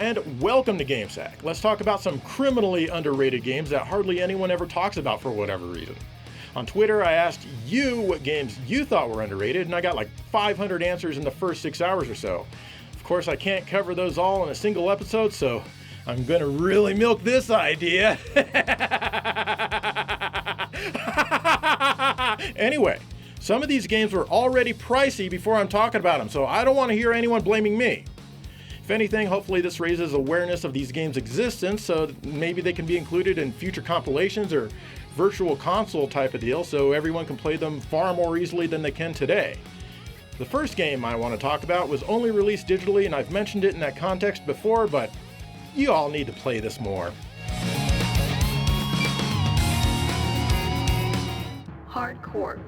and welcome to GameSack. Let's talk about some criminally underrated games that hardly anyone ever talks about for whatever reason. On Twitter, I asked you what games you thought were underrated, and I got like 500 answers in the first 6 hours or so. Of course, I can't cover those all in a single episode, so I'm gonna really milk this idea. Anyway, some of these games were already pricey before I'm talking about them, so I don't want to hear anyone blaming me. If anything, hopefully this raises awareness of these games' existence so that maybe they can be included in future compilations or virtual console type of deal so everyone can play them far more easily than they can today. The first game I want to talk about was only released digitally, and I've mentioned it in that context before, but you all need to play this more. Hardcore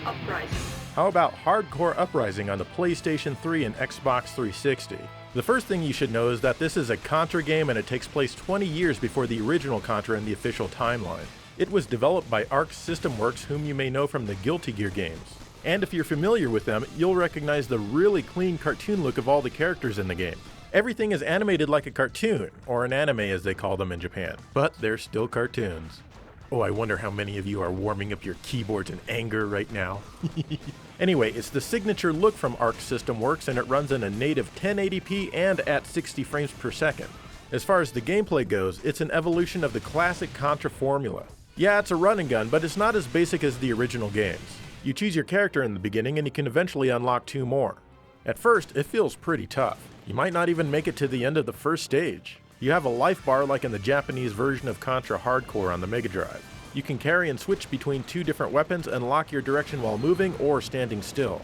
Uprising. How about Hardcore Uprising on the PlayStation 3 and Xbox 360? The first thing you should know is that this is a Contra game and it takes place 20 years before the original Contra in the official timeline. It was developed by Arc System Works, whom you may know from the Guilty Gear games. And if you're familiar with them, you'll recognize the really clean cartoon look of all the characters in the game. Everything is animated like a cartoon, or an anime as they call them in Japan, but they're still cartoons. Oh, I wonder how many of you are warming up your keyboards in anger right now. Anyway, it's the signature look from Arc System Works, and it runs in a native 1080p and at 60 frames per second. As far as the gameplay goes, it's an evolution of the classic Contra formula. Yeah, it's a run and gun, but it's not as basic as the original games. You choose your character in the beginning and you can eventually unlock 2 more. At first, it feels pretty tough. You might not even make it to the end of the first stage. You have a life bar like in the Japanese version of Contra Hardcore on the Mega Drive. You can carry and switch between 2 different weapons and lock your direction while moving or standing still.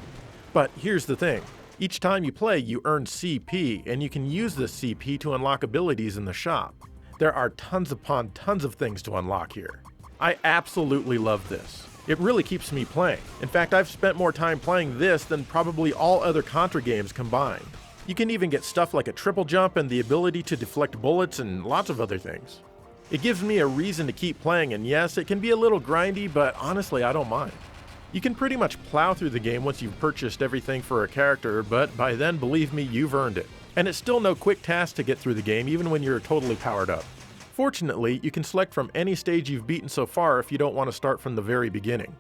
But here's the thing. Each time you play, you earn CP, and you can use this CP to unlock abilities in the shop. There are tons upon tons of things to unlock here. I absolutely love this. It really keeps me playing. In fact, I've spent more time playing this than probably all other Contra games combined. You can even get stuff like a triple jump and the ability to deflect bullets and lots of other things. It gives me a reason to keep playing, and yes, it can be a little grindy, but honestly, I don't mind. You can pretty much plow through the game once you've purchased everything for a character, but by then, believe me, you've earned it. And it's still no quick task to get through the game, even when you're totally powered up. Fortunately, you can select from any stage you've beaten so far if you don't want to start from the very beginning.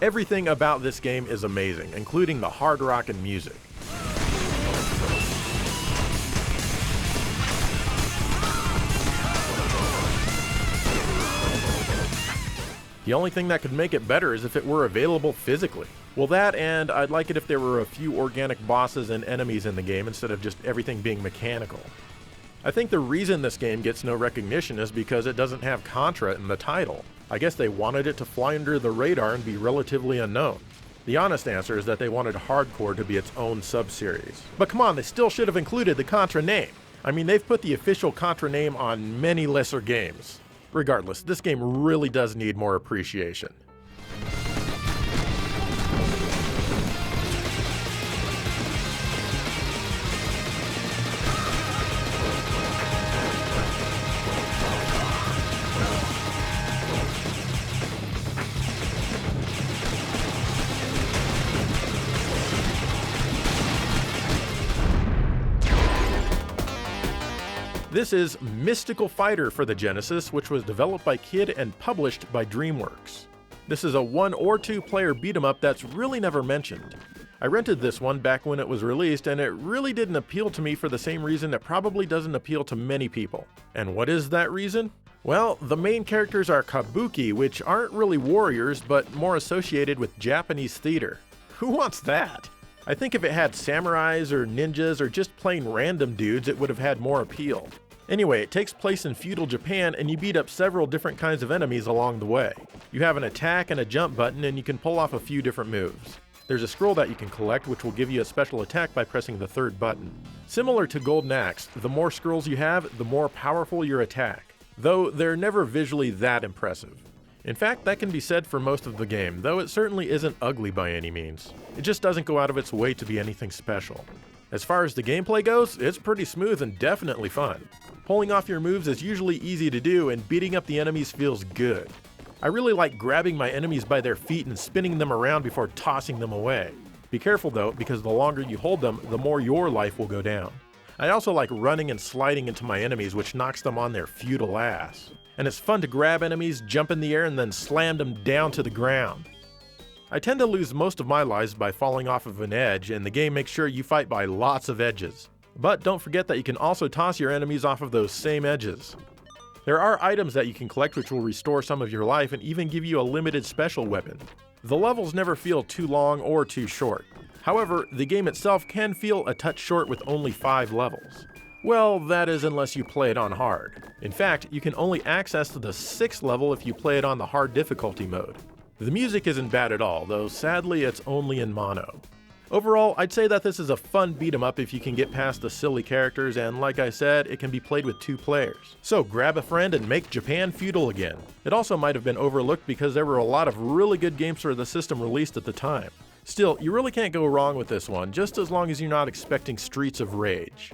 Everything about this game is amazing, including the hard rock and music. The only thing that could make it better is if it were available physically. Well, that, and I'd like it if there were a few organic bosses and enemies in the game instead of just everything being mechanical. I think the reason this game gets no recognition is because it doesn't have Contra in the title. I guess they wanted it to fly under the radar and be relatively unknown. The honest answer is that they wanted Hardcore to be its own sub-series. But come on, they still should have included the Contra name. I mean, they've put the official Contra name on many lesser games. Regardless, this game really does need more appreciation. This is Mystical Fighter for the Genesis, which was developed by Kid and published by DreamWorks. This is a 1 or 2 player beat-em-up that's really never mentioned. I rented this one back when it was released, and it really didn't appeal to me for the same reason it probably doesn't appeal to many people. And what is that reason? Well, the main characters are kabuki, which aren't really warriors, but more associated with Japanese theater. Who wants that? I think if it had samurais or ninjas or just plain random dudes, it would have had more appeal. Anyway, it takes place in feudal Japan, and you beat up several different kinds of enemies along the way. You have an attack and a jump button, and you can pull off a few different moves. There's a scroll that you can collect, which will give you a special attack by pressing the 3rd button. Similar to Golden Axe, the more scrolls you have, the more powerful your attack, though they're never visually that impressive. In fact, that can be said for most of the game, though it certainly isn't ugly by any means. It just doesn't go out of its way to be anything special. As far as the gameplay goes, it's pretty smooth and definitely fun. Pulling off your moves is usually easy to do, and beating up the enemies feels good. I really like grabbing my enemies by their feet and spinning them around before tossing them away. Be careful though, because the longer you hold them, the more your life will go down. I also like running and sliding into my enemies, which knocks them on their futile ass. And it's fun to grab enemies, jump in the air, and then slam them down to the ground. I tend to lose most of my lives by falling off of an edge, and the game makes sure you fight by lots of edges. But don't forget that you can also toss your enemies off of those same edges. There are items that you can collect which will restore some of your life and even give you a limited special weapon. The levels never feel too long or too short. However, the game itself can feel a touch short with only 5 levels. Well, that is unless you play it on hard. In fact, you can only access the 6th level if you play it on the hard difficulty mode. The music isn't bad at all, though sadly it's only in mono. Overall, I'd say that this is a fun beat-em-up if you can get past the silly characters, and like I said, it can be played with 2 players. So grab a friend and make Japan feudal again. It also might have been overlooked because there were a lot of really good games for the system released at the time. Still, you really can't go wrong with this one, just as long as you're not expecting Streets of Rage.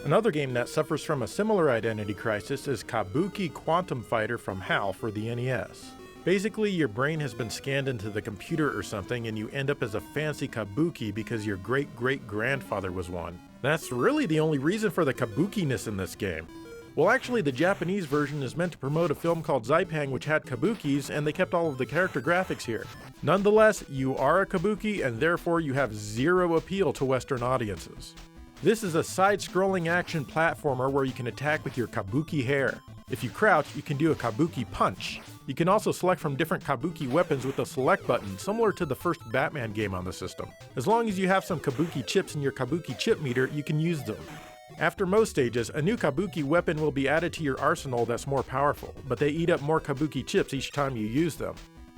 Another game that suffers from a similar identity crisis is Kabuki Quantum Fighter from HAL for the NES. Basically, your brain has been scanned into the computer or something and you end up as a fancy kabuki because your great-great-grandfather was one. That's really the only reason for the kabuki-ness in this game. Well, actually, the Japanese version is meant to promote a film called Zaipang which had kabukis, and they kept all of the character graphics here. Nonetheless, you are a kabuki and therefore you have zero appeal to Western audiences. This is a side-scrolling action platformer where you can attack with your kabuki hair. If you crouch, you can do a kabuki punch. You can also select from different kabuki weapons with the select button, similar to the first Batman game on the system. As long as you have some kabuki chips in your kabuki chip meter, you can use them. After most stages, a new kabuki weapon will be added to your arsenal that's more powerful, but they eat up more kabuki chips each time you use them.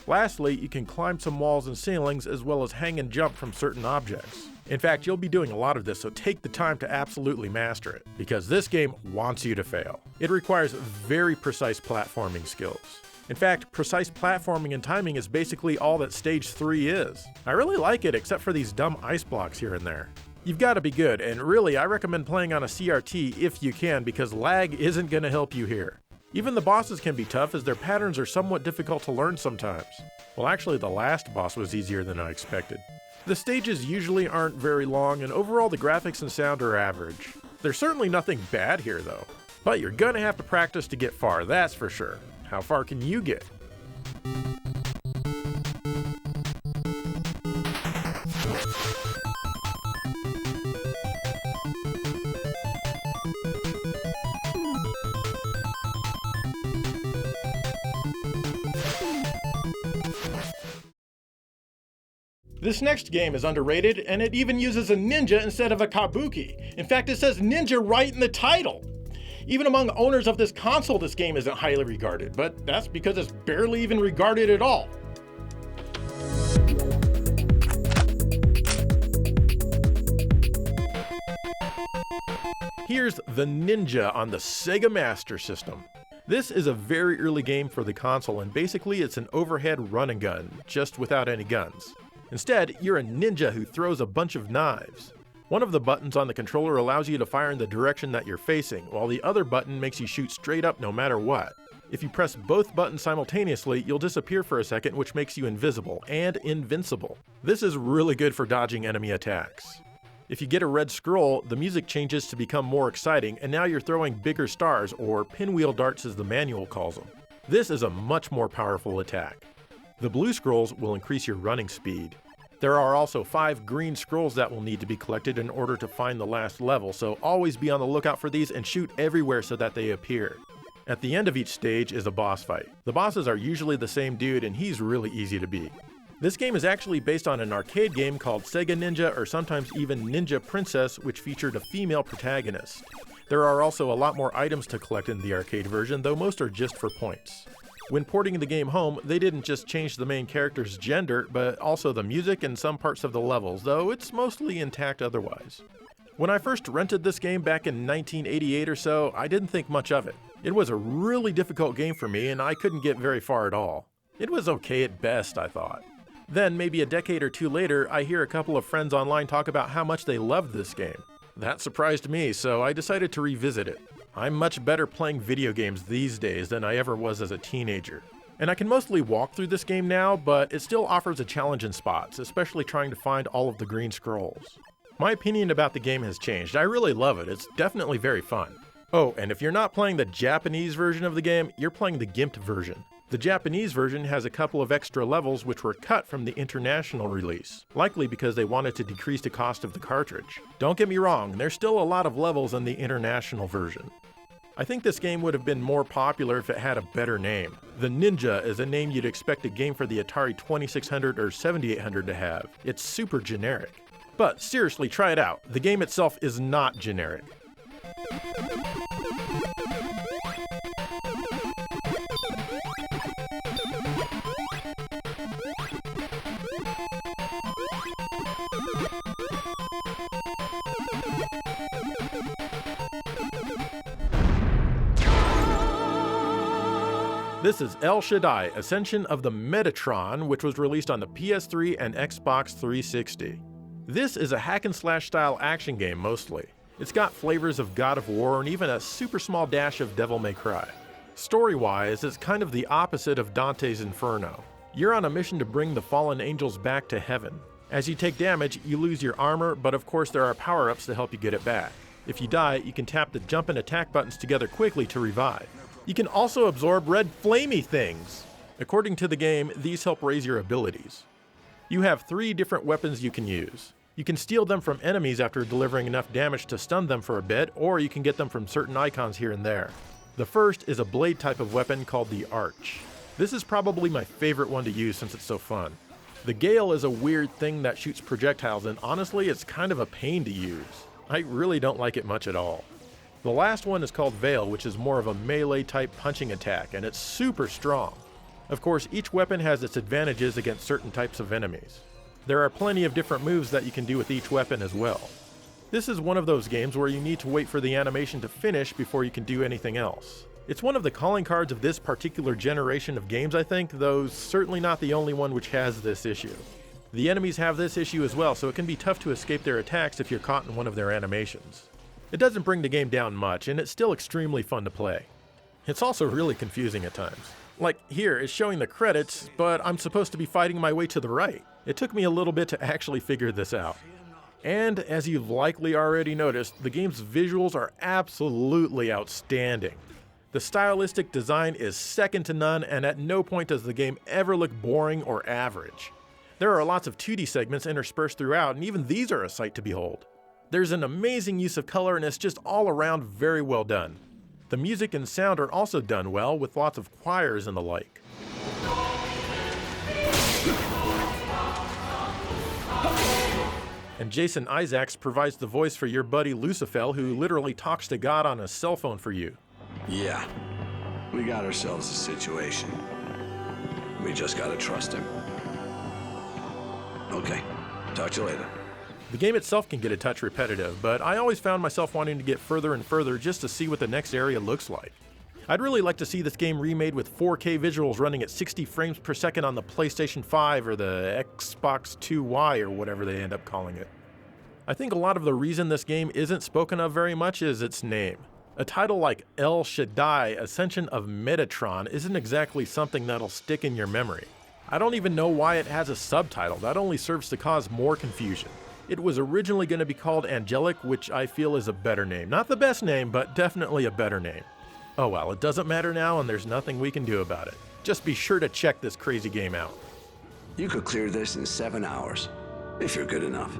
Lastly, you can climb some walls and ceilings as well as hang and jump from certain objects. In fact, you'll be doing a lot of this, so take the time to absolutely master it, because this game wants you to fail. It requires very precise platforming skills. In fact, precise platforming and timing is basically all that Stage 3 is. I really like it, except for these dumb ice blocks here and there. You've got to be good, and really, I recommend playing on a CRT if you can, because lag isn't going to help you here. Even the bosses can be tough, as their patterns are somewhat difficult to learn sometimes. Well, actually, the last boss was easier than I expected. The stages usually aren't very long, and overall the graphics and sound are average. There's certainly nothing bad here though. But you're gonna have to practice to get far, that's for sure. How far can you get? This next game is underrated, and it even uses a ninja instead of a kabuki. In fact, it says ninja right in the title. Even among owners of this console, this game isn't highly regarded, but that's because it's barely even regarded at all. Here's The Ninja on the Sega Master System. This is a very early game for the console, and basically it's an overhead run and gun, just without any guns. Instead, you're a ninja who throws a bunch of knives. One of the buttons on the controller allows you to fire in the direction that you're facing, while the other button makes you shoot straight up no matter what. If you press both buttons simultaneously, you'll disappear for a second, which makes you invisible and invincible. This is really good for dodging enemy attacks. If you get a red scroll, the music changes to become more exciting, and now you're throwing bigger stars, or pinwheel darts as the manual calls them. This is a much more powerful attack. The blue scrolls will increase your running speed. There are also 5 green scrolls that will need to be collected in order to find the last level, so always be on the lookout for these and shoot everywhere so that they appear. At the end of each stage is a boss fight. The bosses are usually the same dude, and he's really easy to beat. This game is actually based on an arcade game called Sega Ninja, or sometimes even Ninja Princess, which featured a female protagonist. There are also a lot more items to collect in the arcade version, though most are just for points. When porting the game home, they didn't just change the main character's gender, but also the music and some parts of the levels, though it's mostly intact otherwise. When I first rented this game back in 1988 or so, I didn't think much of it. It was a really difficult game for me and I couldn't get very far at all. It was okay at best, I thought. Then, maybe a decade or two later, I hear a couple of friends online talk about how much they loved this game. That surprised me, so I decided to revisit it. I'm much better playing video games these days than I ever was as a teenager. And I can mostly walk through this game now, but it still offers a challenge in spots, especially trying to find all of the green scrolls. My opinion about the game has changed. I really love it. It's definitely very fun. Oh, and if you're not playing the Japanese version of the game, you're playing the GIMPed version. The Japanese version has a couple of extra levels which were cut from the international release, likely because they wanted to decrease the cost of the cartridge. Don't get me wrong, there's still a lot of levels in the international version. I think this game would have been more popular if it had a better name. The Ninja is a name you'd expect a game for the Atari 2600 or 7800 to have. It's super generic. But seriously, try it out. The game itself is not generic. This is El Shaddai, Ascension of the Metatron, which was released on the PS3 and Xbox 360. This is a hack-and-slash style action game mostly. It's got flavors of God of War and even a super small dash of Devil May Cry. Story-wise, it's kind of the opposite of Dante's Inferno. You're on a mission to bring the fallen angels back to heaven. As you take damage, you lose your armor, but of course there are power-ups to help you get it back. If you die, you can tap the jump and attack buttons together quickly to revive. You can also absorb red flamey things. According to the game, these help raise your abilities. You have 3 different weapons you can use. You can steal them from enemies after delivering enough damage to stun them for a bit, or you can get them from certain icons here and there. The first is a blade type of weapon called the Arch. This is probably my favorite one to use since it's so fun. The Gale is a weird thing that shoots projectiles, and honestly, it's kind of a pain to use. I really don't like it much at all. The last one is called Veil, which is more of a melee type punching attack, and it's super strong. Of course, each weapon has its advantages against certain types of enemies. There are plenty of different moves that you can do with each weapon as well. This is one of those games where you need to wait for the animation to finish before you can do anything else. It's one of the calling cards of this particular generation of games, I think, though certainly not the only one which has this issue. The enemies have this issue as well, so it can be tough to escape their attacks if you're caught in one of their animations. It doesn't bring the game down much, and it's still extremely fun to play. It's also really confusing at times. Like here, it's showing the credits, but I'm supposed to be fighting my way to the right. It took me a little bit to actually figure this out. And as you've likely already noticed, the game's visuals are absolutely outstanding. The stylistic design is second to none, and at no point does the game ever look boring or average. There are lots of 2D segments interspersed throughout, and even these are a sight to behold. There's an amazing use of color, and it's just all around very well done. The music and sound are also done well, with lots of choirs and the like. And Jason Isaacs provides the voice for your buddy Lucifer, who literally talks to God on a cell phone for you. Yeah, we got ourselves a situation. We just gotta trust him. Okay, talk to you later. The game itself can get a touch repetitive, but I always found myself wanting to get further and further just to see what the next area looks like. I'd really like to see this game remade with 4K visuals running at 60 frames per second on the PlayStation 5 or the Xbox 2Y or whatever they end up calling it. I think a lot of the reason this game isn't spoken of very much is its name. A title like El Shaddai, Ascension of Metatron isn't exactly something that'll stick in your memory. I don't even know why it has a subtitle. That only serves to cause more confusion. It was originally going to be called Angelic, which I feel is a better name. Not the best name, but definitely a better name. Oh well, it doesn't matter now and there's nothing we can do about it. Just be sure to check this crazy game out. You could clear this in 7 hours, if you're good enough.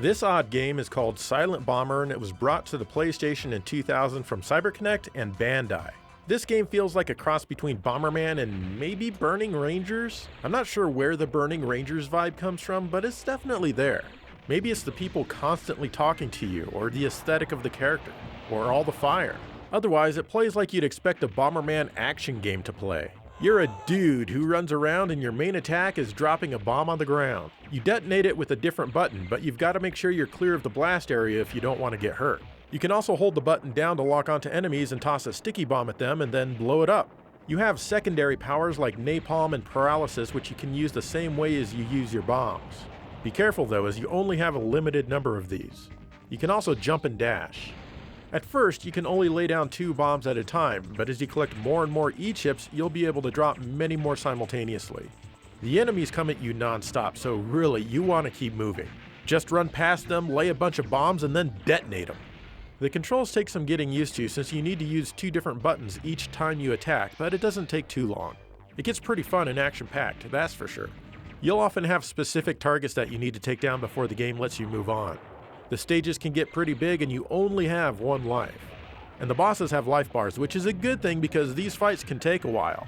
This odd game is called Silent Bomber, and it was brought to the PlayStation in 2000 from CyberConnect and Bandai. This game feels like a cross between Bomberman and maybe Burning Rangers? I'm not sure where the Burning Rangers vibe comes from, but it's definitely there. Maybe it's the people constantly talking to you, or the aesthetic of the character, or all the fire. Otherwise, it plays like you'd expect a Bomberman action game to play. You're a dude who runs around and your main attack is dropping a bomb on the ground. You detonate it with a different button, but you've got to make sure you're clear of the blast area if you don't want to get hurt. You can also hold the button down to lock onto enemies and toss a sticky bomb at them and then blow it up. You have secondary powers like napalm and paralysis, which you can use the same way as you use your bombs. Be careful though, as you only have a limited number of these. You can also jump and dash. At first, you can only lay down 2 bombs at a time, but as you collect more and more E-chips, you'll be able to drop many more simultaneously. The enemies come at you non-stop, so really, you want to keep moving. Just run past them, lay a bunch of bombs, and then detonate them. The controls take some getting used to since you need to use 2 different buttons each time you attack, but it doesn't take too long. It gets pretty fun and action-packed, that's for sure. You'll often have specific targets that you need to take down before the game lets you move on. The stages can get pretty big and you only have 1 life. And the bosses have life bars, which is a good thing because these fights can take a while.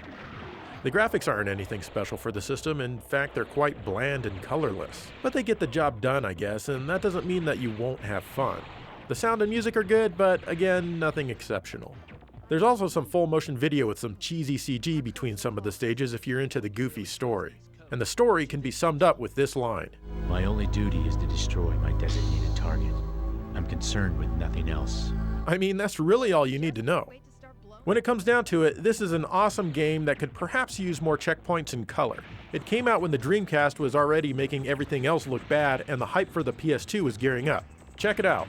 The graphics aren't anything special for the system, in fact they're quite bland and colorless. But they get the job done, I guess, and that doesn't mean that you won't have fun. The sound and music are good, but again, nothing exceptional. There's also some full motion video with some cheesy CG between some of the stages if you're into the goofy story. And the story can be summed up with this line. My only duty is to destroy my designated target. I'm concerned with nothing else. I mean, that's really all you need to know. When it comes down to it, this is an awesome game that could perhaps use more checkpoints and color. It came out when the Dreamcast was already making everything else look bad and the hype for the PS2 was gearing up. Check it out.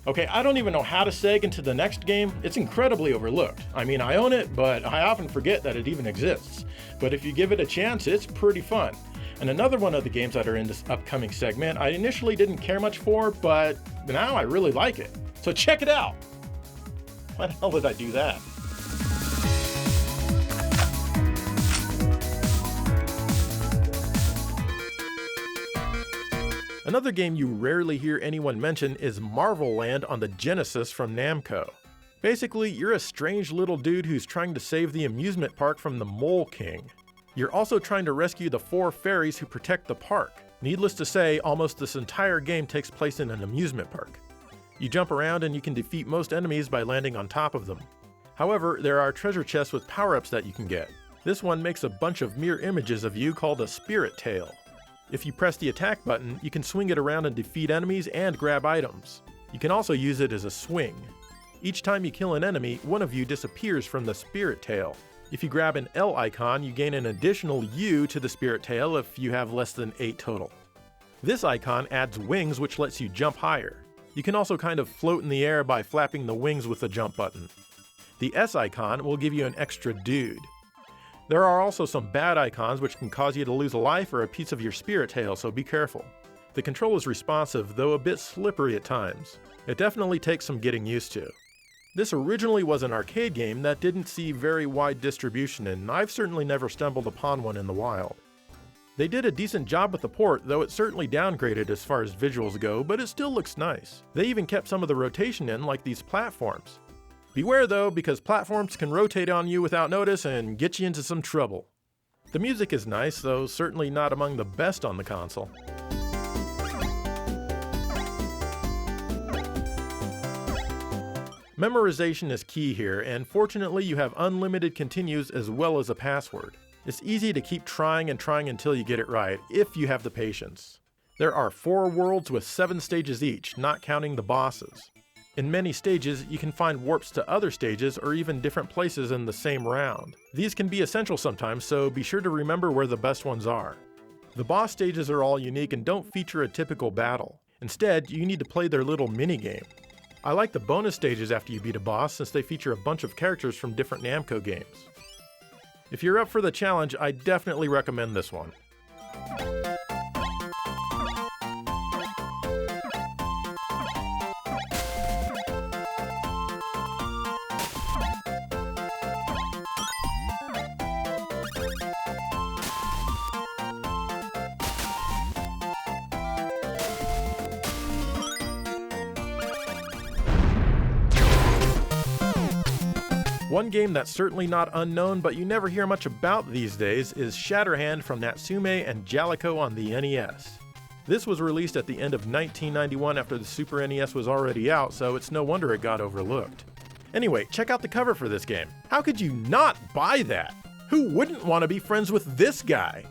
Okay, I don't even know how to seg into the next game. It's incredibly overlooked. I mean, I own it, but I often forget that it even exists. But if you give it a chance, it's pretty fun. And another one of the games that are in this upcoming segment, I initially didn't care much for, but now I really like it. So check it out! Why the hell did I do that? Another game you rarely hear anyone mention is Marvel Land on the Genesis from Namco. Basically, you're a strange little dude who's trying to save the amusement park from the Mole King. You're also trying to rescue the 4 fairies who protect the park. Needless to say, almost this entire game takes place in an amusement park. You jump around and you can defeat most enemies by landing on top of them. However, there are treasure chests with power-ups that you can get. This one makes a bunch of mirror images of you called a spirit tail. If you press the attack button, you can swing it around and defeat enemies and grab items. You can also use it as a swing. Each time you kill an enemy, one of you disappears from the spirit tail. If you grab an L icon, you gain an additional U to the spirit tail if you have less than 8 total. This icon adds wings, which lets you jump higher. You can also kind of float in the air by flapping the wings with the jump button. The S icon will give you an extra dude. There are also some bad icons which can cause you to lose a life or a piece of your spirit tail, so be careful. The control is responsive, though a bit slippery at times. It definitely takes some getting used to. This originally was an arcade game that didn't see very wide distribution, and I've certainly never stumbled upon one in the wild. They did a decent job with the port, though it's certainly downgraded as far as visuals go, but it still looks nice. They even kept some of the rotation in, like these platforms. Beware though, because platforms can rotate on you without notice and get you into some trouble. The music is nice, though certainly not among the best on the console. Memorization is key here, and fortunately you have unlimited continues as well as a password. It's easy to keep trying and trying until you get it right, if you have the patience. There are 4 worlds with 7 stages each, not counting the bosses. In many stages, you can find warps to other stages or even different places in the same round. These can be essential sometimes, so be sure to remember where the best ones are. The boss stages are all unique and don't feature a typical battle. Instead, you need to play their little mini-game. I like the bonus stages after you beat a boss since they feature a bunch of characters from different Namco games. If you're up for the challenge, I definitely recommend this one. One game that's certainly not unknown but you never hear much about these days is Shatterhand from Natsume and Jaleco on the NES. This was released at the end of 1991 after the Super NES was already out, so it's no wonder it got overlooked. Anyway, check out the cover for this game. How could you not buy that? Who wouldn't want to be friends with this guy?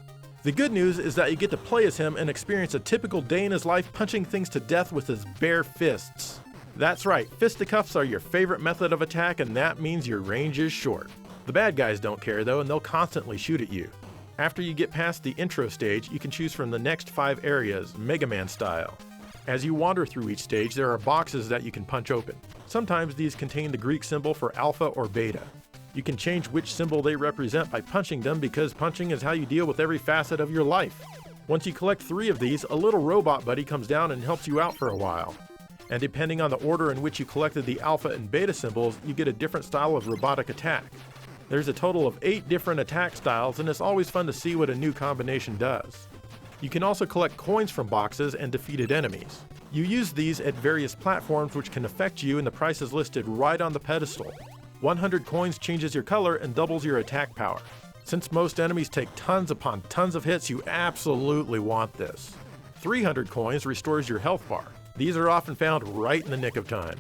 The good news is that you get to play as him and experience a typical day in his life punching things to death with his bare fists. That's right, fisticuffs are your favorite method of attack, and that means your range is short. The bad guys don't care though, and they'll constantly shoot at you. After you get past the intro stage, you can choose from the next 5 areas, Mega Man style. As you wander through each stage, there are boxes that you can punch open. Sometimes these contain the Greek symbol for alpha or beta. You can change which symbol they represent by punching them because punching is how you deal with every facet of your life. Once you collect 3 of these, a little robot buddy comes down and helps you out for a while. And depending on the order in which you collected the alpha and beta symbols, you get a different style of robotic attack. There's a total of 8 different attack styles, and it's always fun to see what a new combination does. You can also collect coins from boxes and defeated enemies. You use these at various platforms which can affect you, and the price is listed right on the pedestal. 100 coins changes your color and doubles your attack power. Since most enemies take tons upon tons of hits, you absolutely want this. 300 coins restores your health bar. These are often found right in the nick of time.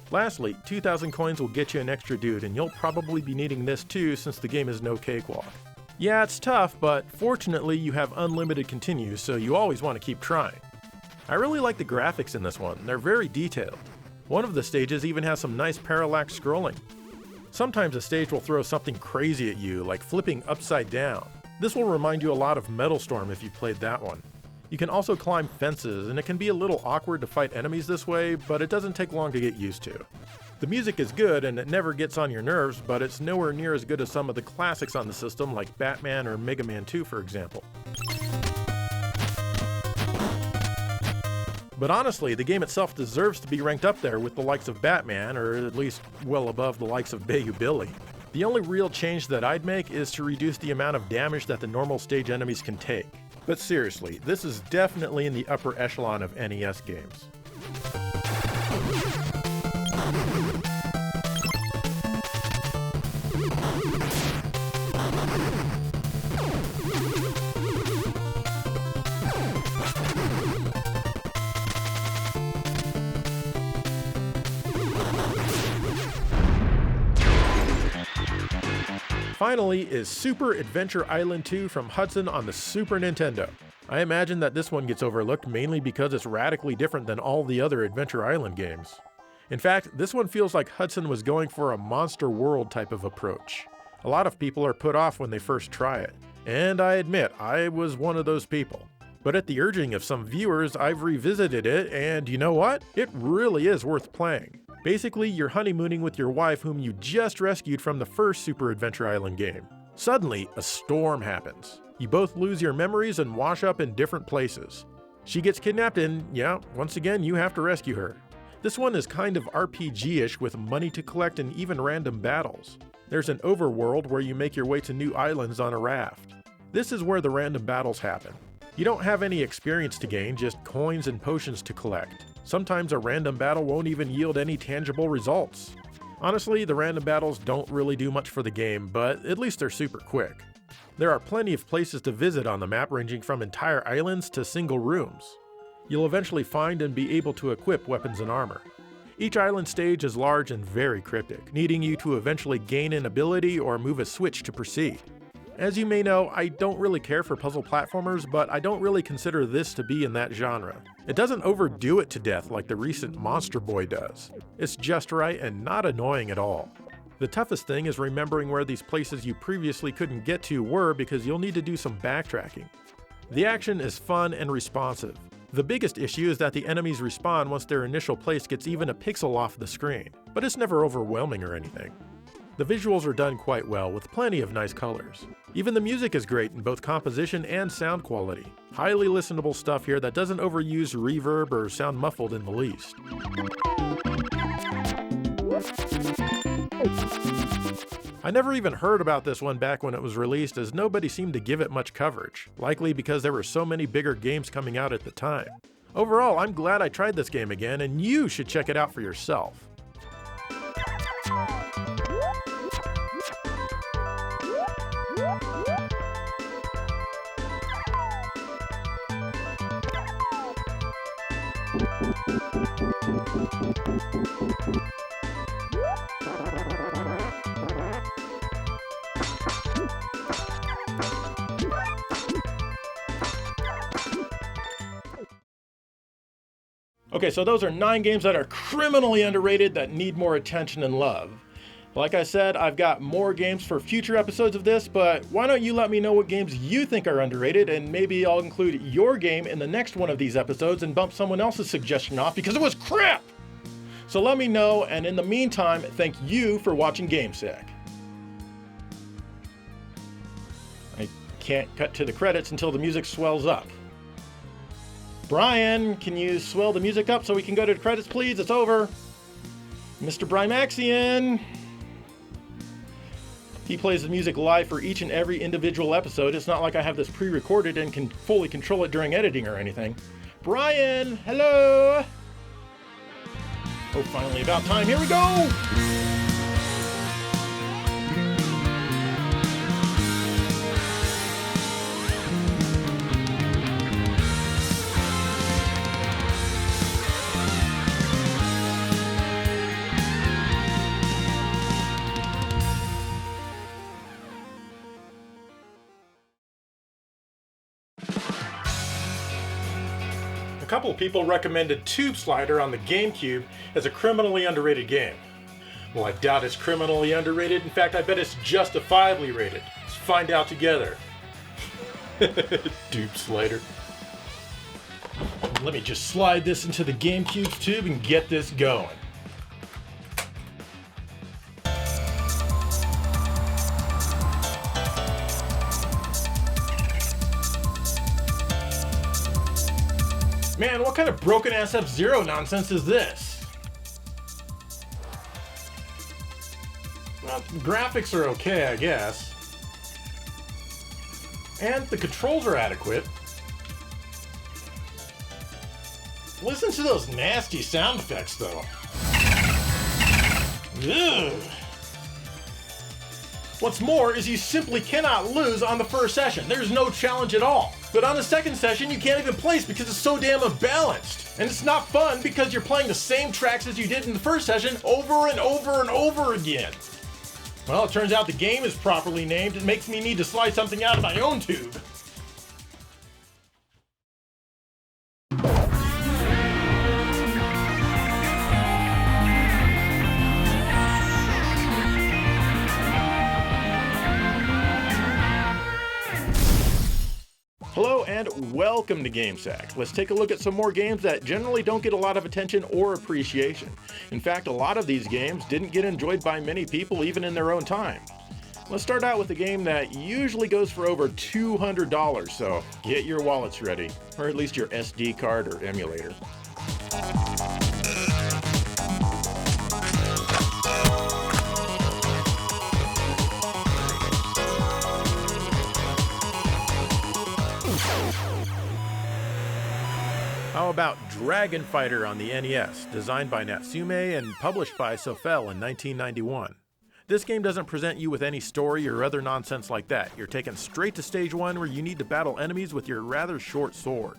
Lastly, 2,000 coins will get you an extra dude, and you'll probably be needing this too since the game is no cakewalk. Yeah, it's tough, but fortunately you have unlimited continues, so you always want to keep trying. I really like the graphics in this one, they're very detailed. One of the stages even has some nice parallax scrolling. Sometimes a stage will throw something crazy at you, like flipping upside down. This will remind you a lot of Metal Storm if you played that one. You can also climb fences, and it can be a little awkward to fight enemies this way, but it doesn't take long to get used to. The music is good and it never gets on your nerves, but it's nowhere near as good as some of the classics on the system like Batman or Mega Man 2 for example. But honestly, the game itself deserves to be ranked up there with the likes of Batman, or at least well above the likes of Bayou Billy. The only real change that I'd make is to reduce the amount of damage that the normal stage enemies can take. But seriously, this is definitely in the upper echelon of NES games. Finally is Super Adventure Island 2 from Hudson on the Super Nintendo. I imagine that this one gets overlooked mainly because it's radically different than all the other Adventure Island games. In fact, this one feels like Hudson was going for a Monster World type of approach. A lot of people are put off when they first try it, and I admit I was one of those people. But at the urging of some viewers, I've revisited it, and you know what? It really is worth playing. Basically, you're honeymooning with your wife whom you just rescued from the first Super Adventure Island game. Suddenly, a storm happens. You both lose your memories and wash up in different places. She gets kidnapped and, yeah, once again you have to rescue her. This one is kind of RPG-ish with money to collect and even random battles. There's an overworld where you make your way to new islands on a raft. This is where the random battles happen. You don't have any experience to gain, just coins and potions to collect. Sometimes a random battle won't even yield any tangible results. Honestly, the random battles don't really do much for the game, but at least they're super quick. There are plenty of places to visit on the map, ranging from entire islands to single rooms. You'll eventually find and be able to equip weapons and armor. Each island stage is large and very cryptic, needing you to eventually gain an ability or move a switch to proceed. As you may know, I don't really care for puzzle platformers, but I don't really consider this to be in that genre. It doesn't overdo it to death like the recent Monster Boy does. It's just right and not annoying at all. The toughest thing is remembering where these places you previously couldn't get to were because you'll need to do some backtracking. The action is fun and responsive. The biggest issue is that the enemies respawn once their initial place gets even a pixel off the screen, but it's never overwhelming or anything. The visuals are done quite well, with plenty of nice colors. Even the music is great in both composition and sound quality. Highly listenable stuff here that doesn't overuse reverb or sound muffled in the least. I never even heard about this one back when it was released, as nobody seemed to give it much coverage, likely because there were so many bigger games coming out at the time. Overall, I'm glad I tried this game again, and you should check it out for yourself. Okay, so those are 9 games that are criminally underrated that need more attention and love. Like I said, I've got more games for future episodes of this, but why don't you let me know what games you think are underrated, and maybe I'll include your game in the next one of these episodes and bump someone else's suggestion off because it was crap! So let me know, and in the meantime, thank you for watching GameSack. I can't cut to the credits until the music swells up. Brian, can you swell the music up so we can go to the credits, please? It's over. Mr. Brymaxian. He plays the music live for each and every individual episode. It's not like I have this pre-recorded and can fully control it during editing or anything. Brian, hello! Oh, finally about time. Here we go! A couple of people recommended Tube Slider on the GameCube as a criminally underrated game. Well, I doubt it's criminally underrated. In fact, I bet it's justifiably rated. Let's find out together. Tube Slider. Let me just slide this into the GameCube's tube and get this going. Man, what kind of broken-ass F-Zero nonsense is this? Well, the graphics are okay, I guess. And the controls are adequate. Listen to those nasty sound effects, though. Ugh. What's more is you simply cannot lose on the first session. There's no challenge at all. But on the second session, you can't even place because it's so damn unbalanced. And it's not fun because you're playing the same tracks as you did in the first session over and over and over again. Well, it turns out the game is properly named. It makes me need to slide something out of my own tube. Hello and welcome to GameSack. Let's take a look at some more games that generally don't get a lot of attention or appreciation. In fact, a lot of these games didn't get enjoyed by many people even in their own time. Let's start out with a game that usually goes for over $200, so get your wallets ready, or at least your SD card or emulator. How about Dragon Fighter on the NES, designed by Natsume and published by Sofel in 1991. This game doesn't present you with any story or other nonsense like that. You're taken straight to stage 1 where you need to battle enemies with your rather short sword.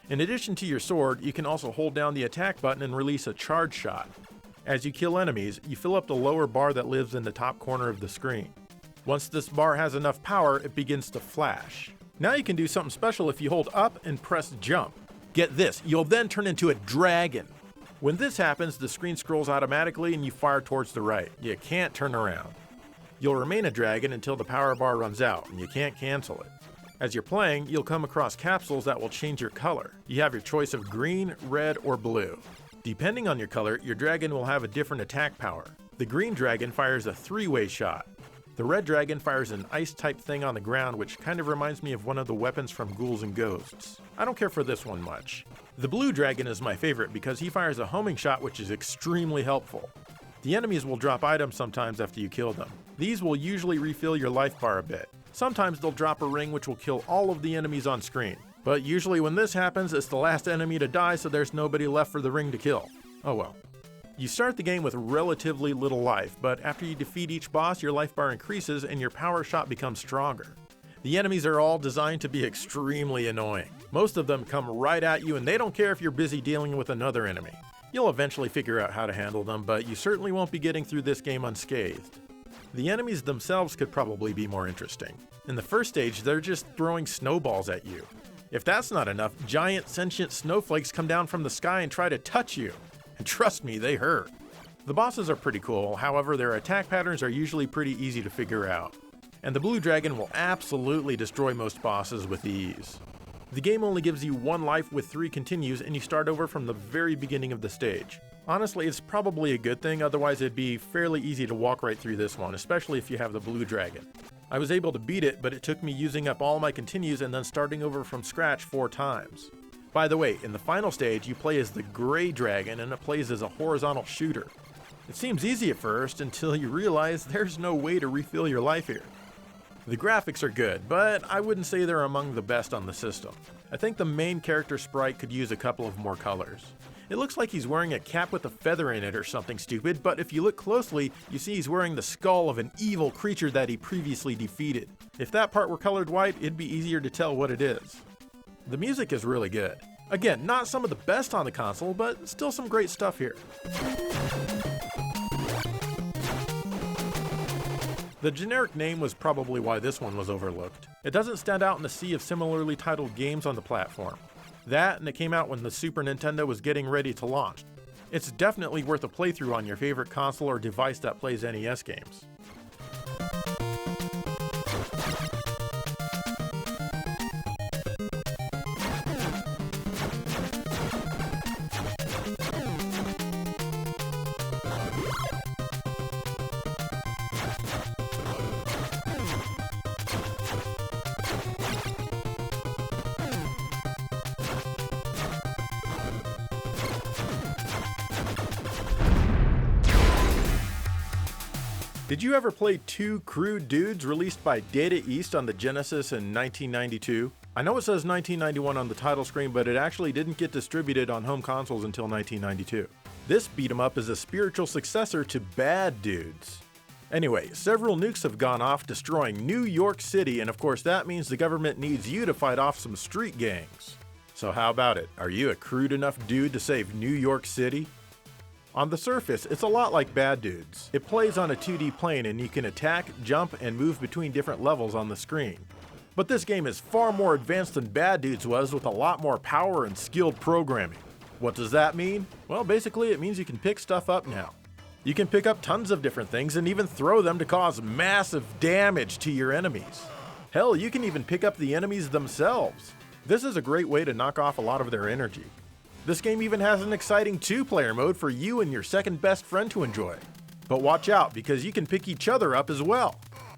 In addition to your sword, you can also hold down the attack button and release a charge shot. As you kill enemies, you fill up the lower bar that lives in the top corner of the screen. Once this bar has enough power, it begins to flash. Now you can do something special if you hold up and press jump. Get this, you'll then turn into a dragon. When this happens, the screen scrolls automatically and you fire towards the right. You can't turn around. You'll remain a dragon until the power bar runs out, and you can't cancel it. As you're playing, you'll come across capsules that will change your color. You have your choice of green, red, or blue. Depending on your color, your dragon will have a different attack power. The green dragon fires a 3-way shot. The red dragon fires an ice-type thing on the ground, which kind of reminds me of one of the weapons from Ghouls and Ghosts. I don't care for this one much. The blue dragon is my favorite because he fires a homing shot, which is extremely helpful. The enemies will drop items sometimes after you kill them. These will usually refill your life bar a bit. Sometimes they'll drop a ring which will kill all of the enemies on screen. But usually when this happens, it's the last enemy to die, so there's nobody left for the ring to kill. Oh well. You start the game with relatively little life, but after you defeat each boss, your life bar increases and your power shot becomes stronger. The enemies are all designed to be extremely annoying. Most of them come right at you and they don't care if you're busy dealing with another enemy. You'll eventually figure out how to handle them, but you certainly won't be getting through this game unscathed. The enemies themselves could probably be more interesting. In the first stage, they're just throwing snowballs at you. If that's not enough, giant sentient snowflakes come down from the sky and try to touch you. And trust me, they hurt. The bosses are pretty cool, however their attack patterns are usually pretty easy to figure out. And the blue dragon will absolutely destroy most bosses with ease. The game only gives you 1 life with 3 continues and you start over from the very beginning of the stage. Honestly, it's probably a good thing, otherwise it'd be fairly easy to walk right through this one, especially if you have the blue dragon. I was able to beat it, but it took me using up all my continues and then starting over from scratch 4 times. By the way, in the final stage, you play as the gray dragon and it plays as a horizontal shooter. It seems easy at first until you realize there's no way to refill your life here. The graphics are good, but I wouldn't say they're among the best on the system. I think the main character sprite could use a couple of more colors. It looks like he's wearing a cap with a feather in it or something stupid, but if you look closely, you see he's wearing the skull of an evil creature that he previously defeated. If that part were colored white, it'd be easier to tell what it is. The music is really good. Again, not some of the best on the console, but still some great stuff here. The generic name was probably why this one was overlooked. It doesn't stand out in the sea of similarly titled games on the platform. That, and it came out when the Super Nintendo was getting ready to launch. It's definitely worth a playthrough on your favorite console or device that plays NES games. Did you ever play Two Crude Dudes released by Data East on the Genesis in 1992? I know it says 1991 on the title screen, but it actually didn't get distributed on home consoles until 1992. This beat 'em up is a spiritual successor to Bad Dudes. Anyway, several nukes have gone off destroying New York City, and of course that means the government needs you to fight off some street gangs. So how about it? Are you a crude enough dude to save New York City? On the surface, it's a lot like Bad Dudes. It plays on a 2D plane and you can attack, jump, and move between different levels on the screen. But this game is far more advanced than Bad Dudes was, with a lot more power and skilled programming. What does that mean? Well, basically it means you can pick stuff up now. You can pick up tons of different things and even throw them to cause massive damage to your enemies. Hell, you can even pick up the enemies themselves. This is a great way to knock off a lot of their energy. This game even has an exciting 2-player mode for you and your second best friend to enjoy. But watch out, because you can pick each other up as well.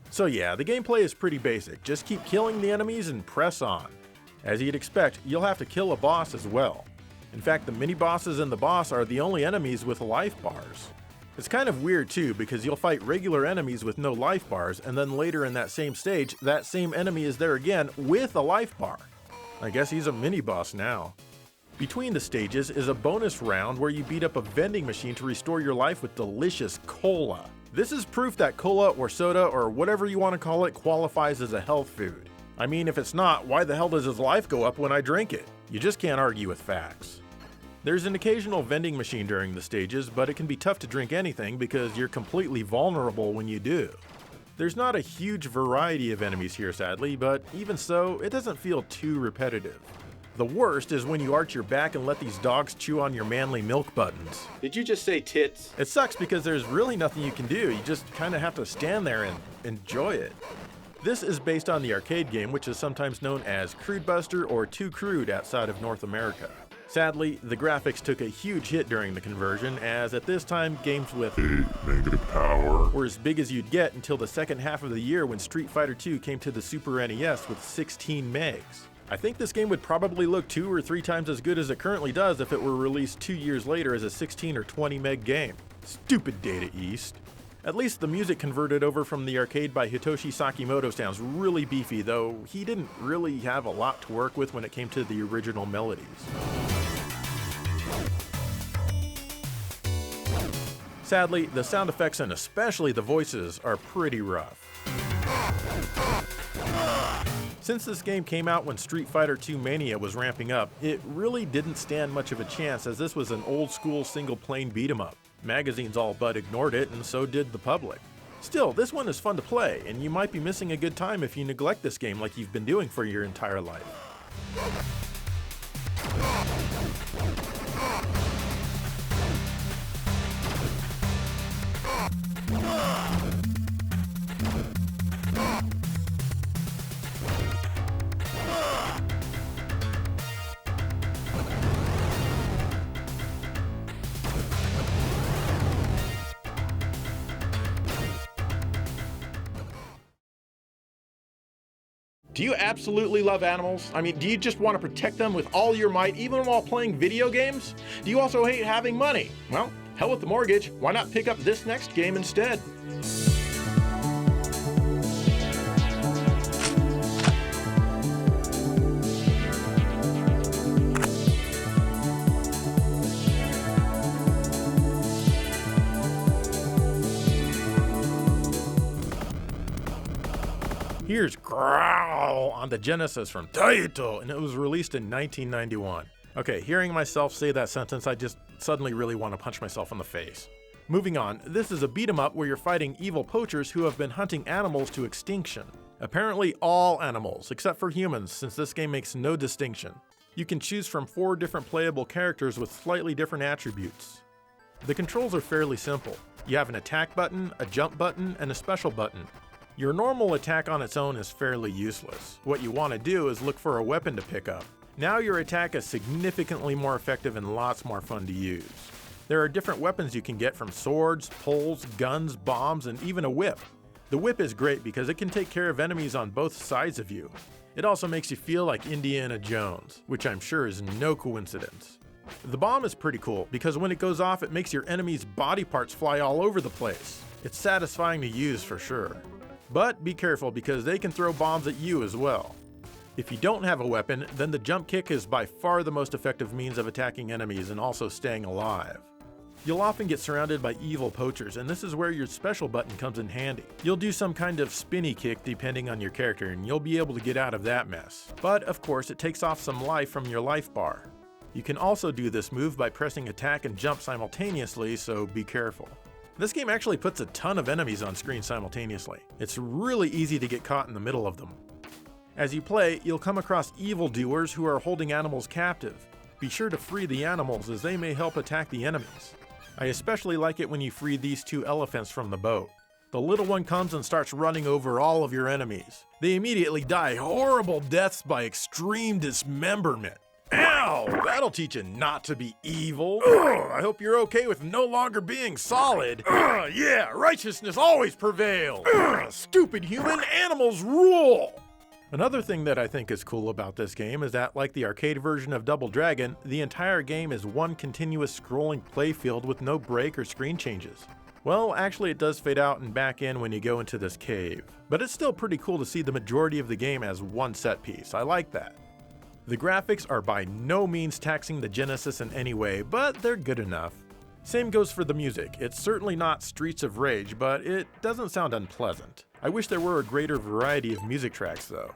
So yeah, the gameplay is pretty basic. Just keep killing the enemies and press on. As you'd expect, you'll have to kill a boss as well. In fact, the mini-bosses and the boss are the only enemies with life bars. It's kind of weird too, because you'll fight regular enemies with no life bars, and then later in that same stage, that same enemy is there again with a life bar. I guess he's a mini-boss now. Between the stages is a bonus round where you beat up a vending machine to restore your life with delicious cola. This is proof that cola or soda or whatever you want to call it qualifies as a health food. I mean, if it's not, why the hell does his life go up when I drink it? You just can't argue with facts. There's an occasional vending machine during the stages, but it can be tough to drink anything because you're completely vulnerable when you do. There's not a huge variety of enemies here sadly, but even so, it doesn't feel too repetitive. The worst is when you arch your back and let these dogs chew on your manly milk buttons. Did you just say tits? It sucks because there's really nothing you can do. You just kind of have to stand there and enjoy it. This is based on the arcade game, which is sometimes known as Crude Buster or Too Crude outside of North America. Sadly, the graphics took a huge hit during the conversion, as at this time games with 8 negative power were as big as you'd get until the second half of the year when Street Fighter II came to the Super NES with 16 megs. I think this game would probably look 2 or 3 times as good as it currently does if it were released 2 years later as a 16 or 20 meg game. Stupid Data East. At least the music converted over from the arcade by Hitoshi Sakimoto sounds really beefy, though he didn't really have a lot to work with when it came to the original melodies. Sadly, the sound effects and especially the voices are pretty rough. Since this game came out when Street Fighter II Mania was ramping up, it really didn't stand much of a chance as this was an old school single plane beat 'em up. Magazines all but ignored it, and so did the public. Still, this one is fun to play, and you might be missing a good time if you neglect this game like you've been doing for your entire life. Do you absolutely love animals? I mean, do you just want to protect them with all your might, even while playing video games? Do you also hate having money? Well, hell with the mortgage. Why not pick up this next game instead? Here's Growl on the Genesis from Taito, and it was released in 1991. Okay, hearing myself say that sentence, I just suddenly really want to punch myself in the face. Moving on, this is a beat 'em up where you're fighting evil poachers who have been hunting animals to extinction. Apparently all animals, except for humans, since this game makes no distinction. You can choose from 4 different playable characters with slightly different attributes. The controls are fairly simple. You have an attack button, a jump button, and a special button. Your normal attack on its own is fairly useless. What you want to do is look for a weapon to pick up. Now your attack is significantly more effective and lots more fun to use. There are different weapons you can get from swords, poles, guns, bombs, and even a whip. The whip is great because it can take care of enemies on both sides of you. It also makes you feel like Indiana Jones, which I'm sure is no coincidence. The bomb is pretty cool because when it goes off it makes your enemy's body parts fly all over the place. It's satisfying to use for sure. But be careful because they can throw bombs at you as well. If you don't have a weapon, then the jump kick is by far the most effective means of attacking enemies and also staying alive. You'll often get surrounded by evil poachers, and this is where your special button comes in handy. You'll do some kind of spinny kick depending on your character, and you'll be able to get out of that mess. But of course, it takes off some life from your life bar. You can also do this move by pressing attack and jump simultaneously, so be careful. This game actually puts a ton of enemies on screen simultaneously. It's really easy to get caught in the middle of them. As you play, you'll come across evildoers who are holding animals captive. Be sure to free the animals as they may help attack the enemies. I especially like it when you free these 2 elephants from the boat. The little one comes and starts running over all of your enemies. They immediately die horrible deaths by extreme dismemberment. Ow! That'll teach you not to be evil. Ugh, I hope you're okay with no longer being solid. Ugh, yeah, righteousness always prevails. Ugh, stupid human, animals rule! Another thing that I think is cool about this game is that, like the arcade version of Double Dragon, the entire game is one continuous scrolling playfield with no break or screen changes. Well, actually it does fade out and back in when you go into this cave. But it's still pretty cool to see the majority of the game as one set piece. I like that. The graphics are by no means taxing the Genesis in any way, but they're good enough. Same goes for the music. It's certainly not Streets of Rage, but it doesn't sound unpleasant. I wish there were a greater variety of music tracks though.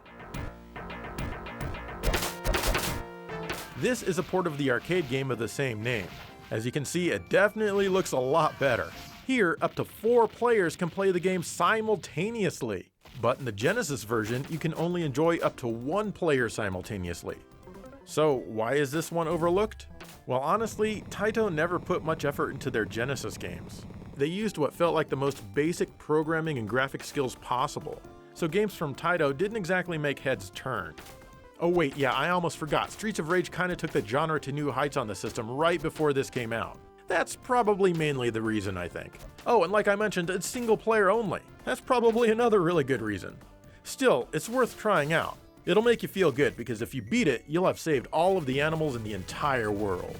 This is a port of the arcade game of the same name. As you can see, it definitely looks a lot better. Here, up to 4 players can play the game simultaneously. But in the Genesis version, you can only enjoy up to 1 player simultaneously. So why is this one overlooked? Well, honestly, Taito never put much effort into their Genesis games. They used what felt like the most basic programming and graphic skills possible. so games from Taito didn't exactly make heads turn. Oh wait, yeah, I almost forgot. Streets of Rage kinda took the genre to new heights on the system right before this came out. That's probably mainly the reason, I think. Oh, and like I mentioned, it's single player only. That's probably another really good reason. Still, it's worth trying out. It'll make you feel good because if you beat it, you'll have saved all of the animals in the entire world.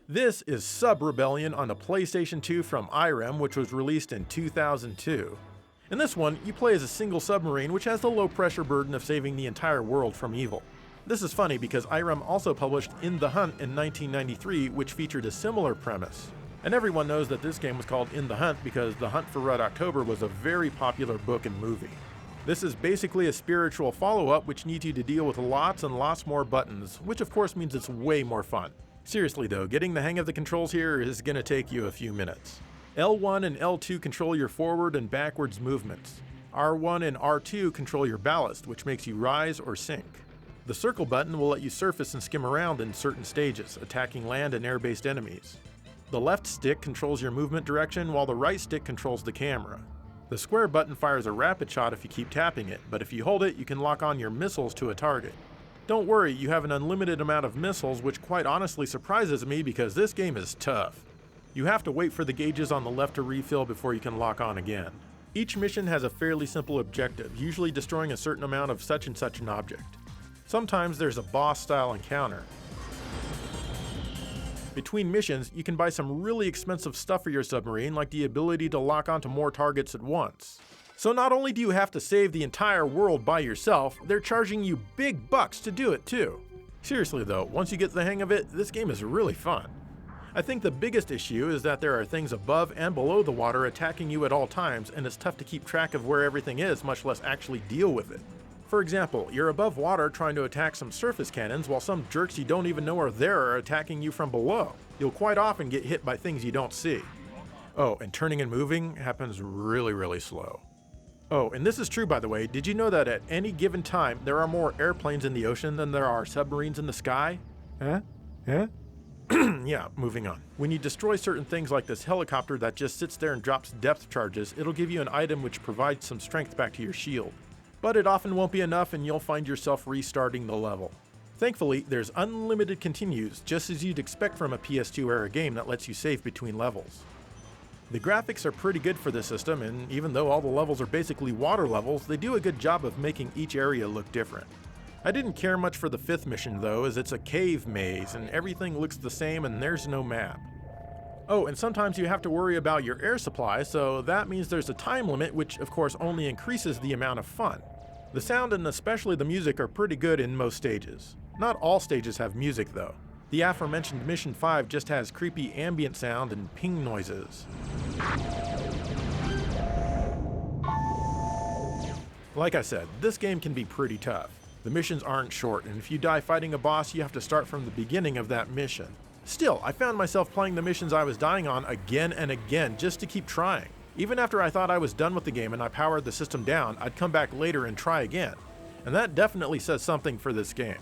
This is Sub-Rebellion on the PlayStation 2 from IREM, which was released in 2002. In this one, you play as a single submarine which has the low-pressure burden of saving the entire world from evil. This is funny because IREM also published In the Hunt in 1993, which featured a similar premise. And everyone knows that this game was called In the Hunt because The Hunt for Red October was a very popular book and movie. This is basically a spiritual follow-up which needs you to deal with lots and lots more buttons, which of course means it's way more fun. Seriously though, getting the hang of the controls here is gonna take you a few minutes. L1 and L2 control your forward and backwards movements. R1 and R2 control your ballast, which makes you rise or sink. The circle button will let you surface and skim around in certain stages, attacking land and air-based enemies. The left stick controls your movement direction, while the right stick controls the camera. The square button fires a rapid shot if you keep tapping it, but if you hold it, you can lock on your missiles to a target. Don't worry, you have an unlimited amount of missiles, which quite honestly surprises me because this game is tough. You have to wait for the gauges on the left to refill before you can lock on again. Each mission has a fairly simple objective, usually destroying a certain amount of such and such an object. Sometimes there's a boss-style encounter. Between missions, you can buy some really expensive stuff for your submarine, like the ability to lock onto more targets at once. So not only do you have to save the entire world by yourself, they're charging you big bucks to do it too. Seriously though, once you get the hang of it, this game is really fun. I think the biggest issue is that there are things above and below the water attacking you at all times, and it's tough to keep track of where everything is, much less actually deal with it. For example, you're above water trying to attack some surface cannons while some jerks you don't even know are there are attacking you from below. You'll quite often get hit by things you don't see. Oh, and turning and moving happens really slow. Oh, and this is true by the way, did you know that at any given time there are more airplanes in the ocean than there are submarines in the sky? Huh? Yeah, moving on. When you destroy certain things like this helicopter that just sits there and drops depth charges, it'll give you an item which provides some strength back to your shield. But it often won't be enough and you'll find yourself restarting the level. Thankfully, there's unlimited continues, just as you'd expect from a PS2 era game that lets you save between levels. The graphics are pretty good for this system, and even though all the levels are basically water levels, they do a good job of making each area look different. I didn't care much for the 5th mission though, as it's a cave maze and everything looks the same and there's no map. Oh, and sometimes you have to worry about your air supply, so that means there's a time limit, which of course only increases the amount of fun. The sound and especially the music are pretty good in most stages. Not all stages have music though. The aforementioned Mission 5 just has creepy ambient sound and ping noises. Like I said, this game can be pretty tough. The missions aren't short, and if you die fighting a boss, you have to start from the beginning of that mission. Still, I found myself playing the missions I was dying on again and again just to keep trying. Even after I thought I was done with the game and I powered the system down, I'd come back later and try again. And that definitely says something for this game.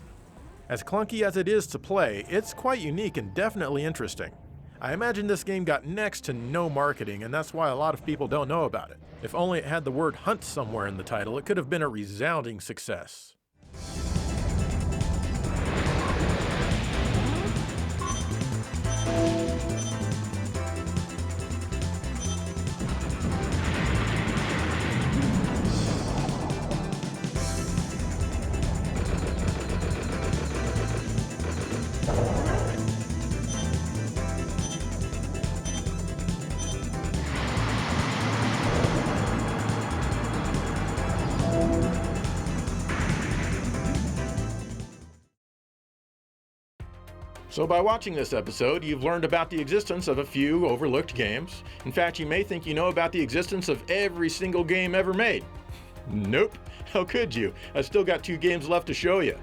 As clunky as it is to play, it's quite unique and definitely interesting. I imagine this game got next to no marketing, and that's why a lot of people don't know about it. If only it had the word hunt somewhere in the title, it could have been a resounding success. So by watching this episode, you've learned about the existence of a few overlooked games. In fact, you may think you know about the existence of every single game ever made. Nope. How could you? I've still got 2 games left to show you.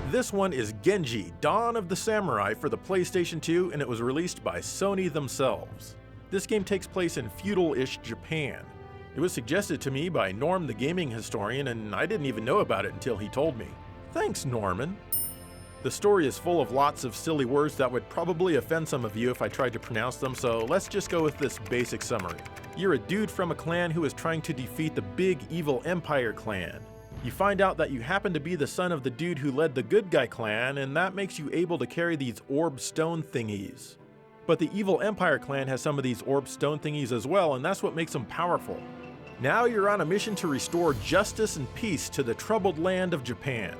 This one is Genji, Dawn of the Samurai for the PlayStation 2, and it was released by Sony themselves. This game takes place in feudal-ish Japan. It was suggested to me by Norm the gaming historian, and I didn't even know about it until he told me. Thanks, Norman. The story is full of lots of silly words that would probably offend some of you if I tried to pronounce them, so let's just go with this basic summary. You're a dude from a clan who is trying to defeat the big evil Empire clan. You find out that you happen to be the son of the dude who led the good guy clan, and that makes you able to carry these orb stone thingies. But the evil Empire clan has some of these orb stone thingies as well, and that's what makes them powerful. Now you're on a mission to restore justice and peace to the troubled land of Japan.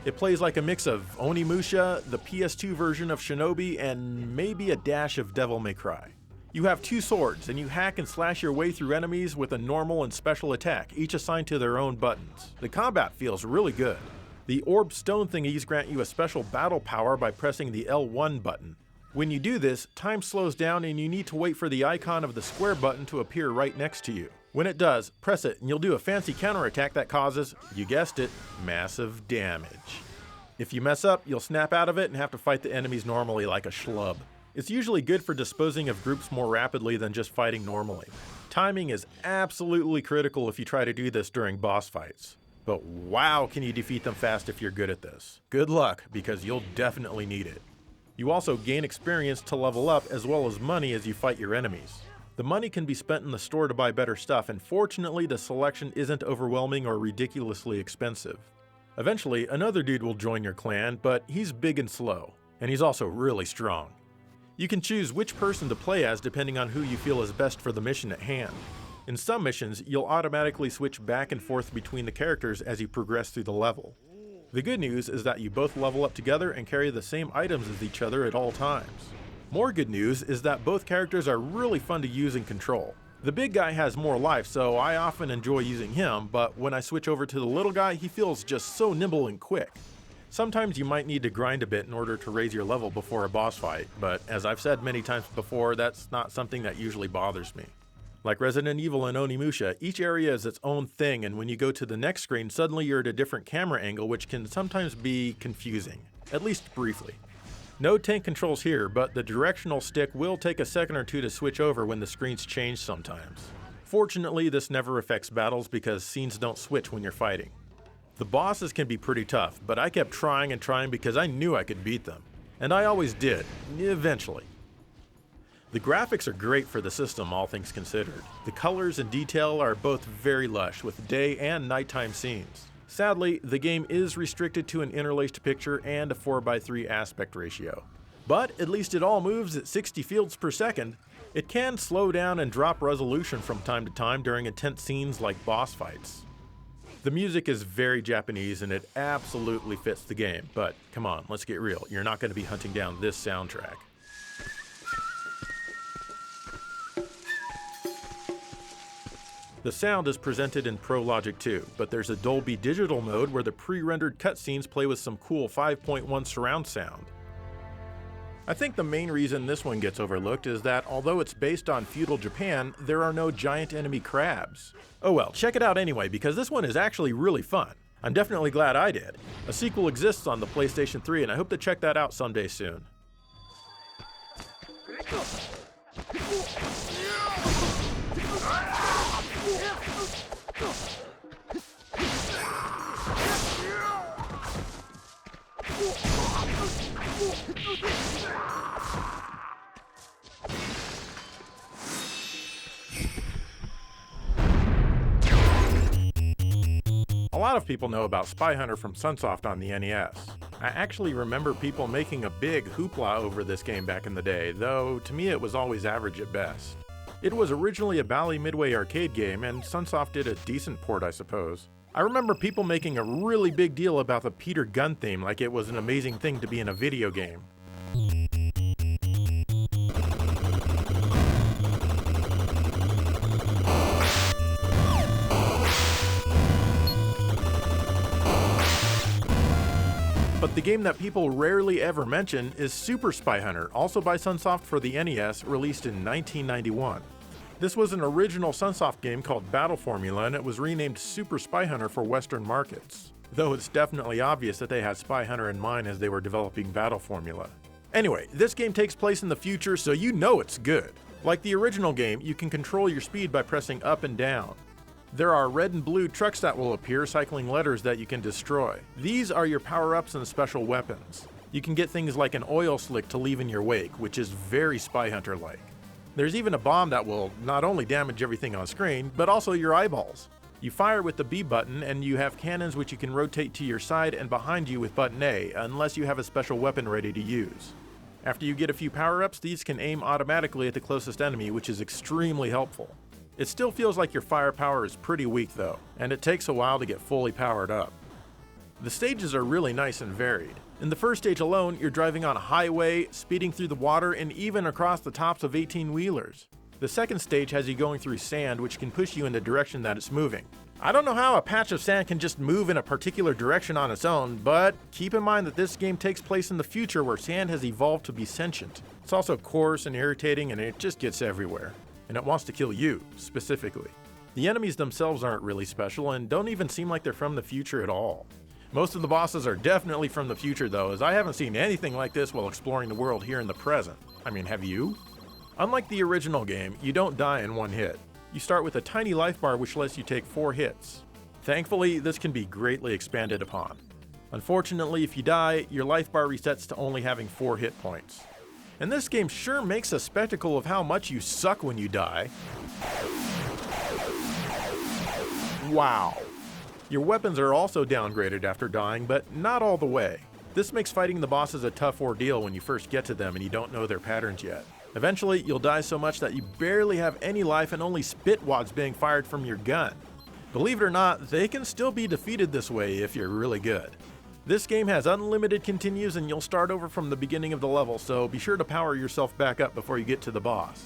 It plays like a mix of Onimusha, the PS2 version of Shinobi, and maybe a dash of Devil May Cry. You have 2 swords, and you hack and slash your way through enemies with a normal and special attack, each assigned to their own buttons. The combat feels really good. The orb stone thingies grant you a special battle power by pressing the L1 button. When you do this, time slows down and you need to wait for the icon of the square button to appear right next to you. When it does, press it and you'll do a fancy counterattack that causes, you guessed it, massive damage. If you mess up, you'll snap out of it and have to fight the enemies normally like a schlub. It's usually good for disposing of groups more rapidly than just fighting normally. Timing is absolutely critical if you try to do this during boss fights. But wow, can you defeat them fast if you're good at this. Good luck, because you'll definitely need it. You also gain experience to level up as well as money as you fight your enemies. The money can be spent in the store to buy better stuff, and fortunately the selection isn't overwhelming or ridiculously expensive. Eventually, another dude will join your clan, but he's big and slow, and he's also really strong. You can choose which person to play as depending on who you feel is best for the mission at hand. In some missions, you'll automatically switch back and forth between the characters as you progress through the level. The good news is that you both level up together and carry the same items as each other at all times. More good news is that both characters are really fun to use and control. The big guy has more life, so I often enjoy using him, but when I switch over to the little guy, he feels just so nimble and quick. Sometimes you might need to grind a bit in order to raise your level before a boss fight, but as I've said many times before, that's not something that usually bothers me. Like Resident Evil and Onimusha, each area is its own thing, and when you go to the next screen, suddenly you're at a different camera angle, which can sometimes be confusing, at least briefly. No tank controls here, but the directional stick will take a second or two to switch over when the screens change sometimes. Fortunately, this never affects battles because scenes don't switch when you're fighting. The bosses can be pretty tough, but I kept trying and trying because I knew I could beat them. And I always did, eventually. The graphics are great for the system, all things considered. The colors and detail are both very lush, with day and nighttime scenes. Sadly, the game is restricted to an interlaced picture and a 4:3 aspect ratio. But at least it all moves at 60 fields per second. It can slow down and drop resolution from time to time during intense scenes like boss fights. The music is very Japanese and it absolutely fits the game, but come on, let's get real. You're not going to be hunting down this soundtrack. The sound is presented in Pro Logic 2, but there's a Dolby Digital mode where the pre-rendered cutscenes play with some cool 5.1 surround sound. I think the main reason this one gets overlooked is that although it's based on feudal Japan, there are no giant enemy crabs. Oh well, check it out anyway, because this one is actually really fun. I'm definitely glad I did. A sequel exists on the PlayStation 3, and I hope to check that out someday soon. A lot of people know about Spy Hunter from Sunsoft on the NES. I actually remember people making a big hoopla over this game back in the day, though to me it was always average at best. It was originally a Bally Midway arcade game, and Sunsoft did a decent port, I suppose. I remember people making a really big deal about the Peter Gunn theme like it was an amazing thing to be in a video game. The game that people rarely ever mention is Super Spy Hunter, also by Sunsoft for the NES, released in 1991. This was an original Sunsoft game called Battle Formula, and it was renamed Super Spy Hunter for Western markets. Though it's definitely obvious that they had Spy Hunter in mind as they were developing Battle Formula. Anyway, this game takes place in the future, so you know it's good. Like the original game, you can control your speed by pressing up and down. There are red and blue trucks that will appear, cycling letters that you can destroy. These are your power-ups and special weapons. You can get things like an oil slick to leave in your wake, which is very Spy Hunter-like. There's even a bomb that will not only damage everything on screen, but also your eyeballs. You fire with the B button, and you have cannons which you can rotate to your side and behind you with button A, unless you have a special weapon ready to use. After you get a few power-ups, these can aim automatically at the closest enemy, which is extremely helpful. It still feels like your firepower is pretty weak though, and it takes a while to get fully powered up. The stages are really nice and varied. In the first stage alone, you're driving on a highway, speeding through the water, and even across the tops of 18-wheelers. The second stage has you going through sand, which can push you in the direction that it's moving. I don't know how a patch of sand can just move in a particular direction on its own, but keep in mind that this game takes place in the future where sand has evolved to be sentient. It's also coarse and irritating, and it just gets everywhere. And it wants to kill you, specifically. The enemies themselves aren't really special and don't even seem like they're from the future at all. Most of the bosses are definitely from the future though, as I haven't seen anything like this while exploring the world here in the present. I mean, have you? Unlike the original game, you don't die in one hit. You start with a tiny life bar which lets you take 4 hits. Thankfully, this can be greatly expanded upon. Unfortunately, if you die, your life bar resets to only having 4 hit points. And this game sure makes a spectacle of how much you suck when you die. Wow. Your weapons are also downgraded after dying, but not all the way. This makes fighting the bosses a tough ordeal when you first get to them and you don't know their patterns yet. Eventually, you'll die so much that you barely have any life and only spit wads being fired from your gun. Believe it or not, they can still be defeated this way if you're really good. This game has unlimited continues and you'll start over from the beginning of the level, so be sure to power yourself back up before you get to the boss.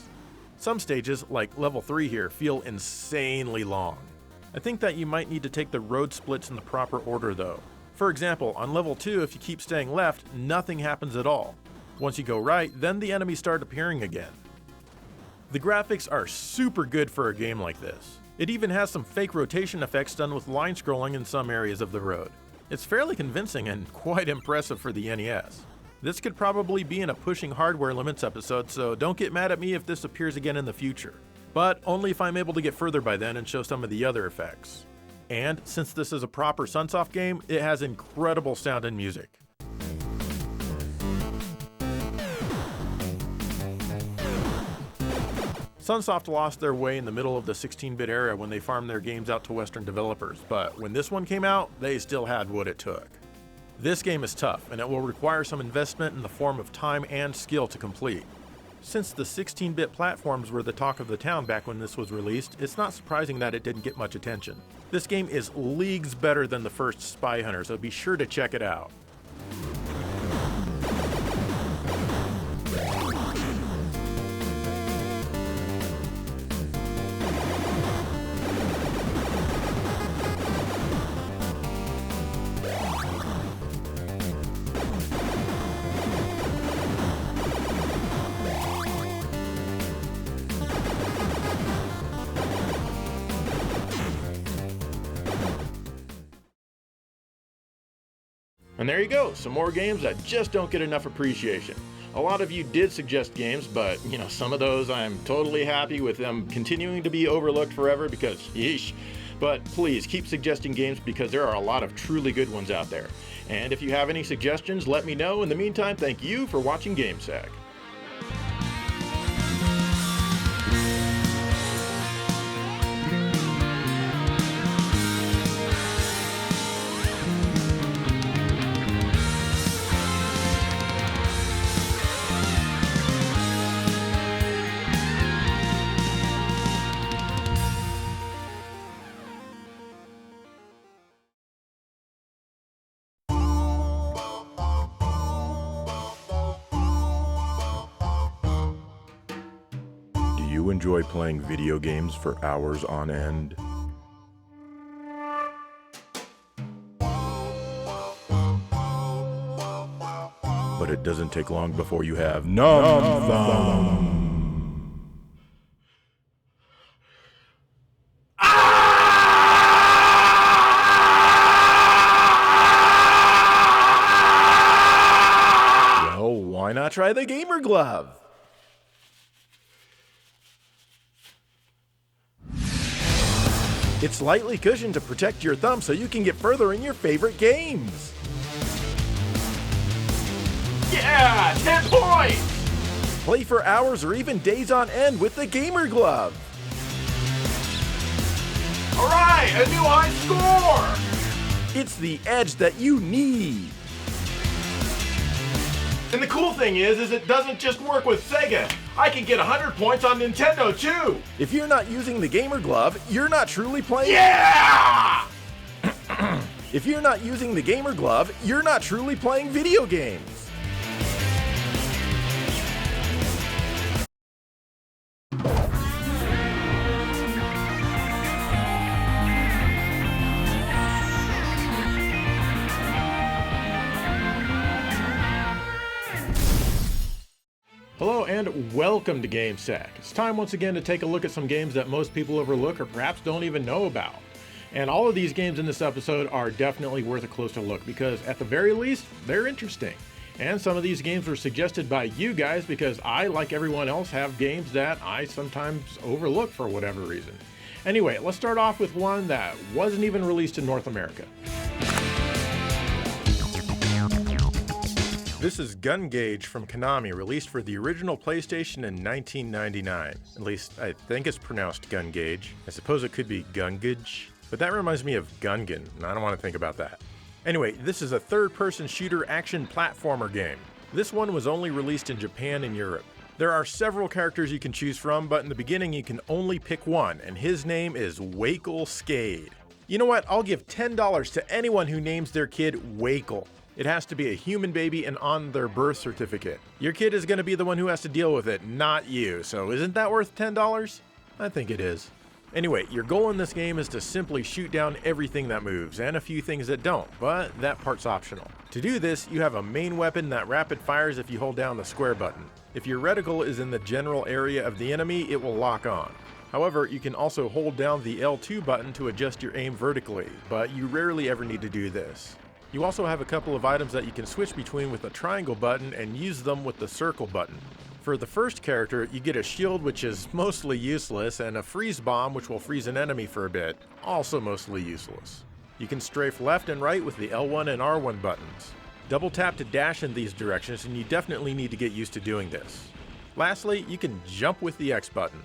Some stages, like level 3 here, feel insanely long. I think that you might need to take the road splits in the proper order though. For example, on level 2, if you keep staying left, nothing happens at all. Once you go right, then the enemies start appearing again. The graphics are super good for a game like this. It even has some fake rotation effects done with line scrolling in some areas of the road. It's fairly convincing and quite impressive for the NES. This could probably be in a Pushing Hardware Limits episode, so don't get mad at me if this appears again in the future. But only if I'm able to get further by then and show some of the other effects. And since this is a proper Sunsoft game, it has incredible sound and music. Sunsoft lost their way in the middle of the 16-bit era when they farmed their games out to Western developers, but when this one came out, they still had what it took. This game is tough, and it will require some investment in the form of time and skill to complete. Since the 16-bit platforms were the talk of the town back when this was released, it's not surprising that it didn't get much attention. This game is leagues better than the first Spy Hunter, so be sure to check it out. And there you go, some more games that just don't get enough appreciation. A lot of you did suggest games, but some of those I'm totally happy with them continuing to be overlooked forever because yeesh. But please keep suggesting games because there are a lot of truly good ones out there. And if you have any suggestions, let me know. In the meantime, thank you for watching GameSack. Do you enjoy playing video games for hours on end? but it doesn't take long before you have numb thumb. Well, why not try the gamer glove? It's lightly cushioned to protect your thumb so you can get further in your favorite games. Yeah, 10 points! Play for hours or even days on end with the gamer glove. All right, a new high score! It's the edge that you need. And the cool thing is it doesn't just work with Sega. I can get 100 points on Nintendo too. If you're not using the gamer glove, you're not truly playing. Yeah! If you're not using the gamer glove, you're not truly playing video games. Hello and welcome to GameSack. It's time once again to take a look at some games that most people overlook or perhaps don't even know about. And all of these games in this episode are definitely worth a closer look because at the very least, they're interesting. And some of these games were suggested by you guys because I, like everyone else, have games that I sometimes overlook for whatever reason. Anyway, let's start off with one that wasn't even released in North America. This is Gun Gauge from Konami, released for the original PlayStation in 1999. At least, I think it's pronounced Gun Gauge. I suppose it could be Gun Gauge, but that reminds me of Gungan, and I don't want to think about that. Anyway, this is a third-person shooter action platformer game. This one was only released in Japan and Europe. There are several characters you can choose from, but in the beginning you can only pick one, and his name is Wakel Skade. You know what? I'll give $10 to anyone who names their kid Wakel. It has to be a human baby and on their birth certificate. Your kid is going to be the one who has to deal with it, not you. So isn't that worth $10? I think it is. Anyway, your goal in this game is to simply shoot down everything that moves, and a few things that don't, but that part's optional. To do this, you have a main weapon that rapid fires if you hold down the square button. If your reticle is in the general area of the enemy, it will lock on. However, you can also hold down the L2 button to adjust your aim vertically, but you rarely ever need to do this. You also have a couple of items that you can switch between with the triangle button and use them with the circle button. For the first character, you get a shield which is mostly useless and a freeze bomb which will freeze an enemy for a bit, also mostly useless. You can strafe left and right with the L1 and R1 buttons. Double tap to dash in these directions and you definitely need to get used to doing this. Lastly, you can jump with the X button.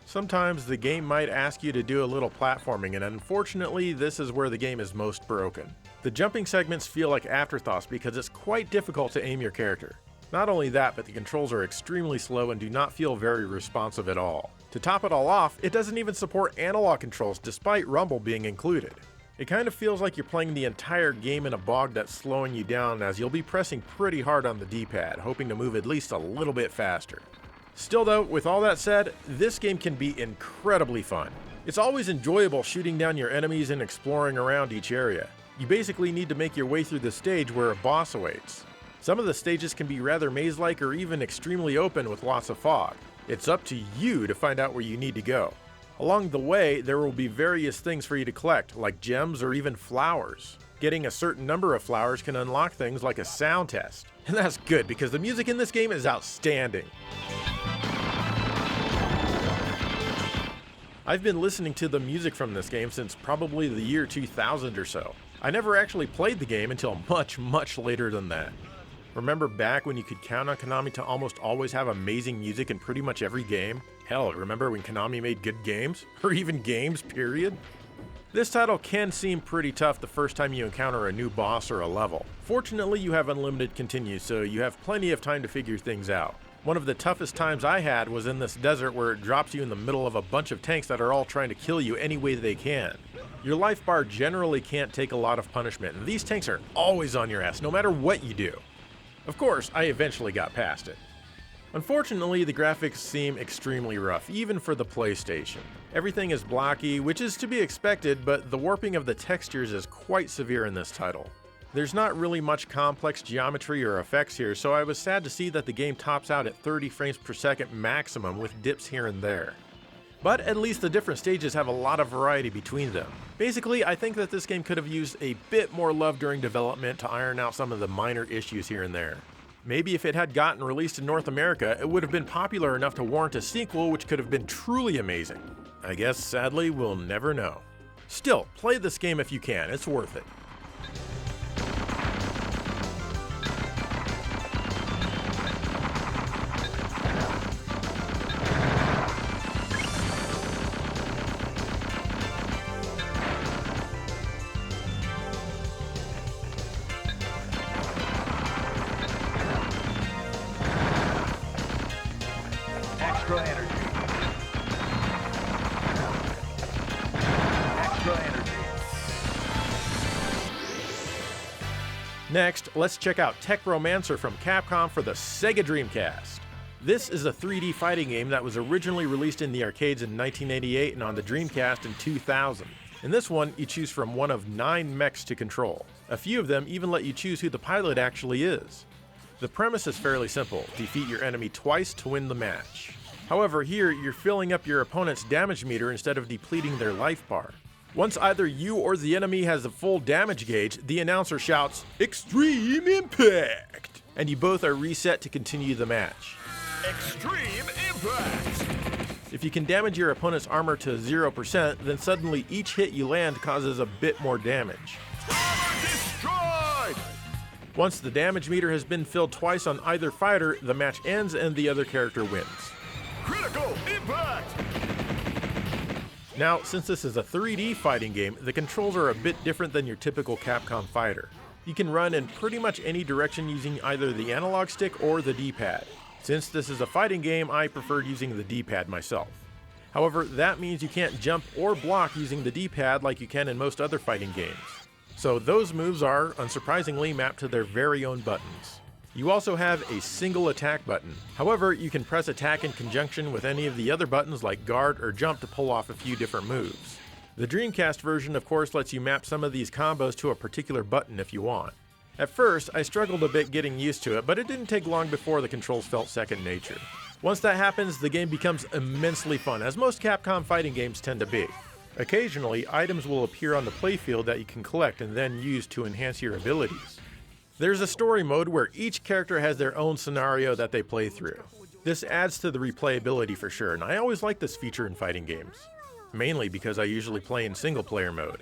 Sometimes the game might ask you to do a little platforming, and unfortunately this is where the game is most broken. The jumping segments feel like afterthoughts because it's quite difficult to aim your character. Not only that, but the controls are extremely slow and do not feel very responsive at all. To top it all off, it doesn't even support analog controls despite rumble being included. It kind of feels like you're playing the entire game in a bog that's slowing you down as you'll be pressing pretty hard on the D-pad, hoping to move at least a little bit faster. Still though, with all that said, this game can be incredibly fun. It's always enjoyable shooting down your enemies and exploring around each area. You basically need to make your way through the stage where a boss awaits. Some of the stages can be rather maze-like or even extremely open with lots of fog. It's up to you to find out where you need to go. Along the way, there will be various things for you to collect, like gems or even flowers. Getting a certain number of flowers can unlock things like a sound test. And that's good because the music in this game is outstanding. I've been listening to the music from this game since probably the year 2000 or so. I never actually played the game until much later than that. Remember back when you could count on Konami to almost always have amazing music in pretty much every game? Hell, remember when Konami made good games? Or even games, period? This title can seem pretty tough the first time you encounter a new boss or a level. Fortunately, you have unlimited continues, so you have plenty of time to figure things out. One of the toughest times I had was in this desert where it drops you in the middle of a bunch of tanks that are all trying to kill you any way they can. Your life bar generally can't take a lot of punishment, and these tanks are always on your ass, no matter what you do. Of course, I eventually got past it. Unfortunately, the graphics seem extremely rough, even for the PlayStation. Everything is blocky, which is to be expected, but the warping of the textures is quite severe in this title. There's not really much complex geometry or effects here, so I was sad to see that the game tops out at 30 frames per second maximum with dips here and there. But at least the different stages have a lot of variety between them. Basically, I think that this game could have used a bit more love during development to iron out some of the minor issues here and there. Maybe if it had gotten released in North America, it would have been popular enough to warrant a sequel which could have been truly amazing. I guess sadly we'll never know. Still, play this game if you can, it's worth it. Extra energy. Extra energy. Next, let's check out Techromancer from Capcom for the Sega Dreamcast. This is a 3D fighting game that was originally released in the arcades in 1988 and on the Dreamcast in 2000. In this one, you choose from one of 9 mechs to control. A few of them even let you choose who the pilot actually is. The premise is fairly simple: defeat your enemy twice to win the match. However, here you're filling up your opponent's damage meter instead of depleting their life bar. Once either you or the enemy has a full damage gauge, the announcer shouts, "Extreme Impact!" and you both are reset to continue the match. Extreme impact. If you can damage your opponent's armor to 0%, then suddenly each hit you land causes a bit more damage. Destroyed. Once the damage meter has been filled twice on either fighter, the match ends and the other character wins. Critical impact. Now, since this is a 3D fighting game, the controls are a bit different than your typical Capcom fighter. You can run in pretty much any direction using either the analog stick or the D-pad. Since this is a fighting game, I preferred using the D-pad myself. However, that means you can't jump or block using the D-pad like you can in most other fighting games. So those moves are, unsurprisingly, mapped to their very own buttons. You also have a single attack button. However, you can press attack in conjunction with any of the other buttons like guard or jump to pull off a few different moves. The Dreamcast version, of course, lets you map some of these combos to a particular button if you want. At first, I struggled a bit getting used to it, but it didn't take long before the controls felt second nature. Once that happens, the game becomes immensely fun, as most Capcom fighting games tend to be. Occasionally, items will appear on the playfield that you can collect and then use to enhance your abilities. There's a story mode where each character has their own scenario that they play through. This adds to the replayability for sure, and I always like this feature in fighting games. Mainly because I usually play in single player mode.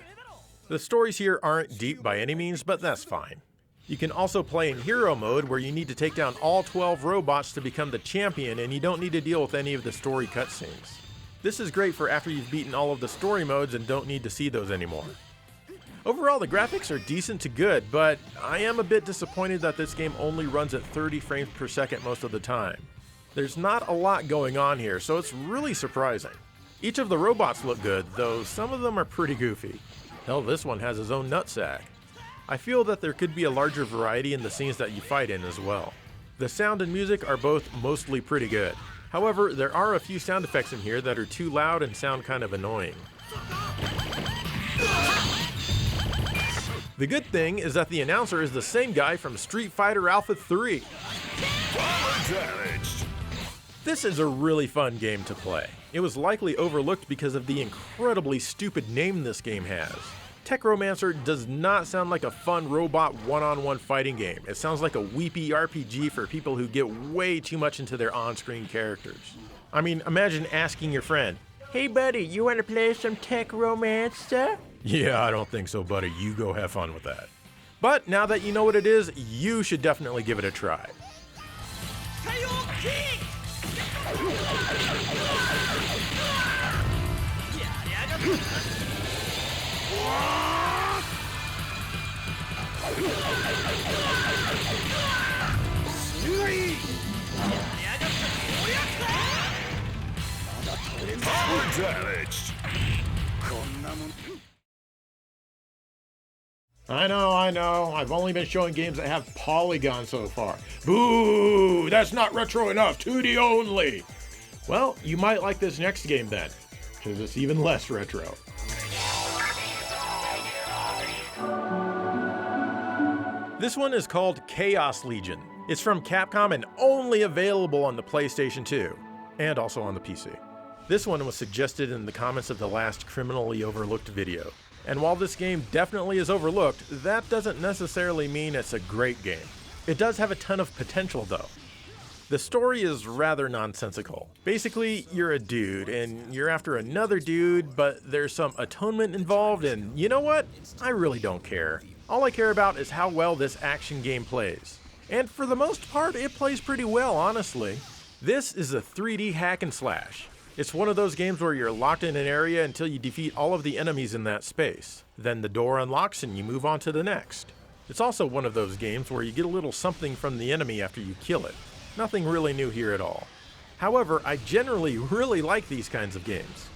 The stories here aren't deep by any means, but that's fine. You can also play in hero mode where you need to take down all 12 robots to become the champion, and you don't need to deal with any of the story cutscenes. This is great for after you've beaten all of the story modes and don't need to see those anymore. Overall, the graphics are decent to good, but I am a bit disappointed that this game only runs at 30 frames per second most of the time. There's not a lot going on here, so it's really surprising. Each of the robots look good, though some of them are pretty goofy. Hell, this one has his own nutsack. I feel that there could be a larger variety in the scenes that you fight in as well. The sound and music are both mostly pretty good. However, there are a few sound effects in here that are too loud and sound kind of annoying. The good thing is that the announcer is the same guy from Street Fighter Alpha 3. This is a really fun game to play. It was likely overlooked because of the incredibly stupid name this game has. Techromancer does not sound like a fun robot one-on-one fighting game. It sounds like a weepy RPG for people who get way too much into their on-screen characters. I mean, imagine asking your friend, "Hey buddy, you want to play some Techromancer?" Yeah, I don't think so, buddy. You go have fun with that. But now that you know what it is, you should definitely give it a try. I know. I've only been showing games that have polygons so far. Boo! That's not retro enough. 2D only. Well, you might like this next game then, because it's even less retro. This one is called Chaos Legion. It's from Capcom and only available on the PlayStation 2, and also on the PC. This one was suggested in the comments of the last Criminally Overlooked video. And while this game definitely is overlooked, that doesn't necessarily mean it's a great game. It does have a ton of potential though. The story is rather nonsensical. Basically, you're a dude, and you're after another dude, but there's some atonement involved, and you know what? I really don't care. All I care about is how well this action game plays. And for the most part, it plays pretty well, honestly. This is a 3D hack and slash. It's one of those games where you're locked in an area until you defeat all of the enemies in that space. Then the door unlocks and you move on to the next. It's also one of those games where you get a little something from the enemy after you kill it. Nothing really new here at all. However, I generally really like these kinds of games.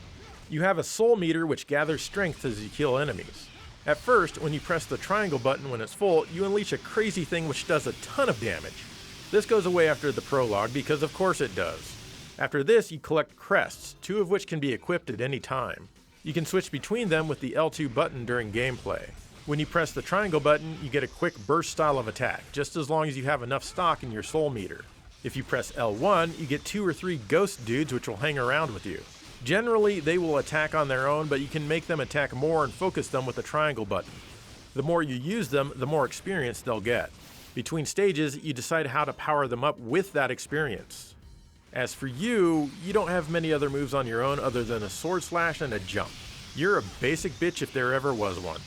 You have a soul meter which gathers strength as you kill enemies. At first, when you press the triangle button when it's full, you unleash a crazy thing which does a ton of damage. This goes away after the prologue because of course it does. After this, you collect crests, 2 of which can be equipped at any time. You can switch between them with the L2 button during gameplay. When you press the triangle button, you get a quick burst style of attack, just as long as you have enough stock in your soul meter. If you press L1, you get 2 or 3 ghost dudes which will hang around with you. Generally, they will attack on their own, but you can make them attack more and focus them with the triangle button. The more you use them, the more experience they'll get. Between stages, you decide how to power them up with that experience. As for you, you don't have many other moves on your own other than a sword slash and a jump. You're a basic bitch if there ever was one.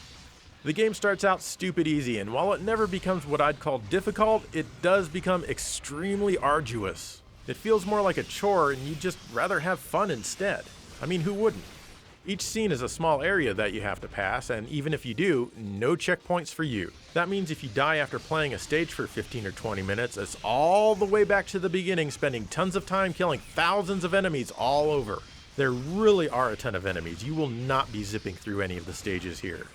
The game starts out stupid easy, and while it never becomes what I'd call difficult, it does become extremely arduous. It feels more like a chore and you'd just rather have fun instead. I mean, who wouldn't? Each scene is a small area that you have to pass, and even if you do, no checkpoints for you. That means if you die after playing a stage for 15 or 20 minutes, it's all the way back to the beginning, spending tons of time killing thousands of enemies all over. There really are a ton of enemies. You will not be zipping through any of the stages here.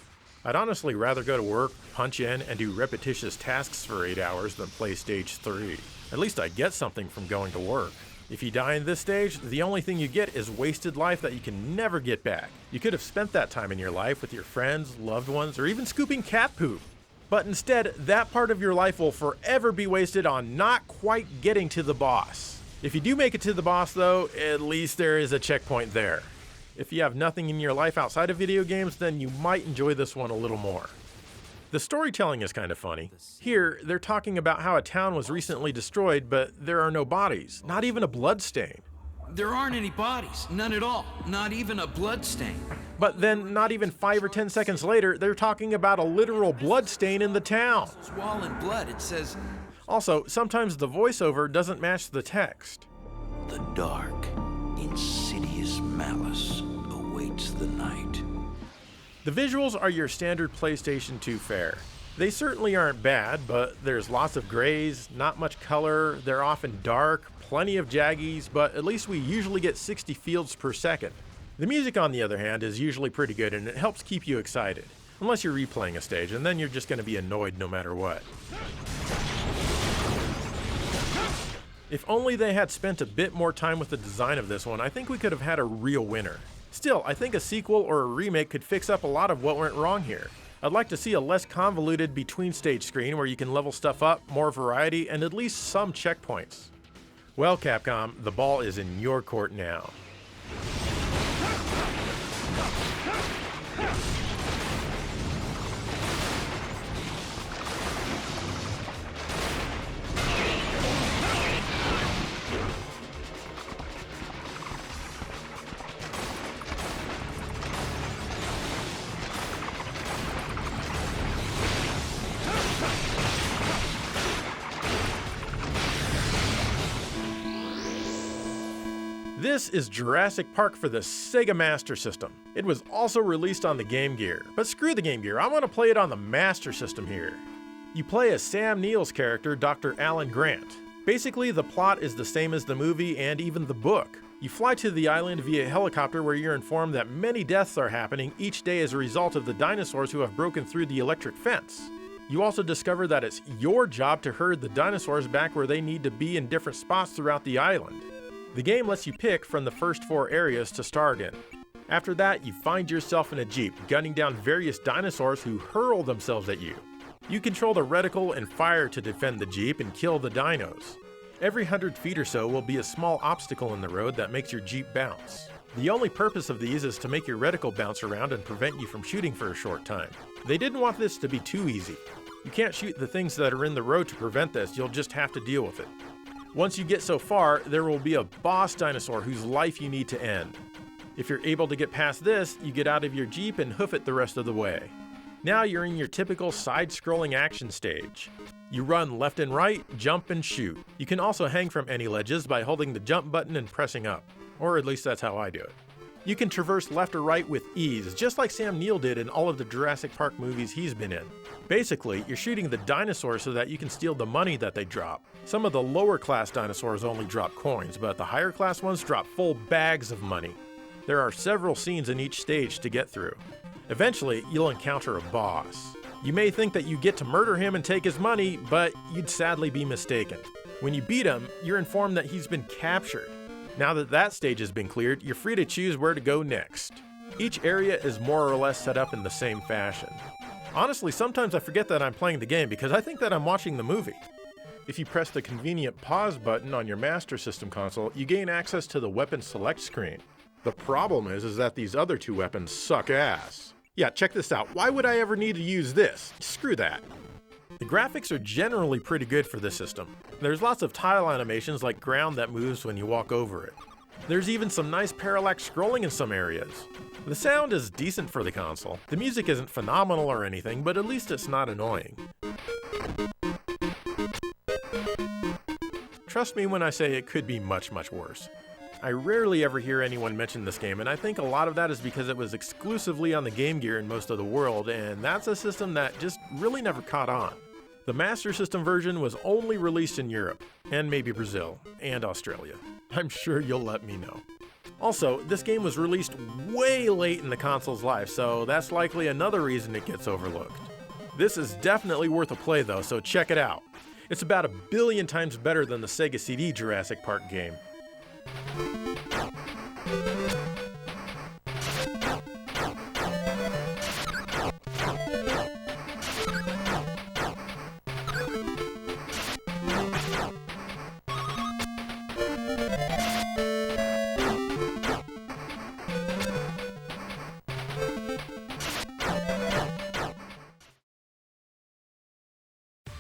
I'd honestly rather go to work, punch in, and do repetitious tasks for 8 hours than play stage 3. At least I get something from going to work. If you die in this stage, the only thing you get is wasted life that you can never get back. You could have spent that time in your life with your friends, loved ones, or even scooping cat poop. But instead, that part of your life will forever be wasted on not quite getting to the boss. If you do make it to the boss though, at least there is a checkpoint there. If you have nothing in your life outside of video games, then you might enjoy this one a little more. The storytelling is kind of funny. Here, they're talking about how a town was recently destroyed, but there are no bodies, not even a blood stain. There aren't any bodies, none at all, not even a blood stain. But then, not even 5 or 10 seconds later, they're talking about a literal blood stain in the town. Swollen blood, it says. Also, sometimes the voiceover doesn't match the text. The dark, insidious malice awaits the night. The visuals are your standard PlayStation 2 fare. They certainly aren't bad, but there's lots of grays, not much color, they're often dark, plenty of jaggies, but at least we usually get 60 fields per second. The music, on the other hand, is usually pretty good and it helps keep you excited. Unless you're replaying a stage, and then you're just going to be annoyed no matter what. If only they had spent a bit more time with the design of this one, I think we could have had a real winner. Still, I think a sequel or a remake could fix up a lot of what went wrong here. I'd like to see a less convoluted between-stage screen where you can level stuff up, more variety, and at least some checkpoints. Well, Capcom, the ball is in your court now. This is Jurassic Park for the Sega Master System. It was also released on the Game Gear, but screw the Game Gear, I want to play it on the Master System here. You play as Sam Neill's character, Dr. Alan Grant. Basically, the plot is the same as the movie and even the book. You fly to the island via helicopter where you're informed that many deaths are happening each day as a result of the dinosaurs who have broken through the electric fence. You also discover that it's your job to herd the dinosaurs back where they need to be in different spots throughout the island. The game lets you pick from the first 4 areas to start in. After that, you find yourself in a jeep, gunning down various dinosaurs who hurl themselves at you. You control the reticle and fire to defend the Jeep and kill the dinos. Every 100 feet or so will be a small obstacle in the road that makes your Jeep bounce. The only purpose of these is to make your reticle bounce around and prevent you from shooting for a short time. They didn't want this to be too easy. You can't shoot the things that are in the road to prevent this, you'll just have to deal with it. Once you get so far, there will be a boss dinosaur whose life you need to end. If you're able to get past this, you get out of your Jeep and hoof it the rest of the way. Now you're in your typical side-scrolling action stage. You run left and right, jump and shoot. You can also hang from any ledges by holding the jump button and pressing up. Or at least that's how I do it. You can traverse left or right with ease, just like Sam Neill did in all of the Jurassic Park movies he's been in. Basically, you're shooting the dinosaurs so that you can steal the money that they drop. Some of the lower class dinosaurs only drop coins, but the higher class ones drop full bags of money. There are several scenes in each stage to get through. Eventually, you'll encounter a boss. You may think that you get to murder him and take his money, but you'd sadly be mistaken. When you beat him, you're informed that he's been captured. Now that that stage has been cleared, you're free to choose where to go next. Each area is more or less set up in the same fashion. Honestly, sometimes I forget that I'm playing the game because I think that I'm watching the movie. If you press the convenient pause button on your Master System console, you gain access to the weapon select screen. The problem is that these other two weapons suck ass. Yeah, check this out. Why would I ever need to use this? Screw that. The graphics are generally pretty good for this system. There's lots of tile animations like ground that moves when you walk over it. There's even some nice parallax scrolling in some areas. The sound is decent for the console. The music isn't phenomenal or anything, but at least it's not annoying. Trust me when I say it could be much, much worse. I rarely ever hear anyone mention this game, and I think a lot of that is because it was exclusively on the Game Gear in most of the world, and that's a system that just really never caught on. The Master System version was only released in Europe, and maybe Brazil, and Australia. I'm sure you'll let me know. Also, this game was released way late in the console's life, so that's likely another reason it gets overlooked. This is definitely worth a play though, so check it out. It's about 1 billion times better than the Sega CD Jurassic Park game.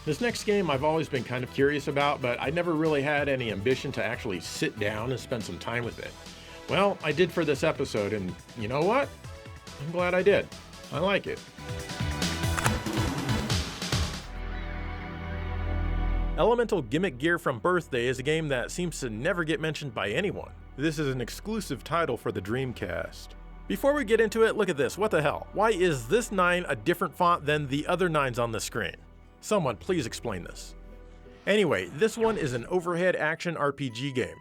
This next game I've always been kind of curious about, but I never really had any ambition to actually sit down and spend some time with it. Well, I did for this episode, and you know what? I'm glad I did. I like it. Elemental Gimmick Gear from Birthday is a game that seems to never get mentioned by anyone. This is an exclusive title for the Dreamcast. Before we get into it, look at this. What the hell? Why is this 9 a different font than the other 9s on the screen? Someone please explain this. Anyway, this one is an overhead action RPG game.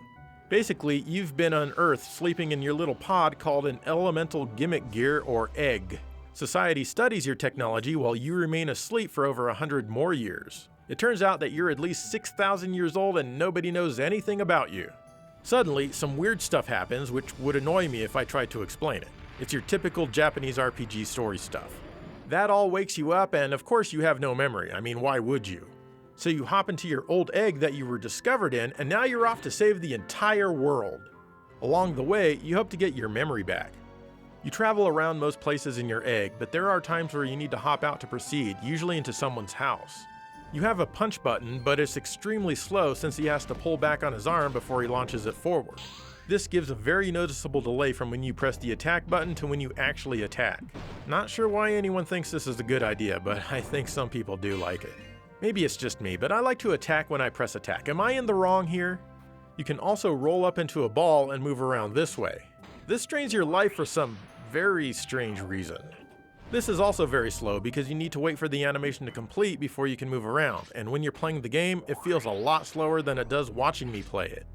Basically, you've been on Earth sleeping in your little pod called an Elemental Gimmick Gear, or egg. Society studies your technology while you remain asleep for over 100 more years. It turns out that you're at least 6,000 years old and nobody knows anything about you. Suddenly, some weird stuff happens which would annoy me if I tried to explain it. It's your typical Japanese RPG story stuff. That all wakes you up, and of course you have no memory. I mean, why would you? So you hop into your old egg that you were discovered in, and now you're off to save the entire world. Along the way, you hope to get your memory back. You travel around most places in your egg, but there are times where you need to hop out to proceed, usually into someone's house. You have a punch button, but it's extremely slow since he has to pull back on his arm before he launches it forward. This gives a very noticeable delay from when you press the attack button to when you actually attack. Not sure why anyone thinks this is a good idea, but I think some people do like it. Maybe it's just me, but I like to attack when I press attack. Am I in the wrong here? You can also roll up into a ball and move around this way. This drains your life for some very strange reason. This is also very slow because you need to wait for the animation to complete before you can move around, and when you're playing the game, it feels a lot slower than it does watching me play it.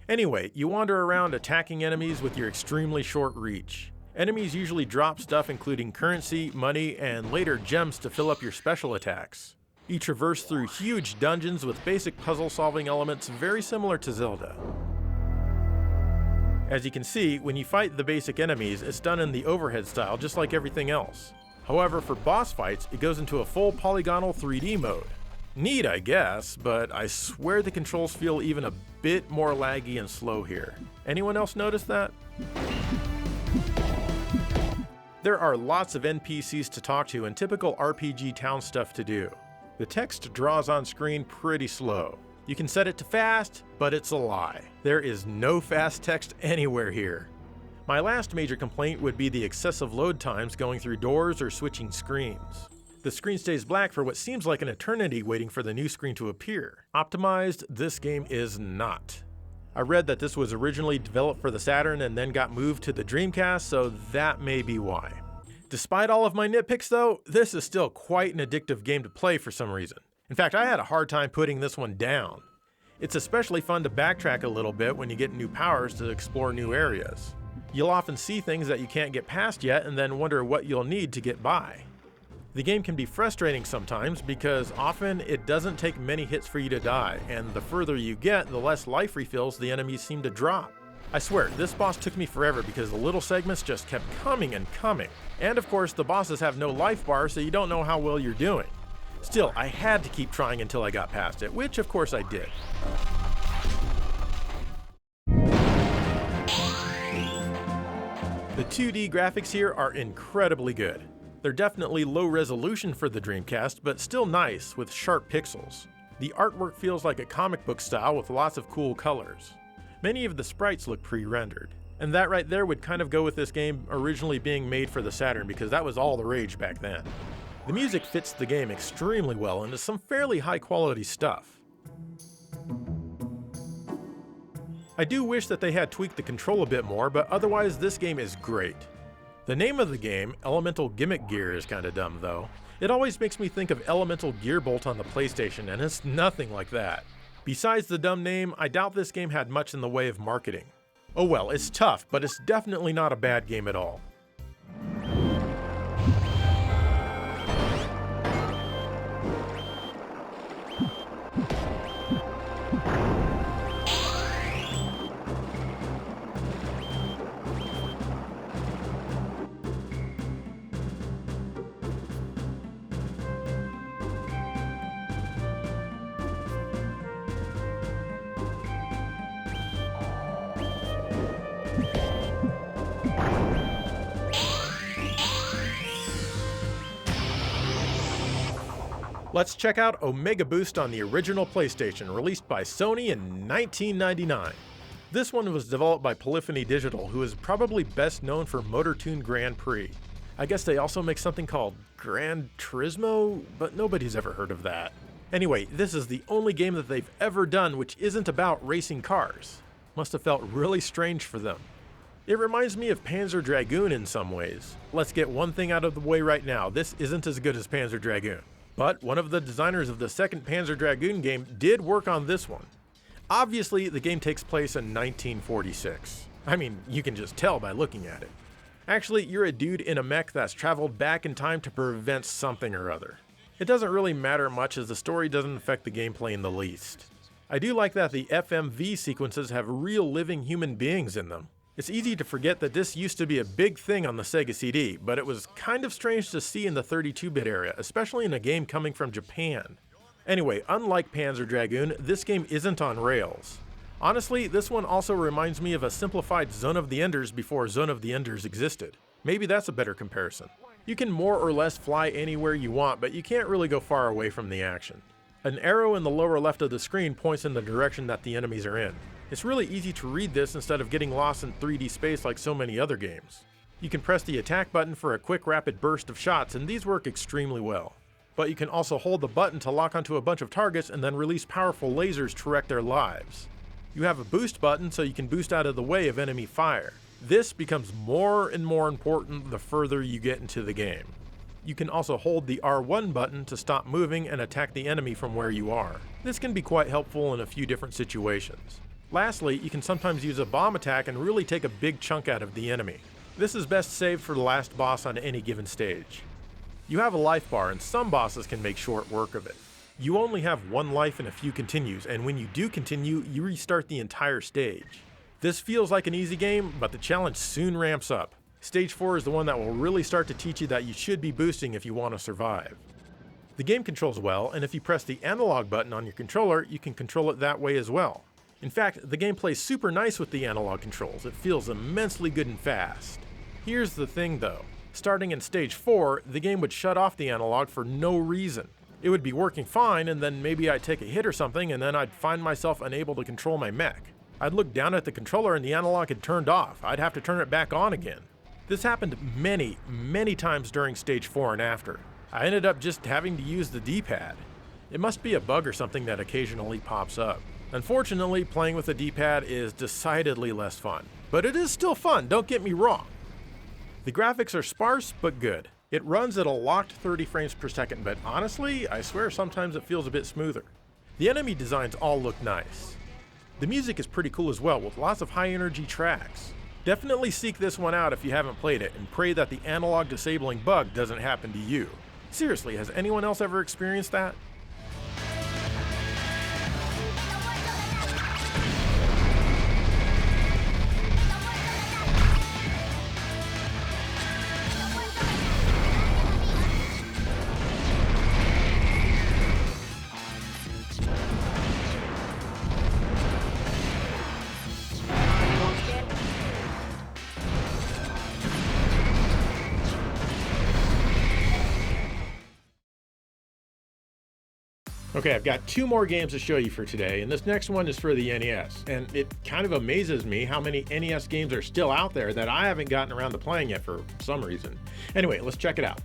Anyway, you wander around attacking enemies with your extremely short reach. Enemies usually drop stuff including currency, money, and later gems to fill up your special attacks. You traverse through huge dungeons with basic puzzle-solving elements very similar to Zelda. As you can see, when you fight the basic enemies, it's done in the overhead style just like everything else. However, for boss fights, it goes into a full polygonal 3D mode. Neat, I guess, but I swear the controls feel even a bit more laggy and slow here. Anyone else notice that? There are lots of NPCs to talk to and typical RPG town stuff to do. The text draws on screen pretty slow. You can set it to fast, but it's a lie. There is no fast text anywhere here. My last major complaint would be the excessive load times going through doors or switching screens. The screen stays black for what seems like an eternity waiting for the new screen to appear. Optimized, this game is not. I read that this was originally developed for the Saturn and then got moved to the Dreamcast, so that may be why. Despite all of my nitpicks though, this is still quite an addictive game to play for some reason. In fact, I had a hard time putting this one down. It's especially fun to backtrack a little bit when you get new powers to explore new areas. You'll often see things that you can't get past yet and then wonder what you'll need to get by. The game can be frustrating sometimes because often it doesn't take many hits for you to die, and the further you get, the less life refills the enemies seem to drop. I swear, this boss took me forever because the little segments just kept coming and coming. And of course, the bosses have no life bar, so you don't know how well you're doing. Still, I had to keep trying until I got past it, which of course I did. The 2D graphics here are incredibly good. They're definitely low resolution for the Dreamcast, but still nice with sharp pixels. The artwork feels like a comic book style with lots of cool colors. Many of the sprites look pre-rendered. And that right there would kind of go with this game originally being made for the Saturn because that was all the rage back then. The music fits the game extremely well and is some fairly high quality stuff. I do wish that they had tweaked the control a bit more, but otherwise this game is great. The name of the game, Elemental Gimmick Gear, is kinda dumb though. It always makes me think of Elemental Gearbolt on the PlayStation, and it's nothing like that. Besides the dumb name, I doubt this game had much in the way of marketing. Oh well, it's tough, but it's definitely not a bad game at all. Let's check out Omega Boost on the original PlayStation, released by Sony in 1999. This one was developed by Polyphony Digital, who is probably best known for Motor Tune Grand Prix. I guess they also make something called Gran Turismo, but nobody's ever heard of that. Anyway, this is the only game that they've ever done which isn't about racing cars. Must have felt really strange for them. It reminds me of Panzer Dragoon in some ways. Let's get one thing out of the way right now, this isn't as good as Panzer Dragoon. But one of the designers of the second Panzer Dragoon game did work on this one. Obviously, the game takes place in 1946. I mean, you can just tell by looking at it. Actually, you're a dude in a mech that's traveled back in time to prevent something or other. It doesn't really matter much as the story doesn't affect the gameplay in the least. I do like that the FMV sequences have real living human beings in them. It's easy to forget that this used to be a big thing on the Sega CD, but it was kind of strange to see in the 32-bit era, especially in a game coming from Japan. Anyway, unlike Panzer Dragoon, this game isn't on rails. Honestly, this one also reminds me of a simplified Zone of the Enders before Zone of the Enders existed. Maybe that's a better comparison. You can more or less fly anywhere you want, but you can't really go far away from the action. An arrow in the lower left of the screen points in the direction that the enemies are in. It's really easy to read this instead of getting lost in 3D space like so many other games. You can press the attack button for a quick rapid burst of shots, and these work extremely well. But you can also hold the button to lock onto a bunch of targets and then release powerful lasers to wreck their lives. You have a boost button so you can boost out of the way of enemy fire. This becomes more and more important the further you get into the game. You can also hold the R1 button to stop moving and attack the enemy from where you are. This can be quite helpful in a few different situations. Lastly, you can sometimes use a bomb attack and really take a big chunk out of the enemy. This is best saved for the last boss on any given stage. You have a life bar and some bosses can make short work of it. You only have one life and a few continues, and when you do continue, you restart the entire stage. This feels like an easy game, but the challenge soon ramps up. Stage 4 is the one that will really start to teach you that you should be boosting if you want to survive. The game controls well, and if you press the analog button on your controller, you can control it that way as well. In fact, the game plays super nice with the analog controls. It feels immensely good and fast. Here's the thing though. Starting in Stage 4, the game would shut off the analog for no reason. It would be working fine, and then maybe I'd take a hit or something, and then I'd find myself unable to control my mech. I'd look down at the controller and the analog had turned off. I'd have to turn it back on again. This happened many times during Stage 4 and after. I ended up just having to use the D-pad. It must be a bug or something that occasionally pops up. Unfortunately, playing with a D-pad is decidedly less fun. But it is still fun, don't get me wrong. The graphics are sparse but good. It runs at a locked 30 frames per second, but honestly, I swear sometimes it feels a bit smoother. The enemy designs all look nice. The music is pretty cool as well, with lots of high energy tracks. Definitely seek this one out if you haven't played it, and pray that the analog disabling bug doesn't happen to you. Seriously, has anyone else ever experienced that? Okay, I've got 2 more games to show you for today, and this next one is for the NES. And it kind of amazes me how many NES games are still out there that I haven't gotten around to playing yet for some reason. Anyway, let's check it out.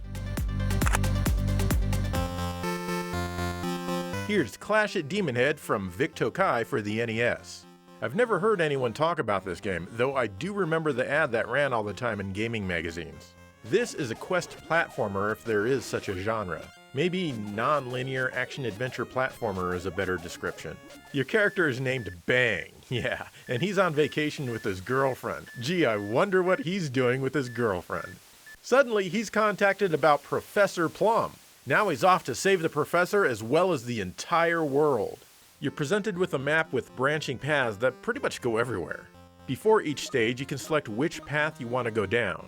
Here's Clash at Demon Head from Vic Tokai for the NES. I've never heard anyone talk about this game, though I do remember the ad that ran all the time in gaming magazines. This is a quest platformer if there is such a genre. Maybe non-linear action-adventure platformer is a better description. Your character is named Bang, yeah, and he's on vacation with his girlfriend. Gee, I wonder what he's doing with his girlfriend. Suddenly, he's contacted about Professor Plum. Now he's off to save the professor as well as the entire world. You're presented with a map with branching paths that pretty much go everywhere. Before each stage, you can select which path you want to go down.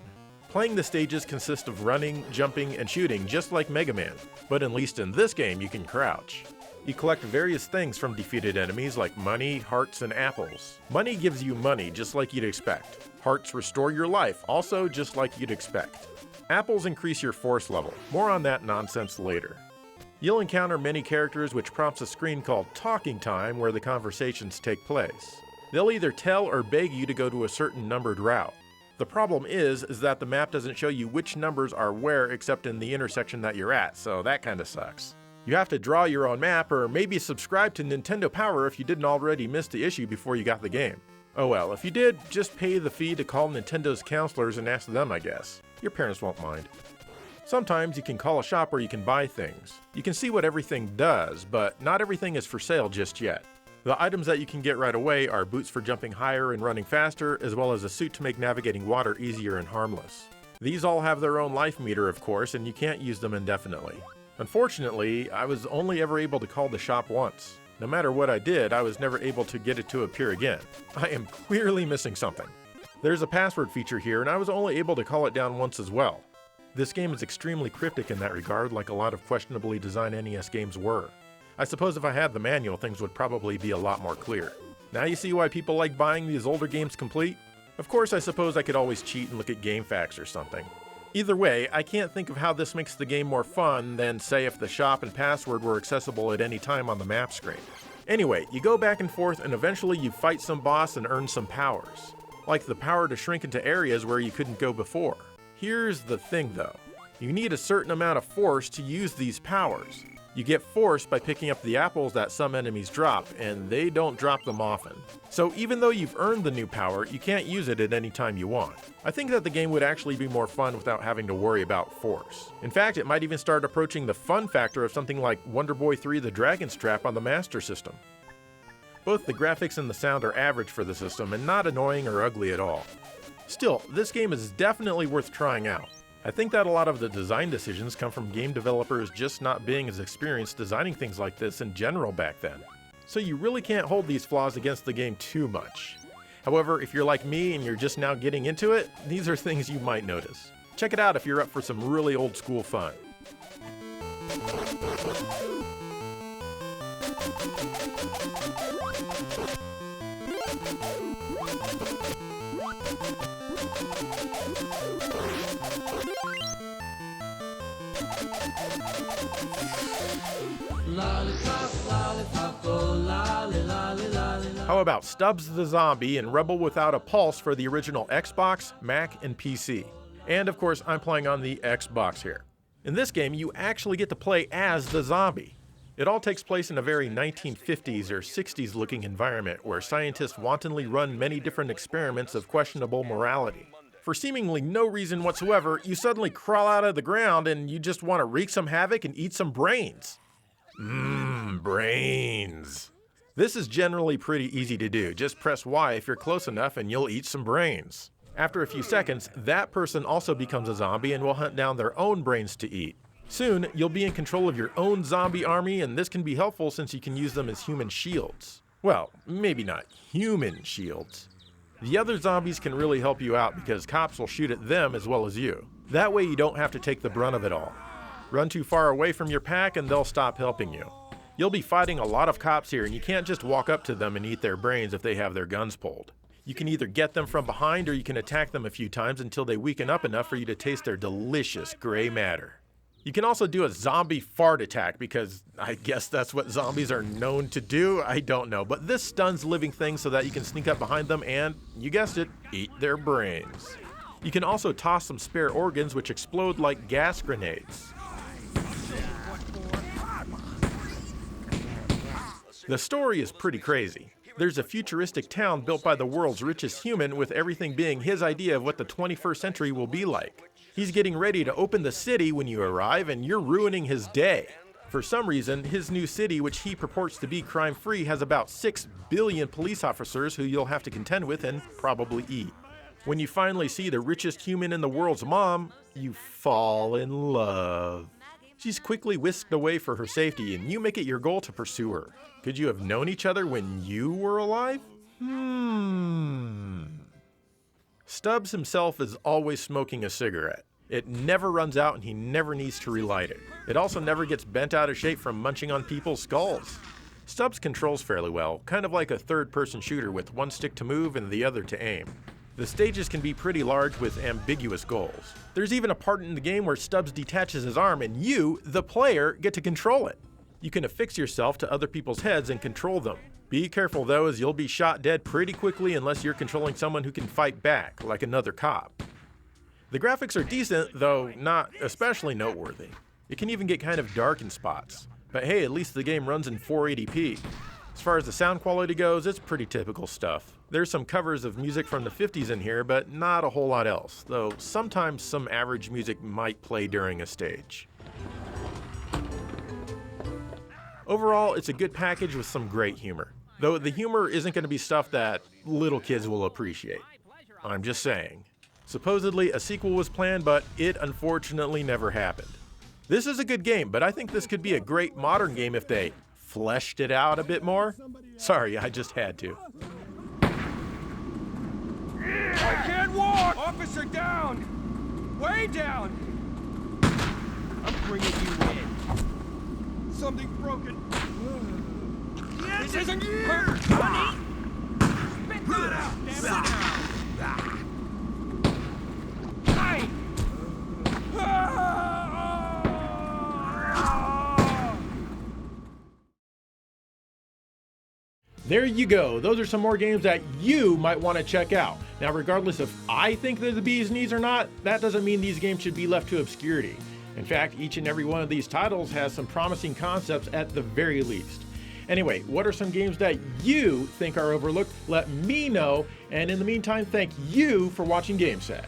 Playing the stages consist of running, jumping, and shooting just like Mega Man, but at least in this game you can crouch. You collect various things from defeated enemies like money, hearts, and apples. Money gives you money just like you'd expect. Hearts restore your life, also just like you'd expect. Apples increase your force level. More on that nonsense later. You'll encounter many characters, which prompts a screen called Talking Time where the conversations take place. They'll either tell or beg you to go to a certain numbered route. The problem is that the map doesn't show you which numbers are where except in the intersection that you're at, so that kinda sucks. You have to draw your own map, or maybe subscribe to Nintendo Power if you didn't already miss the issue before you got the game. Oh well, if you did, just pay the fee to call Nintendo's counselors and ask them, I guess. Your parents won't mind. Sometimes you can call a shop where you can buy things. You can see what everything does, but not everything is for sale just yet. The items that you can get right away are boots for jumping higher and running faster, as well as a suit to make navigating water easier and harmless. These all have their own life meter, of course, and you can't use them indefinitely. Unfortunately, I was only ever able to call the shop once. No matter what I did, I was never able to get it to appear again. I am clearly missing something. There's a password feature here, and I was only able to call it down once as well. This game is extremely cryptic in that regard, like a lot of questionably designed NES games were. I suppose if I had the manual, things would probably be a lot more clear. Now you see why people like buying these older games complete? Of course, I suppose I could always cheat and look at GameFAQs or something. Either way, I can't think of how this makes the game more fun than, say, if the shop and password were accessible at any time on the map screen. Anyway, you go back and forth and eventually you fight some boss and earn some powers. Like the power to shrink into areas where you couldn't go before. Here's the thing though. You need a certain amount of force to use these powers. You get force by picking up the apples that some enemies drop, and they don't drop them often. So even though you've earned the new power, you can't use it at any time you want. I think that the game would actually be more fun without having to worry about force. In fact, it might even start approaching the fun factor of something like Wonder Boy 3 The Dragon's Trap on the Master System. Both the graphics and the sound are average for the system and not annoying or ugly at all. Still, this game is definitely worth trying out. I think that a lot of the design decisions come from game developers just not being as experienced designing things like this in general back then. So you really can't hold these flaws against the game too much. However, if you're like me and you're just now getting into it, these are things you might notice. Check it out if you're up for some really old school fun. How about Stubbs the Zombie and Rebel Without a Pulse for the original Xbox, Mac, and PC? And of course, I'm playing on the Xbox here. In this game, you actually get to play as the zombie. It all takes place in a very 1950s or 60s looking environment where scientists wantonly run many different experiments of questionable morality. For seemingly no reason whatsoever, you suddenly crawl out of the ground and you just want to wreak some havoc and eat some brains. Brains. This is generally pretty easy to do. Just press Y if you're close enough and you'll eat some brains. After a few seconds, that person also becomes a zombie and will hunt down their own brains to eat. Soon, you'll be in control of your own zombie army, and this can be helpful since you can use them as human shields. Well, maybe not human shields. The other zombies can really help you out because cops will shoot at them as well as you. That way you don't have to take the brunt of it all. Run too far away from your pack and they'll stop helping you. You'll be fighting a lot of cops here, and you can't just walk up to them and eat their brains if they have their guns pulled. You can either get them from behind or you can attack them a few times until they weaken up enough for you to taste their delicious gray matter. You can also do a zombie fart attack because I guess that's what zombies are known to do. I don't know, but this stuns living things so that you can sneak up behind them and, you guessed it, eat their brains. You can also toss some spare organs which explode like gas grenades. The story is pretty crazy. There's a futuristic town built by the world's richest human with everything being his idea of what the 21st century will be like. He's getting ready to open the city when you arrive and you're ruining his day. For some reason, his new city, which he purports to be crime-free, has about 6 billion police officers who you'll have to contend with and probably eat. When you finally see the richest human in the world's mom, you fall in love. She's quickly whisked away for her safety, and you make it your goal to pursue her. Could you have known each other when you were alive? Stubbs himself is always smoking a cigarette. It never runs out and he never needs to relight it. It also never gets bent out of shape from munching on people's skulls. Stubbs controls fairly well, kind of like a third-person shooter with one stick to move and the other to aim. The stages can be pretty large with ambiguous goals. There's even a part in the game where Stubbs detaches his arm and you, the player, get to control it. You can affix yourself to other people's heads and control them. Be careful though, as you'll be shot dead pretty quickly unless you're controlling someone who can fight back, like another cop. The graphics are decent, though not especially noteworthy. It can even get kind of dark in spots. But hey, at least the game runs in 480p. As far as the sound quality goes, it's pretty typical stuff. There's some covers of music from the 50s in here, but not a whole lot else, though sometimes some average music might play during a stage. Overall, it's a good package with some great humor. Though the humor isn't going to be stuff that little kids will appreciate. I'm just saying. Supposedly a sequel was planned, but it unfortunately never happened. This is a good game, but I think this could be a great modern game if they fleshed it out a bit more. Sorry, I just had to. I can't walk! Officer down! Way down! I'm bringing you in. Something's broken. This isn't hurt, honey! Spit that out! Sit down! Hey! There you go. Those are some more games that you might want to check out. Now, regardless if I think they're the bee's knees or not, that doesn't mean these games should be left to obscurity. In fact, each and every one of these titles has some promising concepts at the very least. Anyway, what are some games that you think are overlooked? Let me know, and in the meantime, thank you for watching GameSack.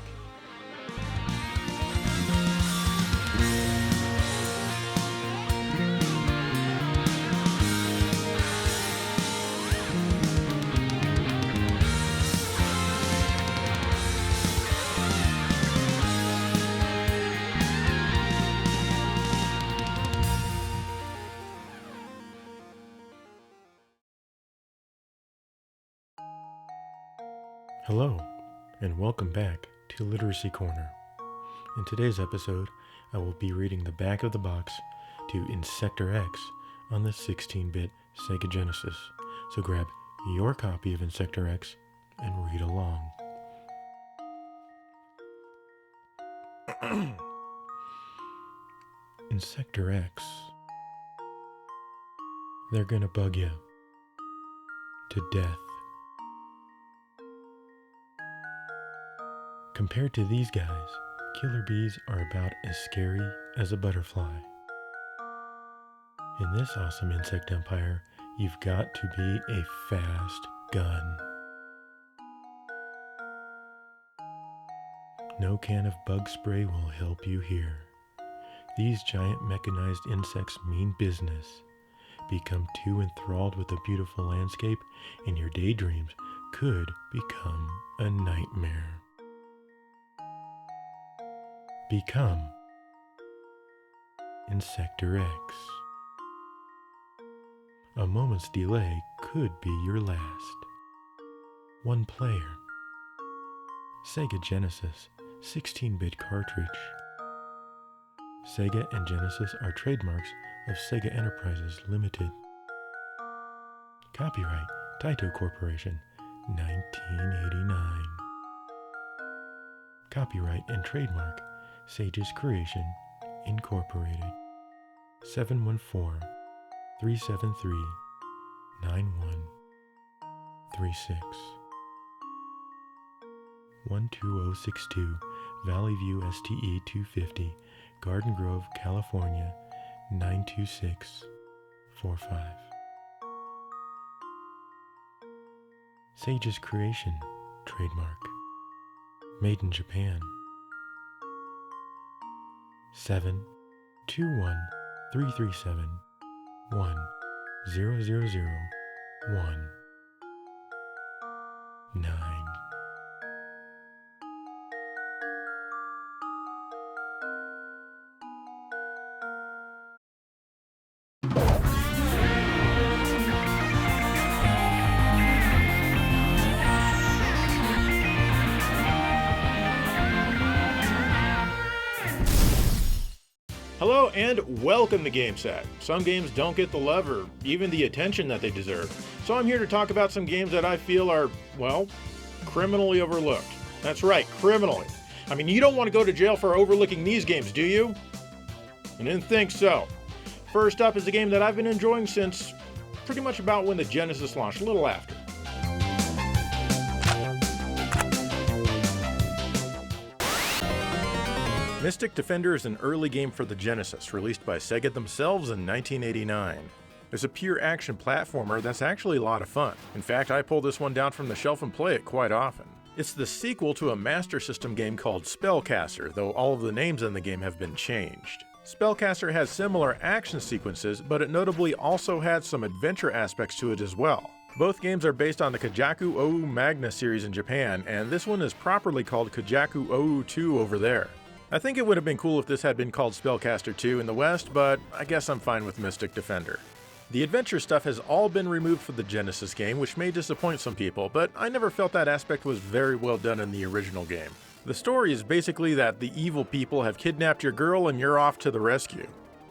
Hello, and welcome back to Literacy Corner. In today's episode, I will be reading the back of the box to Insector X on the 16-bit Sega Genesis. So grab your copy of Insector X and read along. Insector X. They're gonna bug you to death. Compared to these guys, killer bees are about as scary as a butterfly. In this awesome insect empire, you've got to be a fast gun. No can of bug spray will help you here. These giant mechanized insects mean business. Become too enthralled with the beautiful landscape, and your daydreams could become a nightmare. Become Insector X. A moment's delay could be your last. One player. Sega Genesis 16-bit cartridge. Sega and Genesis are trademarks of Sega Enterprises Limited. Copyright Taito Corporation, 1989. Copyright and trademark Sage's Creation, Incorporated. 714-373-9136. 12062 Valley View STE 250, Garden Grove, California, 92645. Sage's Creation, trademark. Made in Japan. 721-337-100019. Hello and welcome to GameSat. Some games don't get the love or even the attention that they deserve, so I'm here to talk about some games that I feel are, well, criminally overlooked. That's right, criminally. I mean, you don't want to go to jail for overlooking these games, do you? I didn't think so. First up is a game that I've been enjoying since pretty much about when the Genesis launched, a little after. Mystic Defender is an early game for the Genesis, released by Sega themselves in 1989. It's a pure action platformer that's actually a lot of fun. In fact, I pull this one down from the shelf and play it quite often. It's the sequel to a Master System game called Spellcaster, though all of the names in the game have been changed. Spellcaster has similar action sequences, but it notably also had some adventure aspects to it as well. Both games are based on the Kajaku Ou Magna series in Japan, and this one is properly called Kajaku Ou 2 over there. I think it would have been cool if this had been called Spellcaster 2 in the West, but I guess I'm fine with Mystic Defender. The adventure stuff has all been removed from the Genesis game, which may disappoint some people, but I never felt that aspect was very well done in the original game. The story is basically that the evil people have kidnapped your girl and you're off to the rescue.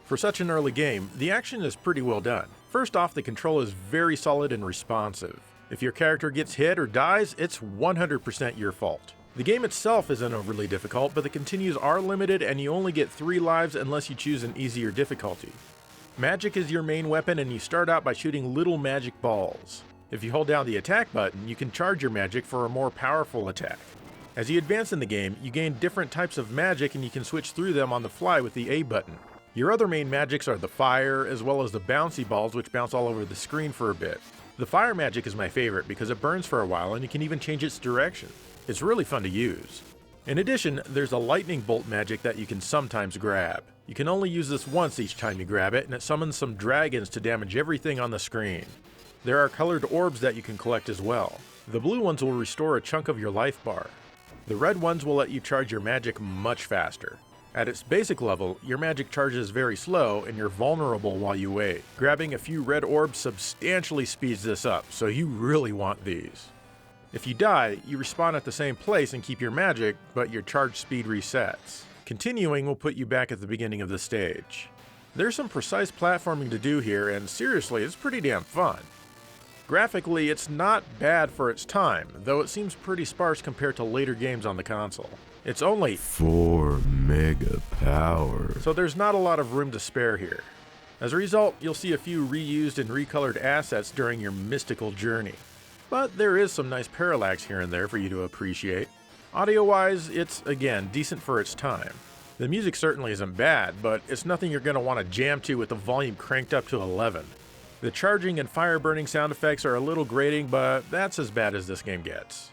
For such an early game, the action is pretty well done. First off, the control is very solid and responsive. If your character gets hit or dies, it's 100% your fault. The game itself isn't overly difficult, but the continues are limited and you only get 3 lives unless you choose an easier difficulty. Magic is your main weapon and you start out by shooting little magic balls. If you hold down the attack button, you can charge your magic for a more powerful attack. As you advance in the game, you gain different types of magic and you can switch through them on the fly with the A button. Your other main magics are the fire, as well as the bouncy balls which bounce all over the screen for a bit. The fire magic is my favorite because it burns for a while and you can even change its direction. It's really fun to use. In addition, there's a lightning bolt magic that you can sometimes grab. You can only use this once each time you grab it, and it summons some dragons to damage everything on the screen. There are colored orbs that you can collect as well. The blue ones will restore a chunk of your life bar. The red ones will let you charge your magic much faster. At its basic level, your magic charges very slow and you're vulnerable while you wait. Grabbing a few red orbs substantially speeds this up, so you really want these. If you die, you respawn at the same place and keep your magic, but your charge speed resets. Continuing will put you back at the beginning of the stage. There's some precise platforming to do here, and seriously, it's pretty damn fun. Graphically, it's not bad for its time, though it seems pretty sparse compared to later games on the console. It's only 4 mega power. so there's not a lot of room to spare here. As a result, you'll see a few reused and recolored assets during your mystical journey. But there is some nice parallax here and there for you to appreciate. Audio-wise, it's, again, decent for its time. The music certainly isn't bad, but it's nothing you're going to want to jam to with the volume cranked up to 11. The charging and fire burning sound effects are a little grating, but that's as bad as this game gets.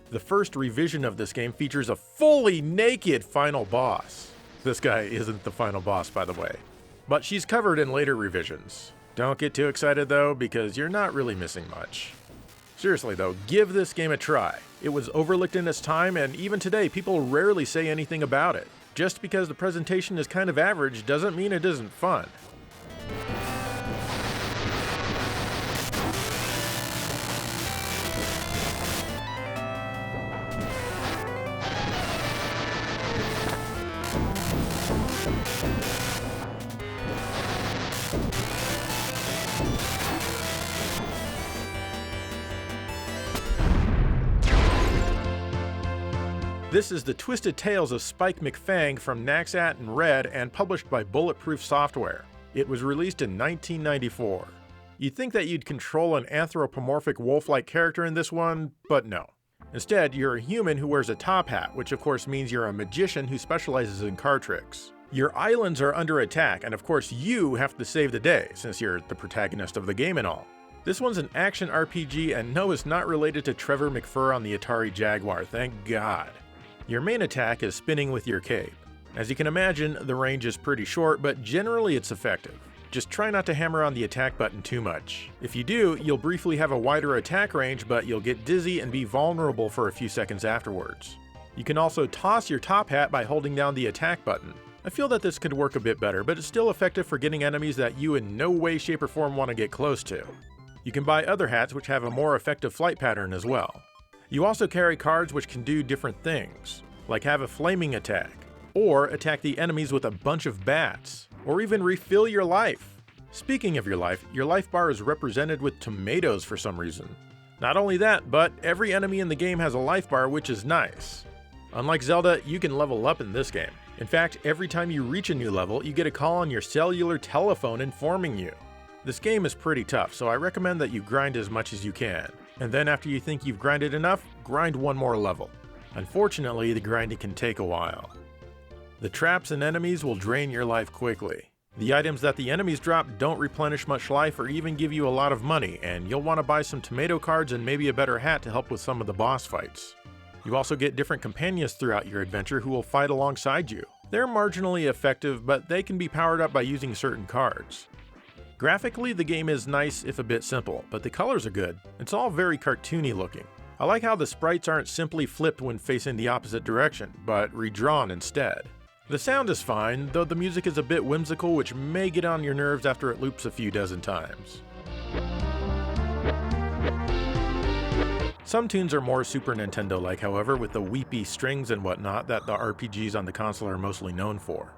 The first revision of this game features a fully naked final boss. This guy isn't the final boss, by the way. But she's covered in later revisions. Don't get too excited though, because you're not really missing much. Seriously though, give this game a try. It was overlooked in its time, and even today people rarely say anything about it. Just because the presentation is kind of average doesn't mean it isn't fun. This is the Twisted Tales of Spike McFang from Naxat and Red and published by Bulletproof Software. It was released in 1994. You'd think that you'd control an anthropomorphic wolf-like character in this one, but no. Instead, you're a human who wears a top hat, which of course means you're a magician who specializes in card tricks. Your islands are under attack, and of course you have to save the day, since you're the protagonist of the game and all. This one's an action RPG, and no, it's not related to Trevor McFur on the Atari Jaguar, thank God. Your main attack is spinning with your cape. As you can imagine, the range is pretty short, but generally it's effective. Just try not to hammer on the attack button too much. If you do, you'll briefly have a wider attack range, but you'll get dizzy and be vulnerable for a few seconds afterwards. You can also toss your top hat by holding down the attack button. I feel that this could work a bit better, but it's still effective for getting enemies that you in no way, shape, or form want to get close to. You can buy other hats which have a more effective flight pattern as well. You also carry cards which can do different things, like have a flaming attack, or attack the enemies with a bunch of bats, or even refill your life. Speaking of your life bar is represented with tomatoes for some reason. Not only that, but every enemy in the game has a life bar, which is nice. Unlike Zelda, you can level up in this game. In fact, every time you reach a new level, you get a call on your cellular telephone informing you. This game is pretty tough, so I recommend that you grind as much as you can. And then after you think you've grinded enough, grind one more level. Unfortunately, the grinding can take a while. The traps and enemies will drain your life quickly. The items that the enemies drop don't replenish much life or even give you a lot of money, and you'll want to buy some tomato cards and maybe a better hat to help with some of the boss fights. You also get different companions throughout your adventure who will fight alongside you. They're marginally effective, but they can be powered up by using certain cards. Graphically, the game is nice if a bit simple, but the colors are good. It's all very cartoony looking. I like how the sprites aren't simply flipped when facing the opposite direction, but redrawn instead. The sound is fine, though the music is a bit whimsical, which may get on your nerves after it loops a few dozen times. Some tunes are more Super Nintendo-like, however, with the weepy strings and whatnot that the RPGs on the console are mostly known for.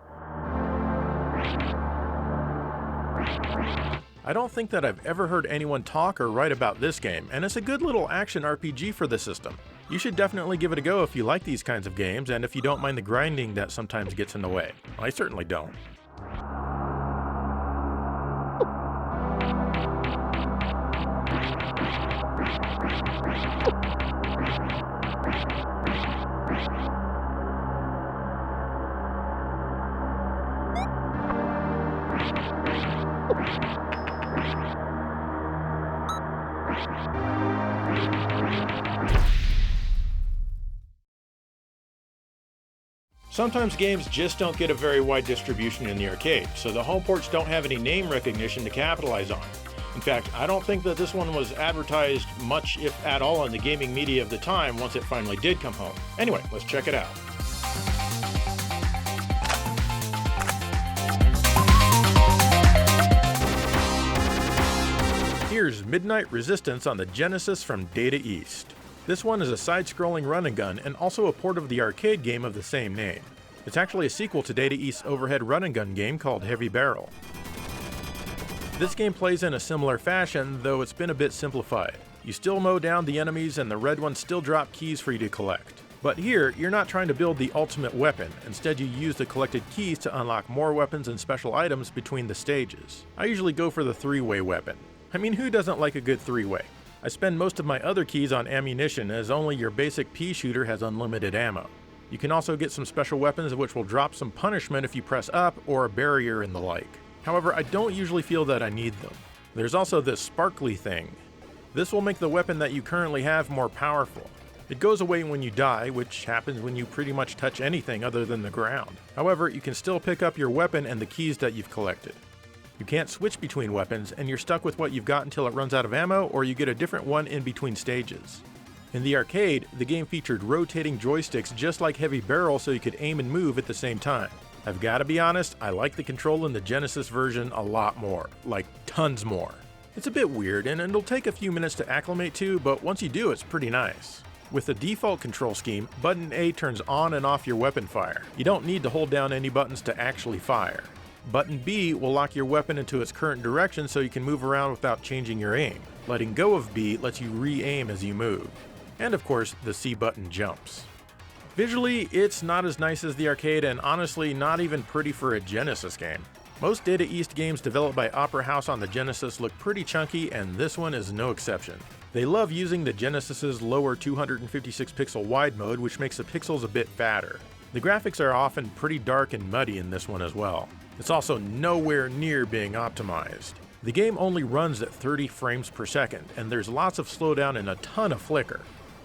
I don't think that I've ever heard anyone talk or write about this game, and it's a good little action RPG for the system. You should definitely give it a go if you like these kinds of games, and if you don't mind the grinding that sometimes gets in the way. I certainly don't. Sometimes games just don't get a very wide distribution in the arcade, so the home ports don't have any name recognition to capitalize on. In fact, I don't think that this one was advertised much, if at all, in the gaming media of the time once it finally did come home. Anyway, let's check it out. here's Midnight Resistance on the Genesis from Data East. This one is a side-scrolling run-and-gun and also a port of the arcade game of the same name. It's actually a sequel to Data East's overhead run-and-gun game called Heavy Barrel. This game plays in a similar fashion, though it's been a bit simplified. You still mow down the enemies and the red ones still drop keys for you to collect. But here, you're not trying to build the ultimate weapon, instead you use the collected keys to unlock more weapons and special items between the stages. I usually go for the three-way weapon. I mean, who doesn't like a good three-way? I spend most of my other keys on ammunition, as only your basic pea shooter has unlimited ammo. You can also get some special weapons which will drop some punishment if you press up, or a barrier and the like. However, I don't usually feel that I need them. There's also this sparkly thing. This will make the weapon that you currently have more powerful. It goes away when you die, which happens when you pretty much touch anything other than the ground. However, you can still pick up your weapon and the keys that you've collected. You can't switch between weapons, and you're stuck with what you've got until it runs out of ammo or you get a different one in between stages. In the arcade, the game featured rotating joysticks just like Heavy Barrel so you could aim and move at the same time. I've gotta be honest, I like the control in the Genesis version a lot more, like tons more. It's a bit weird and it'll take a few minutes to acclimate to, but once you do, it's pretty nice. With the default control scheme, button A turns on and off your weapon fire. You don't need to hold down any buttons to actually fire. Button B will lock your weapon into its current direction so you can move around without changing your aim. Letting go of B lets you re-aim as you move. And of course, the C button jumps. Visually, it's not as nice as the arcade and honestly not even pretty for a Genesis game. Most Data East games developed by Opera House on the Genesis look pretty chunky, and this one is no exception. They love using the Genesis's lower 256 pixel wide mode, which makes the pixels a bit fatter. The graphics are often pretty dark and muddy in this one as well. It's also nowhere near being optimized. The game only runs at 30 frames per second, and there's lots of slowdown and a ton of flicker.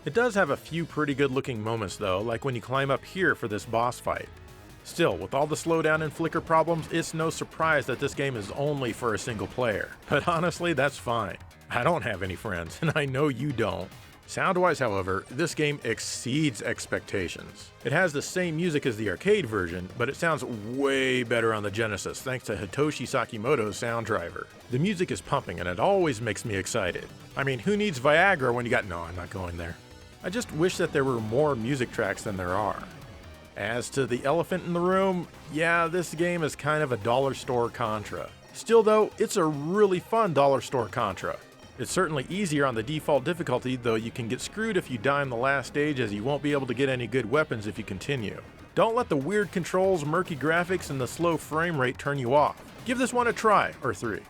It does have a few pretty good looking moments though, like when you climb up here for this boss fight. Still, with all the slowdown and flicker problems, it's no surprise that this game is only for a single player. But honestly, that's fine. I don't have any friends, and I know you don't. Sound-wise, however, this game exceeds expectations. It has the same music as the arcade version, but it sounds way better on the Genesis thanks to Hitoshi Sakimoto's sound driver. The music is pumping and it always makes me excited. I mean, who needs Viagra when you got— no, I'm not going there. I just wish that there were more music tracks than there are. As to the elephant in the room, yeah, this game is kind of a dollar store Contra. Still though, it's a really fun dollar store Contra. It's certainly easier on the default difficulty, though you can get screwed if you die in the last stage, as you won't be able to get any good weapons if you continue. Don't let the weird controls, murky graphics, and the slow frame rate turn you off. Give this one a try, or 3.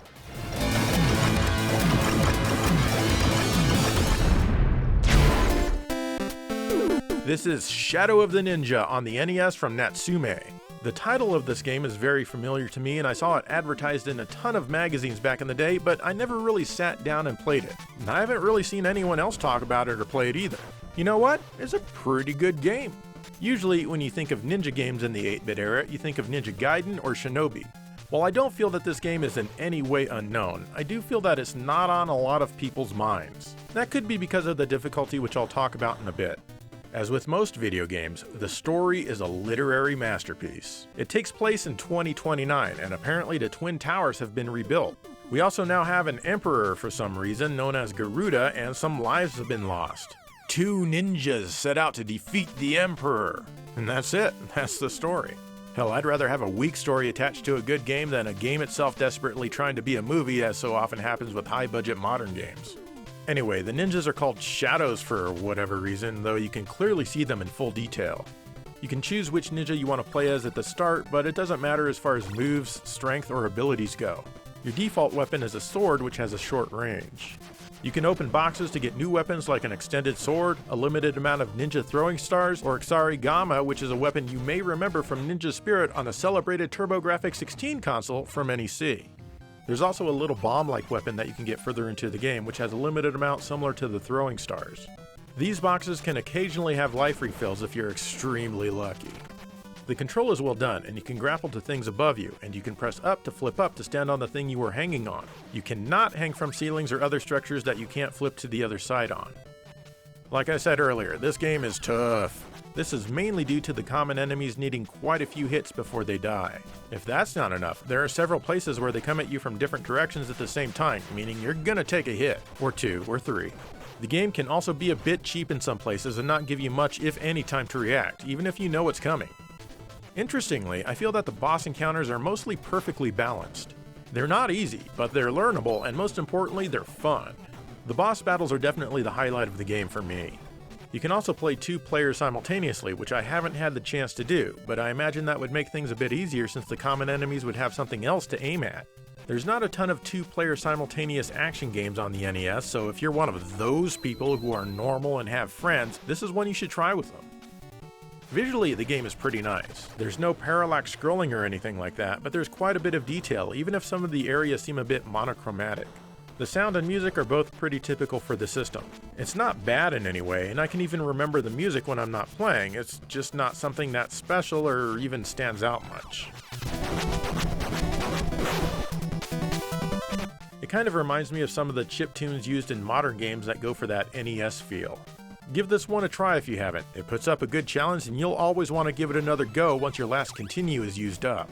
This is Shadow of the Ninja on the NES from Natsume. The title of this game is very familiar to me, and I saw it advertised in a ton of magazines back in the day, but I never really sat down and played it. And I haven't really seen anyone else talk about it or play it either. You know what? It's a pretty good game. Usually, when you think of ninja games in the 8-bit era, you think of Ninja Gaiden or Shinobi. While I don't feel that this game is in any way unknown, I do feel that it's not on a lot of people's minds. That could be because of the difficulty, which I'll talk about in a bit. As with most video games, the story is a literary masterpiece. It takes place in 2029, and apparently the Twin Towers have been rebuilt. We also now have an emperor for some reason, known as Garuda, and some lives have been lost. 2 ninjas set out to defeat the emperor. And that's it. That's the story. Hell, I'd rather have a weak story attached to a good game than a game itself desperately trying to be a movie, as so often happens with high-budget modern games. Anyway, the ninjas are called shadows for whatever reason, though you can clearly see them in full detail. You can choose which ninja you want to play as at the start, but it doesn't matter as far as moves, strength, or abilities go. Your default weapon is a sword, which has a short range. You can open boxes to get new weapons like an extended sword, a limited amount of ninja throwing stars, or Ixarigama, which is a weapon you may remember from Ninja Spirit on the celebrated TurboGrafx-16 console from NEC. There's also a little bomb-like weapon that you can get further into the game, which has a limited amount similar to the throwing stars. These boxes can occasionally have life refills if you're extremely lucky. The control is well done, and you can grapple to things above you, and you can press up to flip up to stand on the thing you were hanging on. You cannot hang from ceilings or other structures that you can't flip to the other side on. Like I said earlier, this game is tough. This is mainly due to the common enemies needing quite a few hits before they die. If that's not enough, there are several places where they come at you from different directions at the same time, meaning you're gonna take a hit, or two, or three. The game can also be a bit cheap in some places and not give you much if any time to react, even if you know what's coming. Interestingly, I feel that the boss encounters are mostly perfectly balanced. They're not easy, but they're learnable, and most importantly, they're fun. The boss battles are definitely the highlight of the game for me. You can also play 2 players simultaneously, which I haven't had the chance to do, but I imagine that would make things a bit easier since the common enemies would have something else to aim at. There's not a ton of 2-player simultaneous action games on the NES, so if you're one of those people who are normal and have friends, this is one you should try with them. Visually, the game is pretty nice. There's no parallax scrolling or anything like that, but there's quite a bit of detail, even if some of the areas seem a bit monochromatic. The sound and music are both pretty typical for the system. It's not bad in any way, and I can even remember the music when I'm not playing. It's just not something that's special or even stands out much. It kind of reminds me of some of the chiptunes used in modern games that go for that NES feel. Give this one a try if you haven't. It puts up a good challenge and you'll always want to give it another go once your last continue is used up.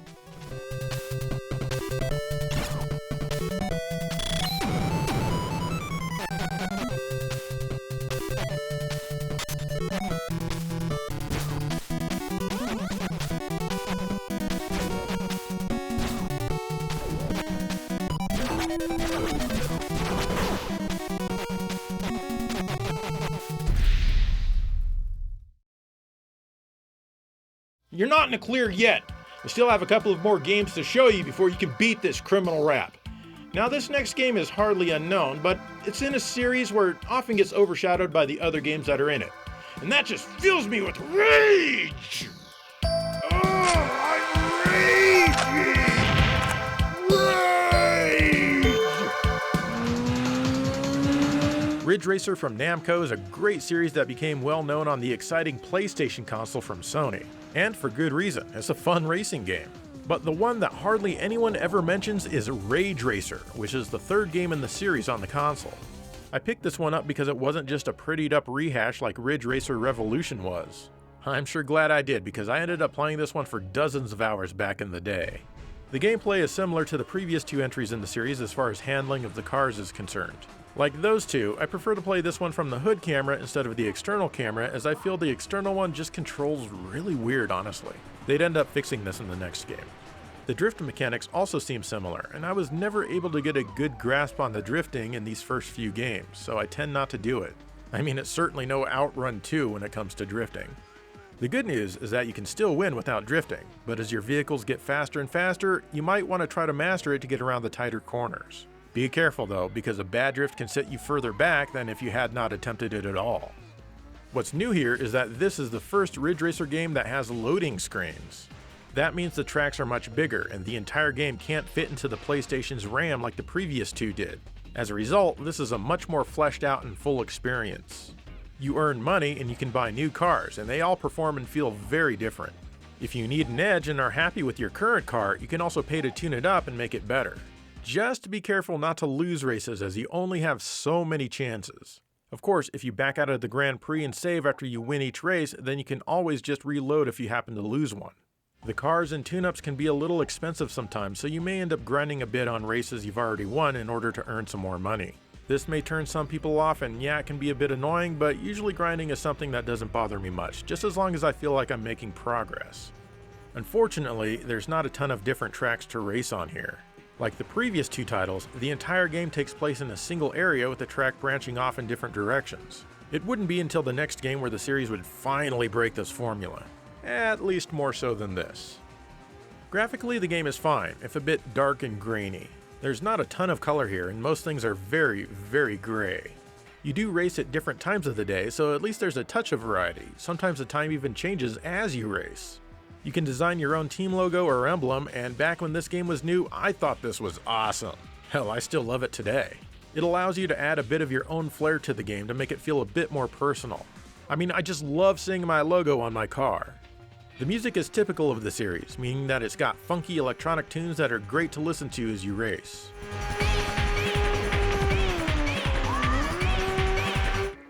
You're not in the clear yet. We still have a couple of more games to show you before you can beat this criminal rap. Now this next game is hardly unknown, but it's in a series where it often gets overshadowed by the other games that are in it. And that just fills me with rage! Oh, I'm raging! Rage! Ridge Racer from Namco is a great series that became well known on the exciting PlayStation console from Sony. And for good reason, it's a fun racing game. But the one that hardly anyone ever mentions is Rage Racer, which is the 3rd game in the series on the console. I picked this one up because it wasn't just a prettied up rehash like Ridge Racer Revolution was. I'm sure glad I did because I ended up playing this one for dozens of hours back in the day. The gameplay is similar to the previous 2 entries in the series as far as handling of the cars is concerned. Like those 2, I prefer to play this one from the hood camera instead of the external camera, as I feel the external one just controls really weird, honestly. They'd end up fixing this in the next game. The drift mechanics also seem similar, and I was never able to get a good grasp on the drifting in these first few games, so I tend not to do it. I mean, it's certainly no Outrun 2 when it comes to drifting. The good news is that you can still win without drifting, but as your vehicles get faster and faster, you might want to try to master it to get around the tighter corners. Be careful though, because a bad drift can set you further back than if you had not attempted it at all. What's new here is that this is the first Ridge Racer game that has loading screens. That means the tracks are much bigger, and the entire game can't fit into the PlayStation's RAM like the previous 2 did. As a result, this is a much more fleshed out and full experience. You earn money and you can buy new cars, and they all perform and feel very different. If you need an edge and are happy with your current car, you can also pay to tune it up and make it better. Just be careful not to lose races, as you only have so many chances. Of course, if you back out of the Grand Prix and save after you win each race, then you can always just reload if you happen to lose one. The cars and tune-ups can be a little expensive sometimes, so you may end up grinding a bit on races you've already won in order to earn some more money. This may turn some people off, and yeah, it can be a bit annoying, but usually grinding is something that doesn't bother me much, just as long as I feel like I'm making progress. Unfortunately, there's not a ton of different tracks to race on here. Like the previous 2 titles, the entire game takes place in a single area with the track branching off in different directions. It wouldn't be until the next game where the series would finally break this formula. At least more so than this. Graphically, the game is fine, if a bit dark and grainy. There's not a ton of color here, and most things are very, very gray. You do race at different times of the day, so at least there's a touch of variety. Sometimes the time even changes as you race. You can design your own team logo or emblem, and back when this game was new, I thought this was awesome. Hell, I still love it today. It allows you to add a bit of your own flair to the game to make it feel a bit more personal. I mean, I just love seeing my logo on my car. The music is typical of the series, meaning that it's got funky electronic tunes that are great to listen to as you race.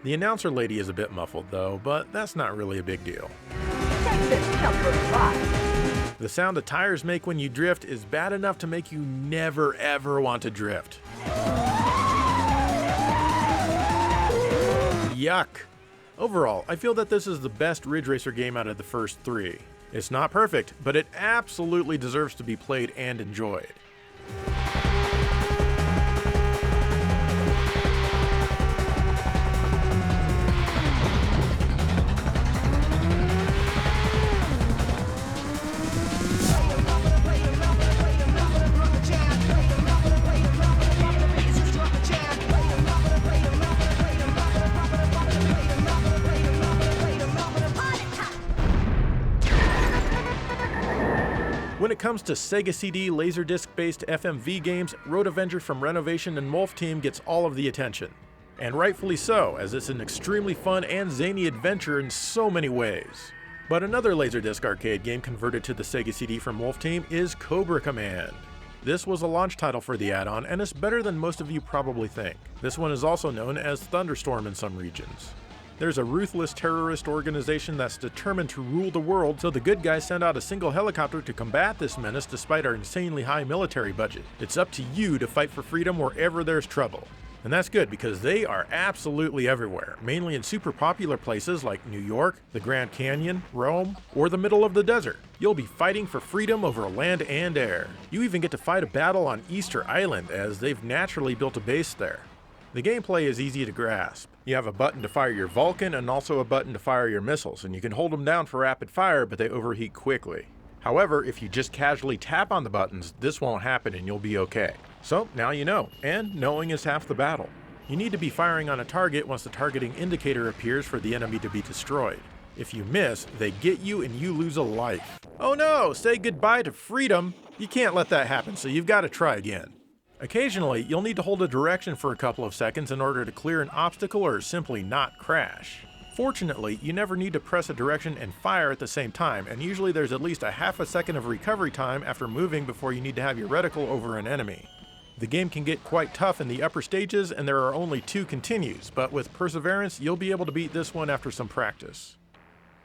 The announcer lady is a bit muffled though, but that's not really a big deal. The sound the tires make when you drift is bad enough to make you never ever want to drift. Yuck! Overall, I feel that this is the best Ridge Racer game out of the first three. It's not perfect, but it absolutely deserves to be played and enjoyed. When it comes to Sega CD Laserdisc-based FMV games, Road Avenger from Renovation and Wolf Team gets all of the attention. And rightfully so, as it's an extremely fun and zany adventure in so many ways. But another Laserdisc arcade game converted to the Sega CD from Wolf Team is Cobra Command. This was a launch title for the add-on, and it's better than most of you probably think. This one is also known as Thunderstorm in some regions. There's a ruthless terrorist organization that's determined to rule the world, so the good guys send out a single helicopter to combat this menace despite our insanely high military budget. It's up to you to fight for freedom wherever there's trouble. And that's good because they are absolutely everywhere, mainly in super popular places like New York, the Grand Canyon, Rome, or the middle of the desert. You'll be fighting for freedom over land and air. You even get to fight a battle on Easter Island, as they've naturally built a base there. The gameplay is easy to grasp. You have a button to fire your Vulcan and also a button to fire your missiles, and you can hold them down for rapid fire, but they overheat quickly. However, if you just casually tap on the buttons, this won't happen and you'll be okay. So now you know, and knowing is half the battle. You need to be firing on a target once the targeting indicator appears for the enemy to be destroyed. If you miss, they get you and you lose a life. Oh no, say goodbye to freedom! You can't let that happen, so you've got to try again. Occasionally, you'll need to hold a direction for a couple of seconds in order to clear an obstacle or simply not crash. Fortunately, you never need to press a direction and fire at the same time, and usually there's at least a half a second of recovery time after moving before you need to have your reticle over an enemy. The game can get quite tough in the upper stages, and there are only 2 continues, but with perseverance, you'll be able to beat this one after some practice.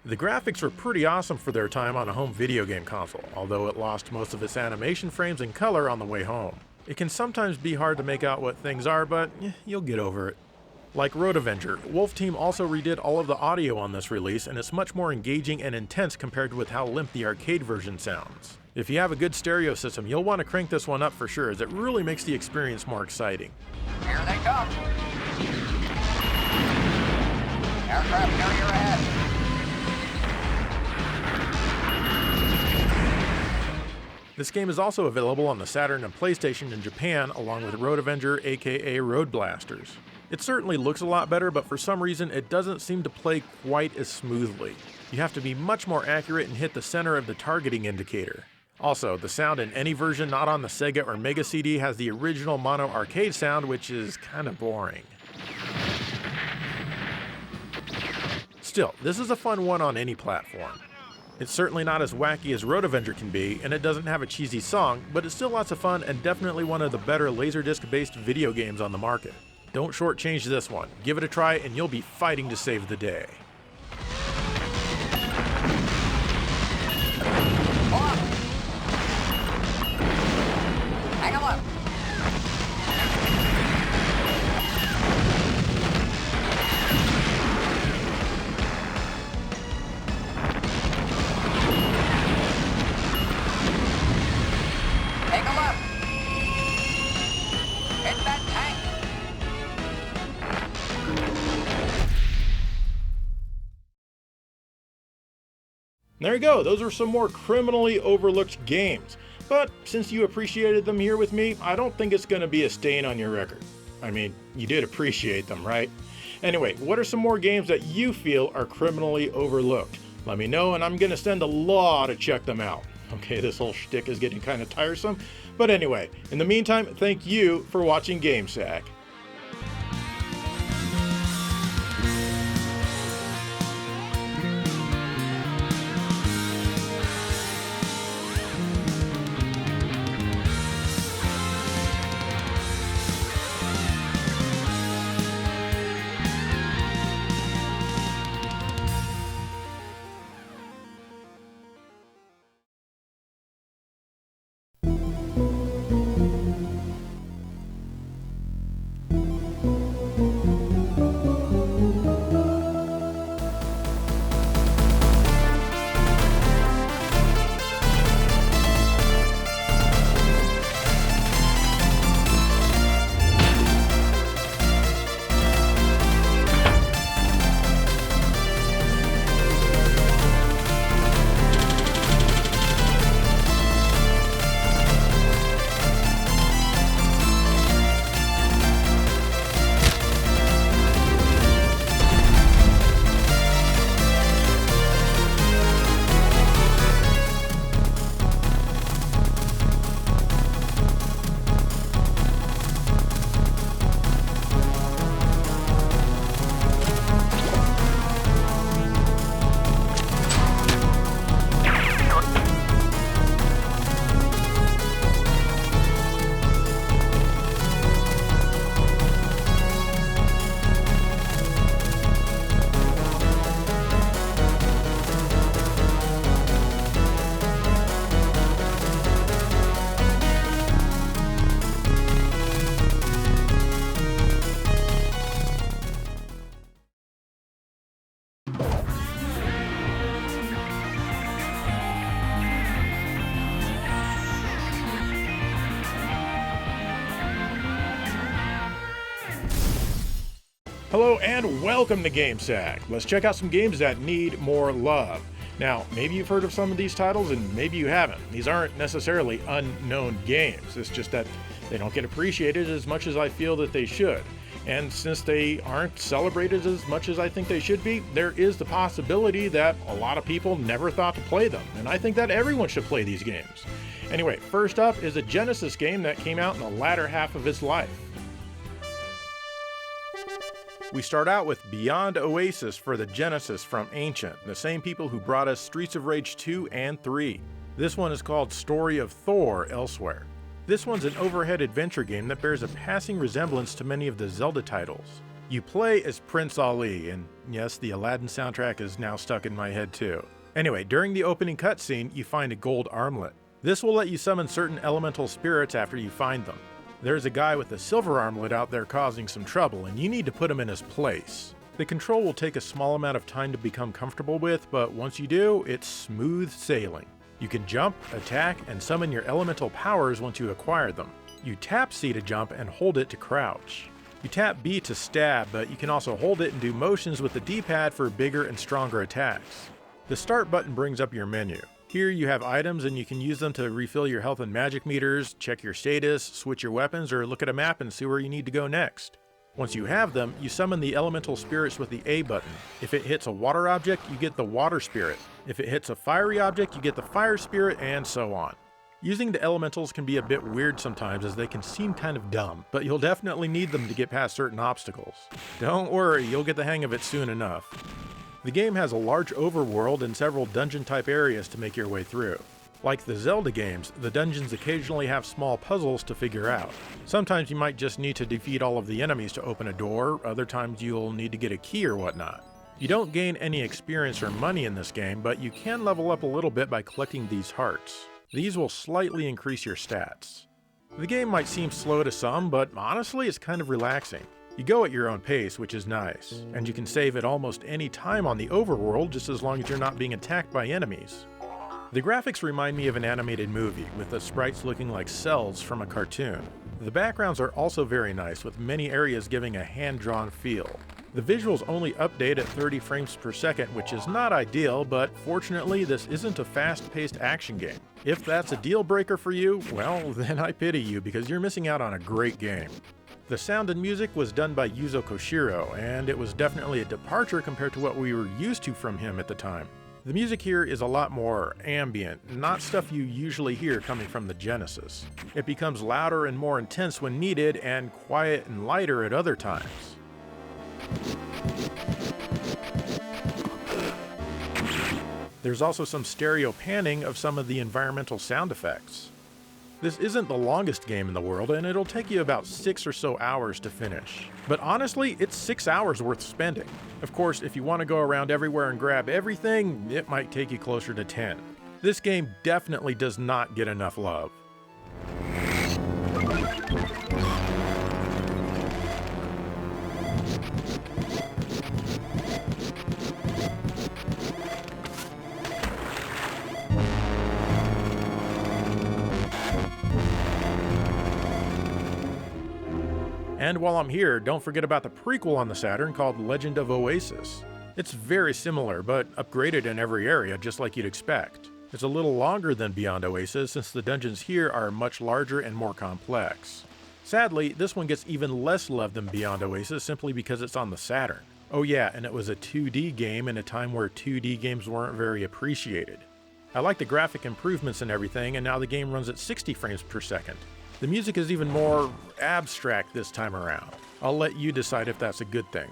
The graphics were pretty awesome for their time on a home video game console, although it lost most of its animation frames and color on the way home. It can sometimes be hard to make out what things are, but you'll get over it. Like Road Avenger, Wolf Team also redid all of the audio on this release, and it's much more engaging and intense compared with how limp the arcade version sounds. If you have a good stereo system, you'll want to crank this one up for sure, as it really makes the experience more exciting. Here they come. Aircraft carrier ahead. This game is also available on the Saturn and PlayStation in Japan, along with Road Avenger, aka Road Blasters. It certainly looks a lot better, but for some reason it doesn't seem to play quite as smoothly. You have to be much more accurate and hit the center of the targeting indicator. Also, the sound in any version not on the Sega or Mega CD has the original mono arcade sound, which is kind of boring. Still, this is a fun one on any platform. It's certainly not as wacky as Road Avenger can be, and it doesn't have a cheesy song, but it's still lots of fun and definitely one of the better Laserdisc-based video games on the market. Don't shortchange this one. Give it a try and you'll be fighting to save the day. Hang on up. Take a look. Hit that tank. There you go, those are some more criminally overlooked games. But since you appreciated them here with me, I don't think it's going to be a stain on your record. I mean, you did appreciate them, right? Anyway, what are some more games that you feel are criminally overlooked? Let me know and I'm going to send a law to check them out. Okay, this whole shtick is getting kind of tiresome. But anyway, in the meantime, thank you for watching GameSack. Hello and welcome to GameSack. Let's check out some games that need more love. Now, maybe you've heard of some of these titles and maybe you haven't. These aren't necessarily unknown games. It's just that they don't get appreciated as much as I feel that they should. And since they aren't celebrated as much as I think they should be, there is the possibility that a lot of people never thought to play them. And I think that everyone should play these games. Anyway, first up is a Genesis game that came out in the latter half of its life. We start out with Beyond Oasis for the Genesis from Ancient, the same people who brought us Streets of Rage 2 and 3. This one is called Story of Thor Elsewhere. This one's an overhead adventure game that bears a passing resemblance to many of the Zelda titles. You play as Prince Ali, and yes, the Aladdin soundtrack is now stuck in my head too. Anyway, during the opening cutscene, you find a gold armlet. This will let you summon certain elemental spirits after you find them. There's a guy with a silver armlet out there causing some trouble, and you need to put him in his place. The control will take a small amount of time to become comfortable with, but once you do, it's smooth sailing. You can jump, attack, and summon your elemental powers once you acquire them. You tap C to jump and hold it to crouch. You tap B to stab, but you can also hold it and do motions with the D-pad for bigger and stronger attacks. The start button brings up your menu. Here you have items and you can use them to refill your health and magic meters, check your status, switch your weapons, or look at a map and see where you need to go next. Once you have them, you summon the elemental spirits with the A button. If it hits a water object, you get the water spirit. If it hits a fiery object, you get the fire spirit, and so on. Using the elementals can be a bit weird sometimes as they can seem kind of dumb, but you'll definitely need them to get past certain obstacles. Don't worry, you'll get the hang of it soon enough. The game has a large overworld and several dungeon-type areas to make your way through. Like the Zelda games, the dungeons occasionally have small puzzles to figure out. Sometimes you might just need to defeat all of the enemies to open a door, other times you'll need to get a key or whatnot. You don't gain any experience or money in this game, but you can level up a little bit by collecting these hearts. These will slightly increase your stats. The game might seem slow to some, but honestly it's kind of relaxing. You go at your own pace, which is nice, and you can save at almost any time on the overworld just as long as you're not being attacked by enemies. The graphics remind me of an animated movie, with the sprites looking like cells from a cartoon. The backgrounds are also very nice, with many areas giving a hand-drawn feel. The visuals only update at 30 frames per second, which is not ideal, but fortunately this isn't a fast-paced action game. If that's a deal breaker for you, well, then I pity you because you're missing out on a great game. The sound and music was done by Yuzo Koshiro, and it was definitely a departure compared to what we were used to from him at the time. The music here is a lot more ambient, not stuff you usually hear coming from the Genesis. It becomes louder and more intense when needed, and quiet and lighter at other times. There's also some stereo panning of some of the environmental sound effects. This isn't the longest game in the world, and it'll take you about 6 or so hours to finish. But honestly, it's 6 hours worth spending. Of course, if you want to go around everywhere and grab everything, it might take you closer to 10. This game definitely does not get enough love. And while I'm here, don't forget about the prequel on the Saturn called Legend of Oasis. It's very similar, but upgraded in every area just like you'd expect. It's a little longer than Beyond Oasis since the dungeons here are much larger and more complex. Sadly, this one gets even less love than Beyond Oasis simply because it's on the Saturn. Oh yeah, and it was a 2D game in a time where 2D games weren't very appreciated. I like the graphic improvements and everything, and now the game runs at 60 frames per second. The music is even more abstract this time around. I'll let you decide if that's a good thing.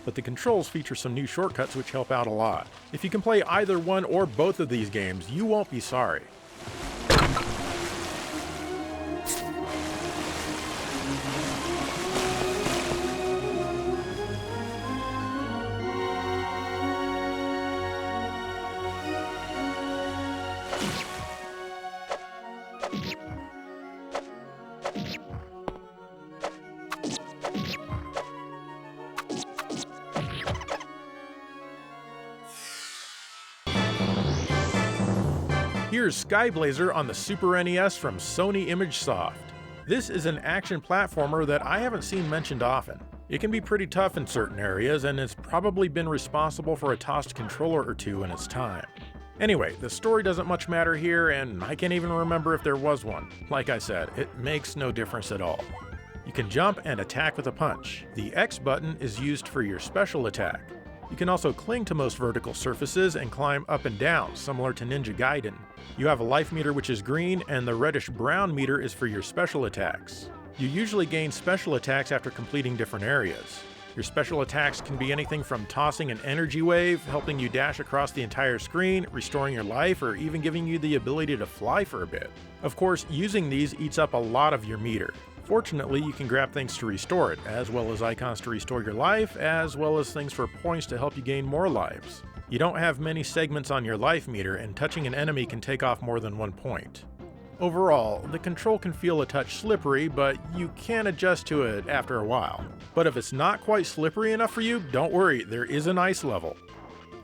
But the controls feature some new shortcuts which help out a lot. If you can play either one or both of these games, you won't be sorry. Here's Skyblazer on the Super NES from Sony ImageSoft. This is an action platformer that I haven't seen mentioned often. It can be pretty tough in certain areas, and it's probably been responsible for a tossed controller or two in its time. Anyway, the story doesn't much matter here, and I can't even remember if there was one. Like I said, it makes no difference at all. You can jump and attack with a punch. The X button is used for your special attack. You can also cling to most vertical surfaces and climb up and down, similar to Ninja Gaiden. You have a life meter which is green, and the reddish-brown meter is for your special attacks. You usually gain special attacks after completing different areas. Your special attacks can be anything from tossing an energy wave, helping you dash across the entire screen, restoring your life, or even giving you the ability to fly for a bit. Of course, using these eats up a lot of your meter. Fortunately, you can grab things to restore it, as well as icons to restore your life, as well as things for points to help you gain more lives. You don't have many segments on your life meter, and touching an enemy can take off more than 1 point. Overall, the control can feel a touch slippery, but you can adjust to it after a while. But if it's not quite slippery enough for you, don't worry, there is an ice level.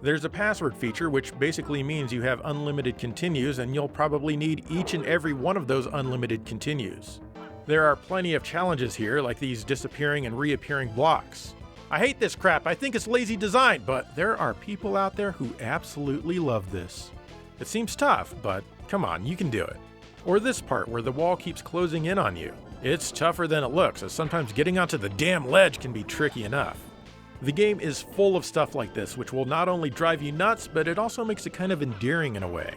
There's a password feature, which basically means you have unlimited continues, and you'll probably need each and every one of those unlimited continues. There are plenty of challenges here, like these disappearing and reappearing blocks. I hate this crap, I think it's lazy design, but there are people out there who absolutely love this. It seems tough, but come on, you can do it. Or this part where the wall keeps closing in on you. It's tougher than it looks, as sometimes getting onto the damn ledge can be tricky enough. The game is full of stuff like this, which will not only drive you nuts, but it also makes it kind of endearing in a way.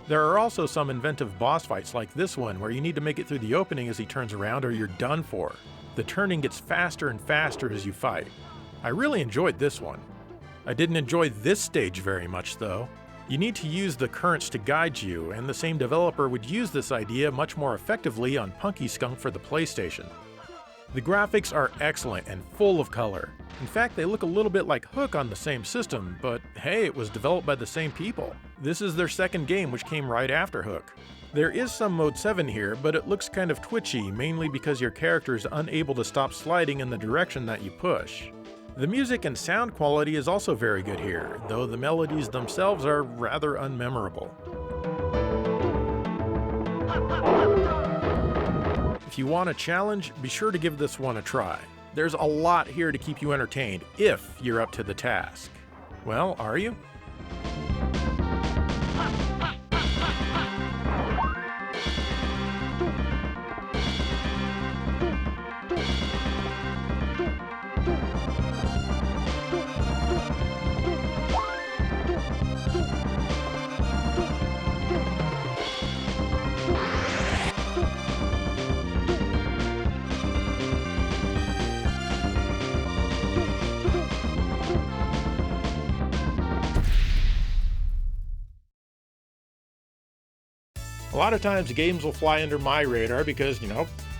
There are also some inventive boss fights like this one, where you need to make it through the opening as he turns around or you're done for. The turning gets faster and faster as you fight. I really enjoyed this one. I didn't enjoy this stage very much though. You need to use the currents to guide you, and the same developer would use this idea much more effectively on Punky Skunk for the PlayStation. The graphics are excellent and full of color. In fact, they look a little bit like Hook on the same system, but hey, it was developed by the same people. This is their second game, which came right after Hook. There is some Mode 7 here, but it looks kind of twitchy, mainly because your character is unable to stop sliding in the direction that you push. The music and sound quality is also very good here, though the melodies themselves are rather unmemorable. If you want a challenge, be sure to give this one a try. There's a lot here to keep you entertained, if you're up to the task. Well, are you? A lot of times games will fly under my radar because,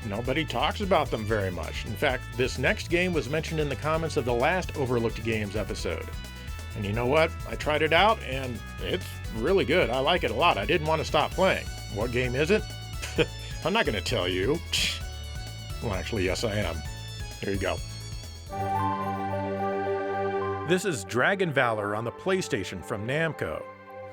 nobody talks about them very much. In fact, this next game was mentioned in the comments of the last Overlooked Games episode. And you know what? I tried it out and it's really good. I like it a lot. I didn't want to stop playing. What game is it? I'm not going to tell you. Well, actually, yes, I am. Here you go. This is Dragon Valor on the PlayStation from Namco.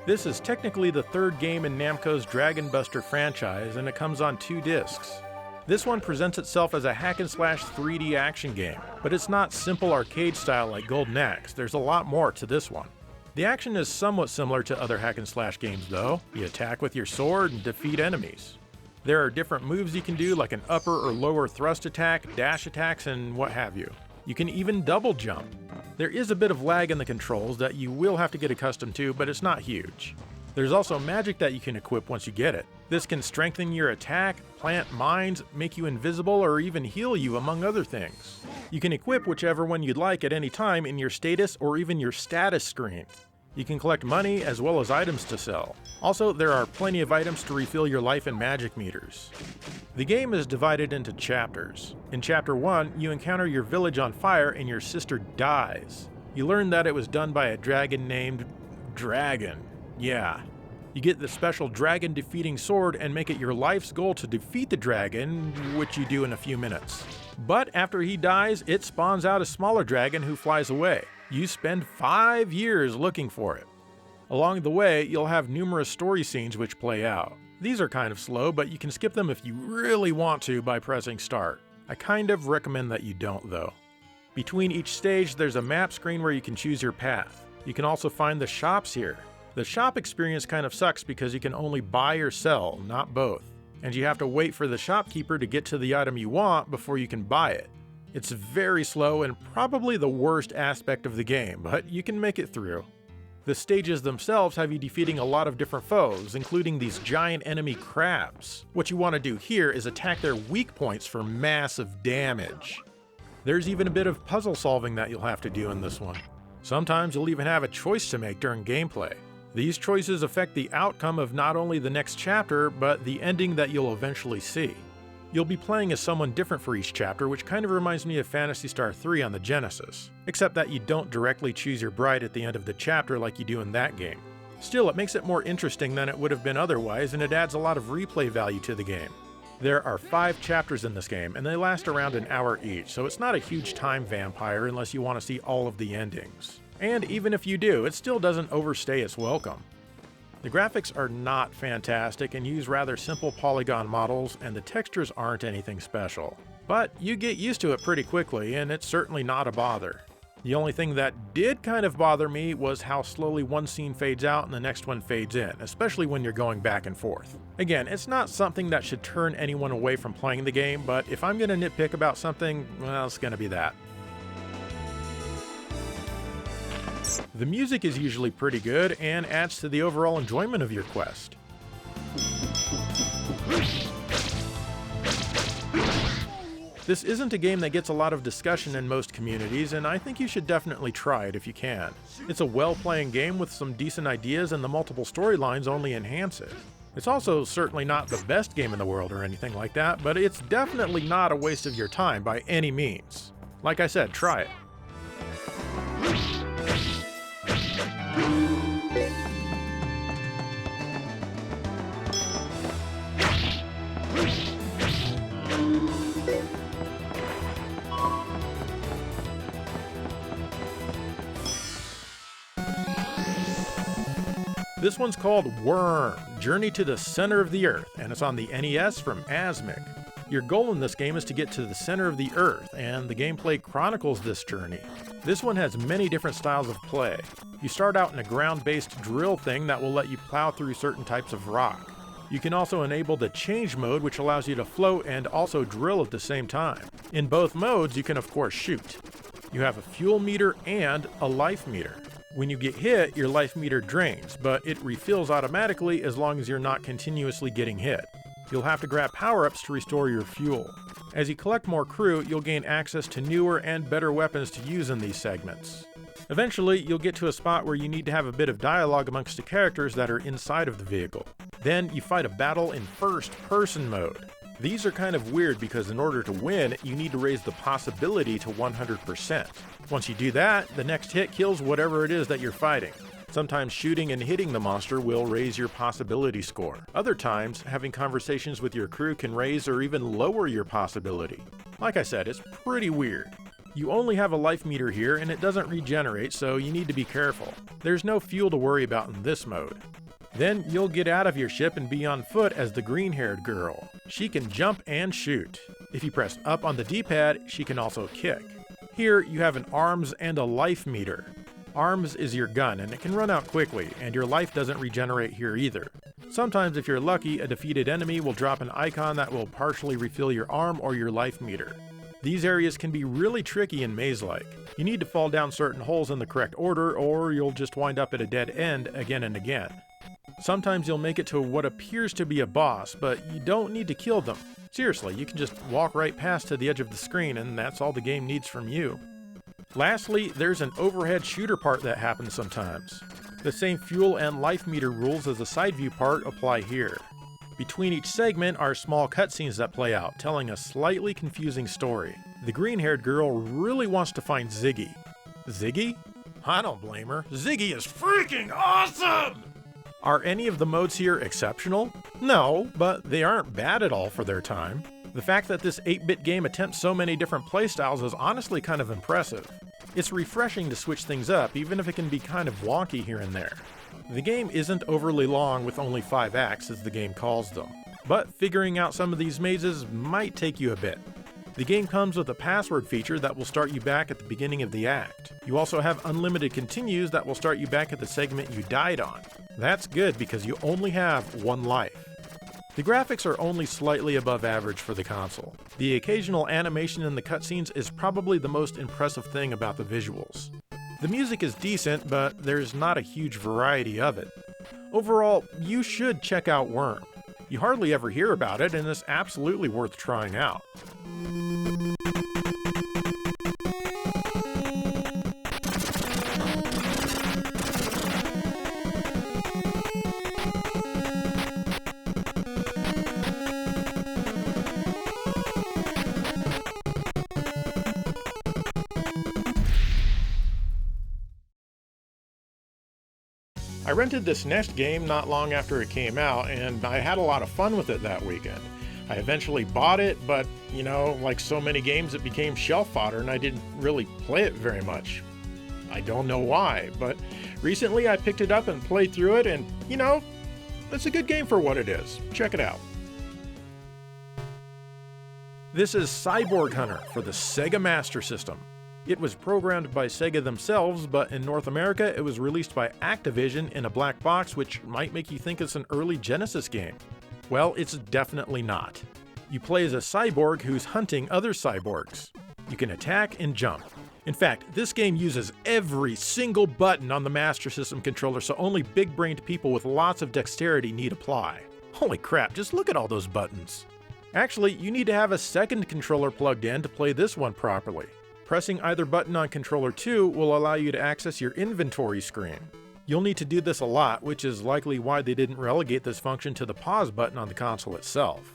This is technically the third game in Namco's Dragon Buster franchise, and it comes on 2 discs. This one presents itself as a hack-and-slash 3D action game, but it's not simple arcade style like Golden Axe. There's a lot more to this one. The action is somewhat similar to other hack-and-slash games though. You attack with your sword and defeat enemies. There are different moves you can do, like an upper or lower thrust attack, dash attacks, and what have you. You can even double jump. There is a bit of lag in the controls that you will have to get accustomed to, but it's not huge. There's also magic that you can equip once you get it. This can strengthen your attack, plant mines, make you invisible, or even heal you, among other things. You can equip whichever one you'd like at any time in your status or even your status screen. You can collect money as well as items to sell. Also, there are plenty of items to refill your life and magic meters. The game is divided into chapters. In Chapter 1, you encounter your village on fire and your sister dies. You learn that it was done by a dragon named Dragon. Yeah. You get the special dragon defeating sword and make it your life's goal to defeat the dragon, which you do in a few minutes. But after he dies, it spawns out a smaller dragon who flies away. You spend 5 years looking for it. Along the way, you'll have numerous story scenes which play out. These are kind of slow, but you can skip them if you really want to by pressing start. I kind of recommend that you don't though. Between each stage, there's a map screen where you can choose your path. You can also find the shops here. The shop experience kind of sucks because you can only buy or sell, not both. And you have to wait for the shopkeeper to get to the item you want before you can buy it. It's very slow and probably the worst aspect of the game, but you can make it through. The stages themselves have you defeating a lot of different foes, including these giant enemy crabs. What you want to do here is attack their weak points for massive damage. There's even a bit of puzzle solving that you'll have to do in this one. Sometimes you'll even have a choice to make during gameplay. These choices affect the outcome of not only the next chapter, but the ending that you'll eventually see. You'll be playing as someone different for each chapter, which kind of reminds me of Phantasy Star 3 on the Genesis, except that you don't directly choose your bride at the end of the chapter like you do in that game. Still, it makes it more interesting than it would have been otherwise, and it adds a lot of replay value to the game. There are 5 chapters in this game, and they last around an hour each, so it's not a huge time vampire unless you want to see all of the endings. And even if you do, it still doesn't overstay its welcome. The graphics are not fantastic and use rather simple polygon models, and the textures aren't anything special. But you get used to it pretty quickly, and it's certainly not a bother. The only thing that did kind of bother me was how slowly one scene fades out and the next one fades in, especially when you're going back and forth. Again, it's not something that should turn anyone away from playing the game, but if I'm going to nitpick about something, well, it's going to be that. The music is usually pretty good and adds to the overall enjoyment of your quest. This isn't a game that gets a lot of discussion in most communities, and I think you should definitely try it if you can. It's a well-playing game with some decent ideas, and the multiple storylines only enhance it. It's also certainly not the best game in the world or anything like that, but it's definitely not a waste of your time by any means. Like I said, try it. This one's called Worm, Journey to the Center of the Earth, and it's on the NES from Asmik. Your goal in this game is to get to the center of the Earth, and the gameplay chronicles this journey. This one has many different styles of play. You start out in a ground-based drill thing that will let you plow through certain types of rock. You can also enable the change mode, which allows you to float and also drill at the same time. In both modes, you can of course shoot. You have a fuel meter and a life meter. When you get hit, your life meter drains, but it refills automatically as long as you're not continuously getting hit. You'll have to grab power-ups to restore your fuel. As you collect more crew, you'll gain access to newer and better weapons to use in these segments. Eventually, you'll get to a spot where you need to have a bit of dialogue amongst the characters that are inside of the vehicle. Then you fight a battle in first-person mode. These are kind of weird because in order to win, you need to raise the possibility to 100%. Once you do that, the next hit kills whatever it is that you're fighting. Sometimes shooting and hitting the monster will raise your possibility score. Other times, having conversations with your crew can raise or even lower your possibility. Like I said, it's pretty weird. You only have a life meter here and it doesn't regenerate, so you need to be careful. There's no fuel to worry about in this mode. Then you'll get out of your ship and be on foot as the green-haired girl. She can jump and shoot. If you press up on the D-pad, she can also kick. Here you have an arms and a life meter. Arms is your gun and it can run out quickly, and your life doesn't regenerate here either. Sometimes if you're lucky, a defeated enemy will drop an icon that will partially refill your arm or your life meter. These areas can be really tricky and maze-like. You need to fall down certain holes in the correct order or you'll just wind up at a dead end again and again. Sometimes you'll make it to what appears to be a boss, but you don't need to kill them. Seriously, you can just walk right past to the edge of the screen and that's all the game needs from you. Lastly, there's an overhead shooter part that happens sometimes. The same fuel and life meter rules as the side view part apply here. Between each segment are small cutscenes that play out, telling a slightly confusing story. The green-haired girl really wants to find Ziggy. Ziggy? I don't blame her. Ziggy is freaking awesome! Are any of the modes here exceptional? No, but they aren't bad at all for their time. The fact that this 8-bit game attempts so many different playstyles is honestly kind of impressive. It's refreshing to switch things up, even if it can be kind of wonky here and there. The game isn't overly long with only 5 acts as the game calls them, but figuring out some of these mazes might take you a bit. The game comes with a password feature that will start you back at the beginning of the act. You also have unlimited continues that will start you back at the segment you died on. That's good because you only have 1 life. The graphics are only slightly above average for the console. The occasional animation in the cutscenes is probably the most impressive thing about the visuals. The music is decent, but there's not a huge variety of it. Overall, you should check out Worm. You hardly ever hear about it, and it's absolutely worth trying out. I rented this Nest game not long after it came out, and I had a lot of fun with it that weekend. I eventually bought it, but, you know, like so many games, it became shelf fodder and I didn't really play it very much. I don't know why, but recently I picked it up and played through it, and, you know, it's a good game for what it is. Check it out. This is Cyborg Hunter for the Sega Master System. It was programmed by Sega themselves, but in North America it was released by Activision in a black box, which might make you think it's an early Genesis game. Well, it's definitely not. You play as a cyborg who's hunting other cyborgs. You can attack and jump. In fact, this game uses every single button on the Master System controller, so only big-brained people with lots of dexterity need apply. Holy crap, just look at all those buttons. Actually, you need to have a second controller plugged in to play this one properly. Pressing either button on controller 2 will allow you to access your inventory screen. You'll need to do this a lot, which is likely why they didn't relegate this function to the pause button on the console itself.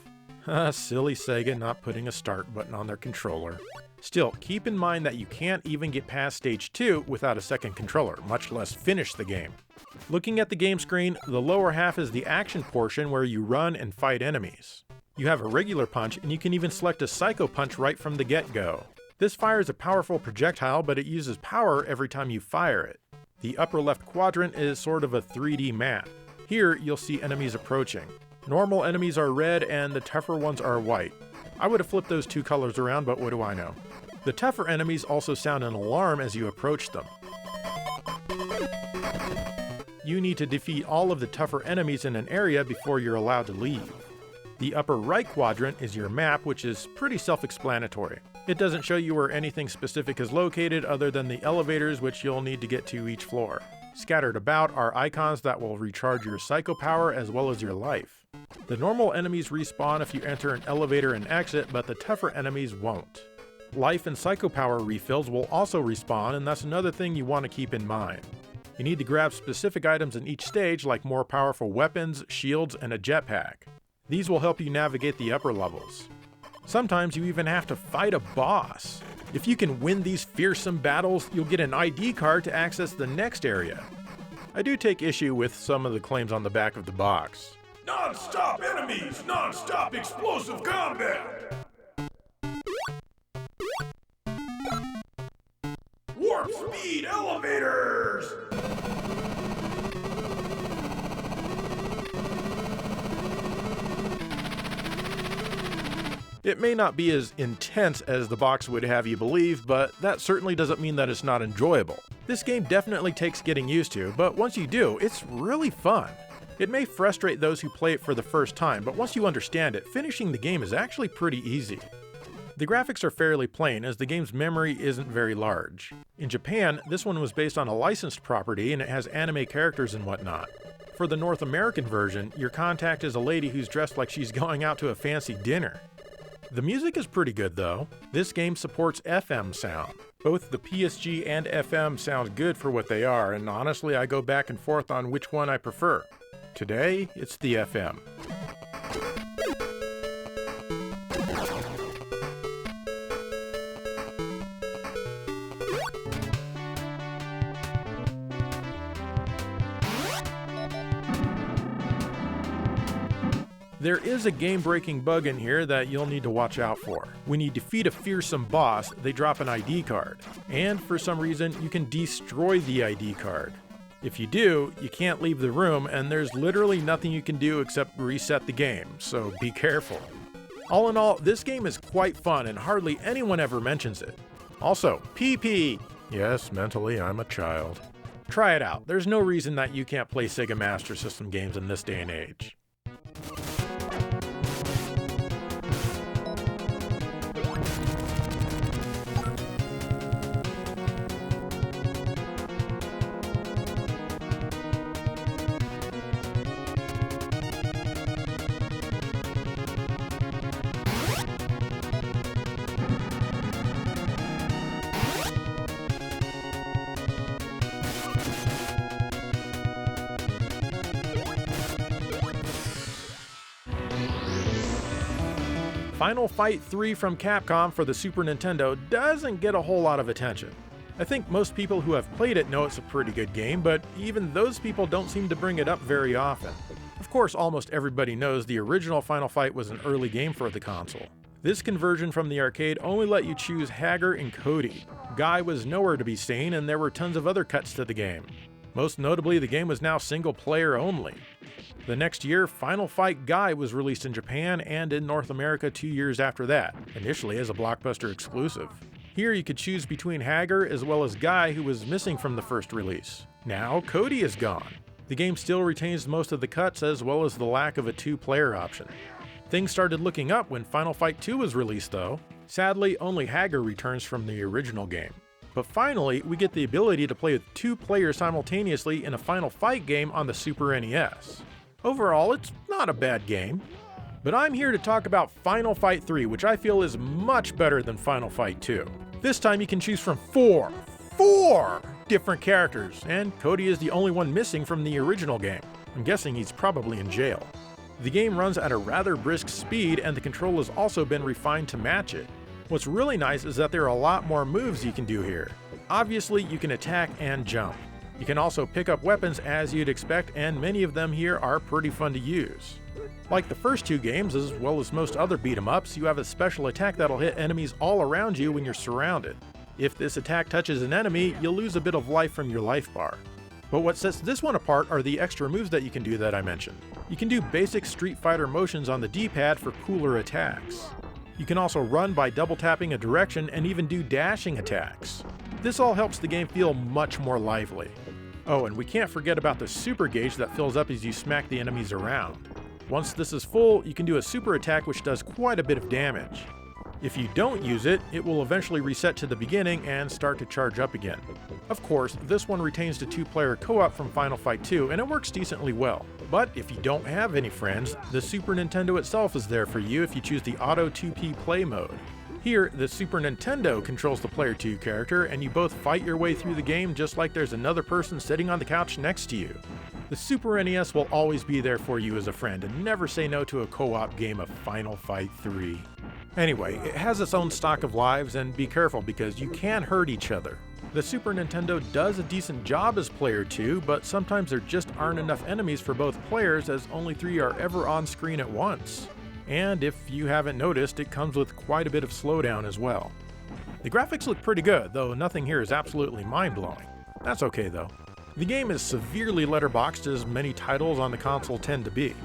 Silly Sega not putting a start button on their controller. Still, keep in mind that you can't even get past stage 2 without a second controller, much less finish the game. Looking at the game screen, the lower half is the action portion where you run and fight enemies. You have a regular punch, and you can even select a psycho punch right from the get-go. This fires a powerful projectile, but it uses power every time you fire it. The upper left quadrant is sort of a 3D map. Here, you'll see enemies approaching. Normal enemies are red and the tougher ones are white. I would have flipped those 2 colors around, but what do I know? The tougher enemies also sound an alarm as you approach them. You need to defeat all of the tougher enemies in an area before you're allowed to leave. The upper right quadrant is your map, which is pretty self-explanatory. It doesn't show you where anything specific is located other than the elevators, which you'll need to get to each floor. Scattered about are icons that will recharge your psycho power as well as your life. The normal enemies respawn if you enter an elevator and exit, but the tougher enemies won't. Life and psycho power refills will also respawn, and that's another thing you want to keep in mind. You need to grab specific items in each stage, like more powerful weapons, shields, and a jetpack. These will help you navigate the upper levels. Sometimes you even have to fight a boss. If you can win these fearsome battles, you'll get an ID card to access the next area. I do take issue with some of the claims on the back of the box. Non-stop enemies! Non-stop explosive combat! Warp speed elevators! It may not be as intense as the box would have you believe, but that certainly doesn't mean that it's not enjoyable. This game definitely takes getting used to, but once you do, it's really fun. It may frustrate those who play it for the first time, but once you understand it, finishing the game is actually pretty easy. The graphics are fairly plain, as the game's memory isn't very large. In Japan, this one was based on a licensed property and it has anime characters and whatnot. For the North American version, your contact is a lady who's dressed like she's going out to a fancy dinner. The music is pretty good though. This game supports FM sound. Both the PSG and FM sound good for what they are, and honestly I go back and forth on which one I prefer. Today, it's the FM. There is a game-breaking bug in here that you'll need to watch out for. When you defeat a fearsome boss, they drop an ID card. And for some reason, you can destroy the ID card. If you do, you can't leave the room, and there's literally nothing you can do except reset the game, so be careful. All in all, this game is quite fun and hardly anyone ever mentions it. Also, PP! Yes, mentally I'm a child. Try it out, there's no reason that you can't play Sega Master System games in this day and age. Final Fight 3 from Capcom for the Super Nintendo doesn't get a whole lot of attention. I think most people who have played it know it's a pretty good game, but even those people don't seem to bring it up very often. Of course, almost everybody knows the original Final Fight was an early game for the console. This conversion from the arcade only let you choose Hager and Cody. Guy was nowhere to be seen, and there were tons of other cuts to the game. Most notably, the game was now single player only. The next year, Final Fight Guy was released in Japan and in North America 2 years after that, initially as a Blockbuster exclusive. Here you could choose between Hager as well as Guy, who was missing from the first release. Now Cody is gone. The game still retains most of the cuts as well as the lack of a two-player option. Things started looking up when Final Fight 2 was released though. Sadly, only Hager returns from the original game. But finally, we get the ability to play with two players simultaneously in a Final Fight game on the Super NES. Overall, it's not a bad game. But I'm here to talk about Final Fight 3, which I feel is much better than Final Fight 2. This time you can choose from four different characters, and Cody is the only one missing from the original game. I'm guessing he's probably in jail. The game runs at a rather brisk speed, and the control has also been refined to match it. What's really nice is that there are a lot more moves you can do here. Obviously, you can attack and jump. You can also pick up weapons as you'd expect, and many of them here are pretty fun to use. Like the first two games, as well as most other beat-em-ups, you have a special attack that'll hit enemies all around you when you're surrounded. If this attack touches an enemy, you'll lose a bit of life from your life bar. But what sets this one apart are the extra moves that you can do that I mentioned. You can do basic Street Fighter motions on the D-pad for cooler attacks. You can also run by double tapping a direction and even do dashing attacks. This all helps the game feel much more lively. Oh, and we can't forget about the super gauge that fills up as you smack the enemies around. Once this is full, you can do a super attack which does quite a bit of damage. If you don't use it, it will eventually reset to the beginning and start to charge up again. Of course, this one retains the two-player co-op from Final Fight 2, and it works decently well. But if you don't have any friends, the Super Nintendo itself is there for you if you choose the Auto 2P Play mode. Here, the Super Nintendo controls the Player 2 character, and you both fight your way through the game just like there's another person sitting on the couch next to you. The Super NES will always be there for you as a friend, and never say no to a co-op game of Final Fight 3. Anyway, it has its own stock of lives, and be careful because you can hurt each other. The Super Nintendo does a decent job as Player 2, but sometimes there just aren't enough enemies for both players, as only 3 are ever on screen at once. And if you haven't noticed, it comes with quite a bit of slowdown as well. The graphics look pretty good, though nothing here is absolutely mind-blowing. That's okay though. The game is severely letterboxed, as many titles on the console tend to be.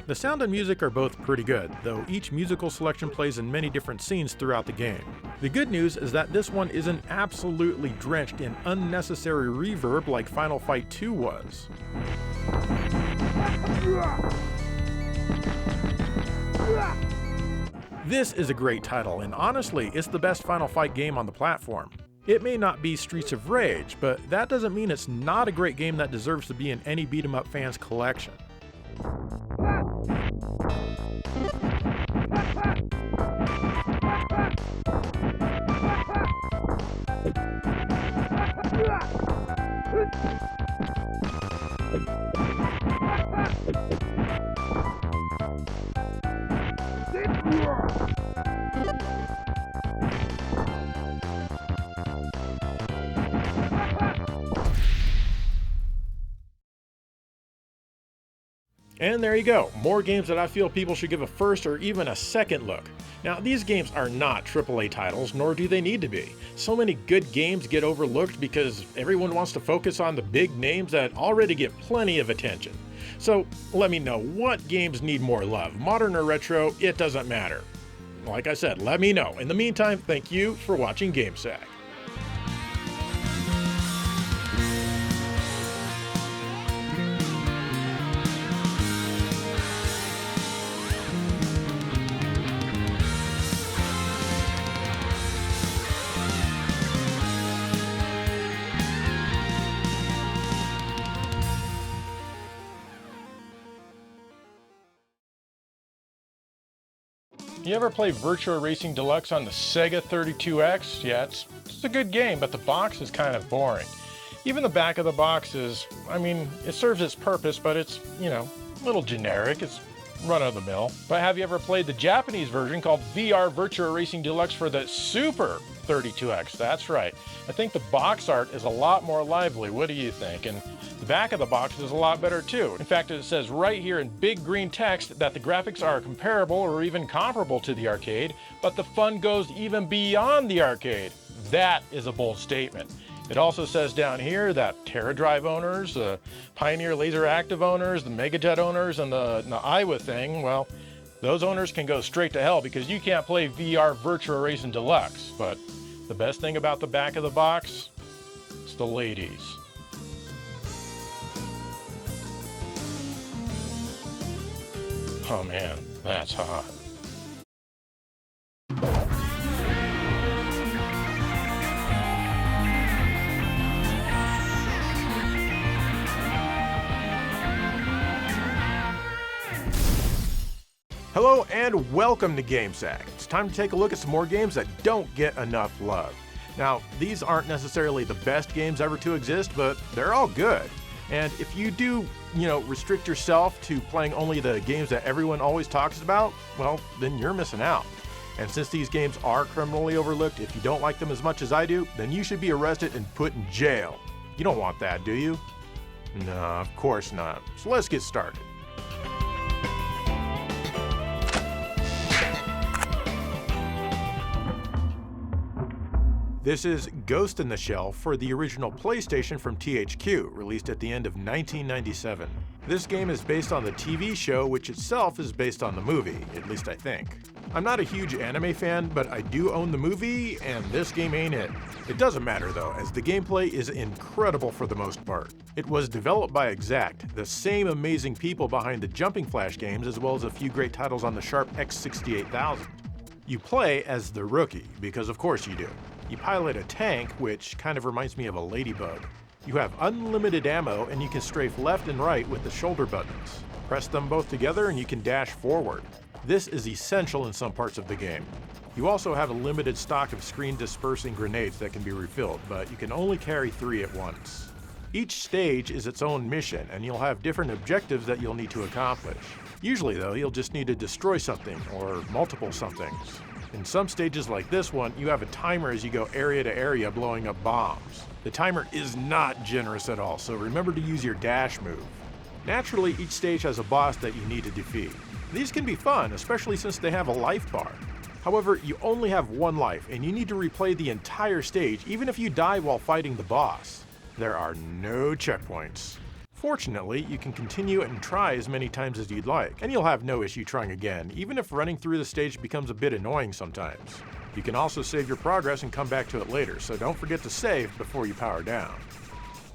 The sound and music are both pretty good, though each musical selection plays in many different scenes throughout the game. The good news is that this one isn't absolutely drenched in unnecessary reverb like Final Fight 2 was. This is a great title, and honestly, it's the best Final Fight game on the platform. It may not be Streets of Rage, but that doesn't mean it's not a great game that deserves to be in any beat-em-up fan's collection. And there you go, more games that I feel people should give a first or even a second look. Now, these games are not AAA titles, nor do they need to be. So many good games get overlooked because everyone wants to focus on the big names that already get plenty of attention. So let me know, what games need more love? Modern or retro, it doesn't matter. Like I said, let me know. In the meantime, thank you for watching GameSack. You ever play Virtua Racing Deluxe on the Sega 32X? Yeah, it's a good game, but the box is kind of boring. Even the back of the box is, I mean, it serves its purpose, but it's, a little generic. It's run-of-the-mill. But have you ever played the Japanese version called VR Virtua Racing Deluxe for the Super 32X? That's right. I think the box art is a lot more lively. What do you think? And the back of the box is a lot better too. In fact, it says right here in big green text that the graphics are comparable or even comparable to the arcade, but the fun goes even beyond the arcade. That is a bold statement. It also says down here that TerraDrive owners, the Pioneer Laser Active owners, the Megajet owners, and the Iowa thing, well, those owners can go straight to hell because you can't play VR Virtua Racing Deluxe. But the best thing about the back of the box, it's the ladies. Oh man, that's hot. Hello and welcome to GameSack. It's time to take a look at some more games that don't get enough love. Now, these aren't necessarily the best games ever to exist, but they're all good. And if you do, restrict yourself to playing only the games that everyone always talks about, well, then you're missing out. And since these games are criminally overlooked, if you don't like them as much as I do, then you should be arrested and put in jail. You don't want that, do you? No, of course not. So let's get started. This is Ghost in the Shell for the original PlayStation from THQ, released at the end of 1997. This game is based on the TV show, which itself is based on the movie, at least I think. I'm not a huge anime fan, but I do own the movie, and this game ain't it. It doesn't matter though, as the gameplay is incredible for the most part. It was developed by Exact, the same amazing people behind the Jumping Flash games, as well as a few great titles on the Sharp X68000. You play as the Rookie, because of course you do. You pilot a tank, which kind of reminds me of a ladybug. You have unlimited ammo, and you can strafe left and right with the shoulder buttons. Press them both together and you can dash forward. This is essential in some parts of the game. You also have a limited stock of screen-dispersing grenades that can be refilled, but you can only carry 3 at once. Each stage is its own mission, and you'll have different objectives that you'll need to accomplish. Usually, though, you'll just need to destroy something, or multiple somethings. In some stages like this one, you have a timer as you go area to area blowing up bombs. The timer is not generous at all, so remember to use your dash move. Naturally, each stage has a boss that you need to defeat. These can be fun, especially since they have a life bar. However, you only have one life, and you need to replay the entire stage even if you die while fighting the boss. There are no checkpoints. Fortunately, you can continue and try as many times as you'd like, and you'll have no issue trying again, even if running through the stage becomes a bit annoying sometimes. You can also save your progress and come back to it later, so don't forget to save before you power down.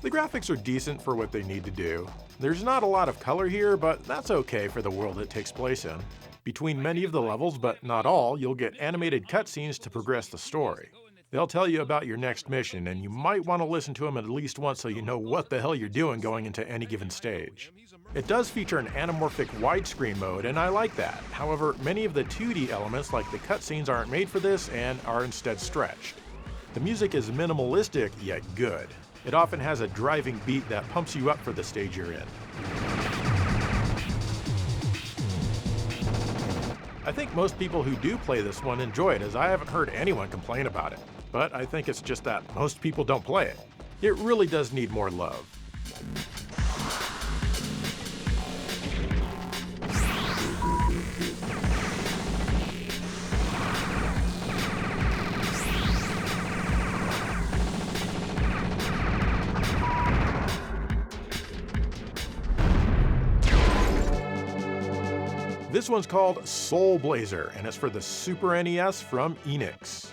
The graphics are decent for what they need to do. There's not a lot of color here, but that's okay for the world it takes place in. Between many of the levels, but not all, you'll get animated cutscenes to progress the story. They'll tell you about your next mission, and you might want to listen to them at least once so you know what the hell you're doing going into any given stage. It does feature an anamorphic widescreen mode, and I like that. However, many of the 2D elements like the cutscenes aren't made for this and are instead stretched. The music is minimalistic, yet good. It often has a driving beat that pumps you up for the stage you're in. I think most people who do play this one enjoy it, as I haven't heard anyone complain about it. But I think it's just that most people don't play it. It really does need more love. This one's called Soul Blazer, and it's for the Super NES from Enix.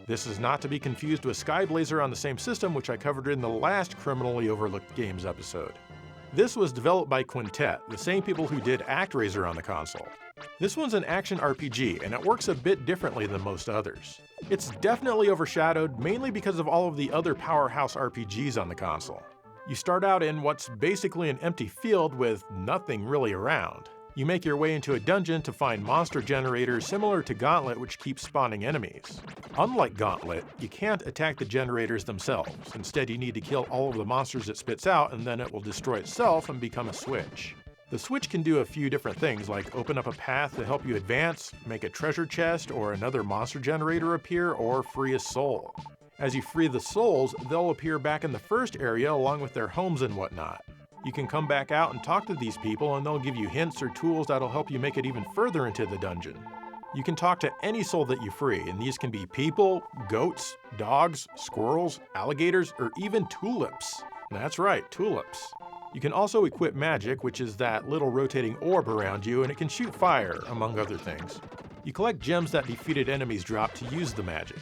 This is not to be confused with Sky Blazer on the same system, which I covered in the last Criminally Overlooked Games episode. This was developed by Quintet, the same people who did ActRaiser on the console. This one's an action RPG, and it works a bit differently than most others. It's definitely overshadowed, mainly because of all of the other powerhouse RPGs on the console. You start out in what's basically an empty field with nothing really around. You make your way into a dungeon to find monster generators similar to Gauntlet, which keep spawning enemies. Unlike Gauntlet, you can't attack the generators themselves. Instead, you need to kill all of the monsters it spits out, and then it will destroy itself and become a switch. The switch can do a few different things, like open up a path to help you advance, make a treasure chest or another monster generator appear, or free a soul. As you free the souls, they'll appear back in the first area along with their homes and whatnot. You can come back out and talk to these people, and they'll give you hints or tools that'll help you make it even further into the dungeon. You can talk to any soul that you free, and these can be people, goats, dogs, squirrels, alligators, or even tulips. That's right, tulips. You can also equip magic, which is that little rotating orb around you, and it can shoot fire, among other things. You collect gems that defeated enemies drop to use the magic.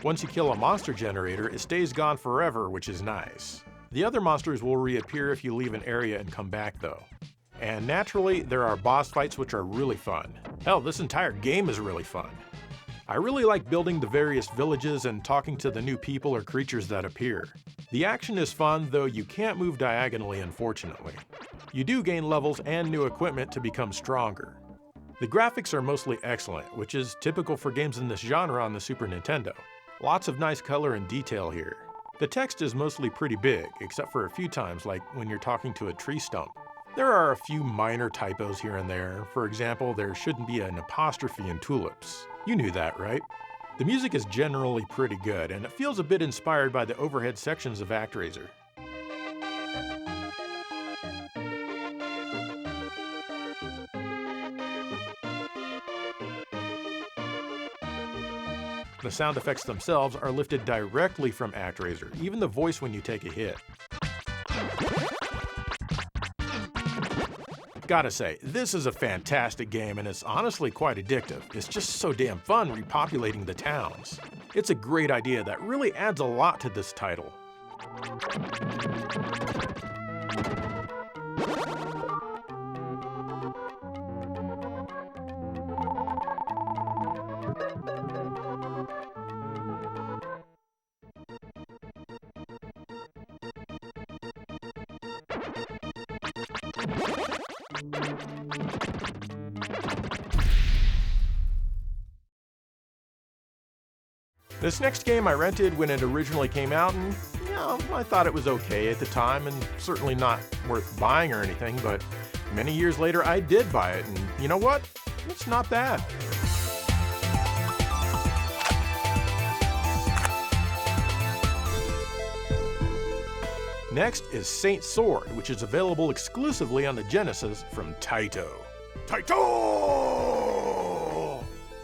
Once you kill a monster generator, it stays gone forever, which is nice. The other monsters will reappear if you leave an area and come back though. And naturally, there are boss fights which are really fun. Hell, this entire game is really fun. I really like building the various villages and talking to the new people or creatures that appear. The action is fun, though you can't move diagonally, unfortunately. You do gain levels and new equipment to become stronger. The graphics are mostly excellent, which is typical for games in this genre on the Super Nintendo. Lots of nice color and detail here. The text is mostly pretty big, except for a few times, like when you're talking to a tree stump. There are a few minor typos here and there. For example, there shouldn't be an apostrophe in tulips. You knew that, right? The music is generally pretty good, and it feels a bit inspired by the overhead sections of ActRaiser. The sound effects themselves are lifted directly from ActRaiser, even the voice when you take a hit. Gotta say, this is a fantastic game, and it's honestly quite addictive. It's just so damn fun repopulating the towns. It's a great idea that really adds a lot to this title. This next game I rented when it originally came out, and I thought it was okay at the time, and certainly not worth buying or anything, but many years later I did buy it, and you know what? It's not bad. Next is Saint Sword, which is available exclusively on the Genesis from Taito. Taito!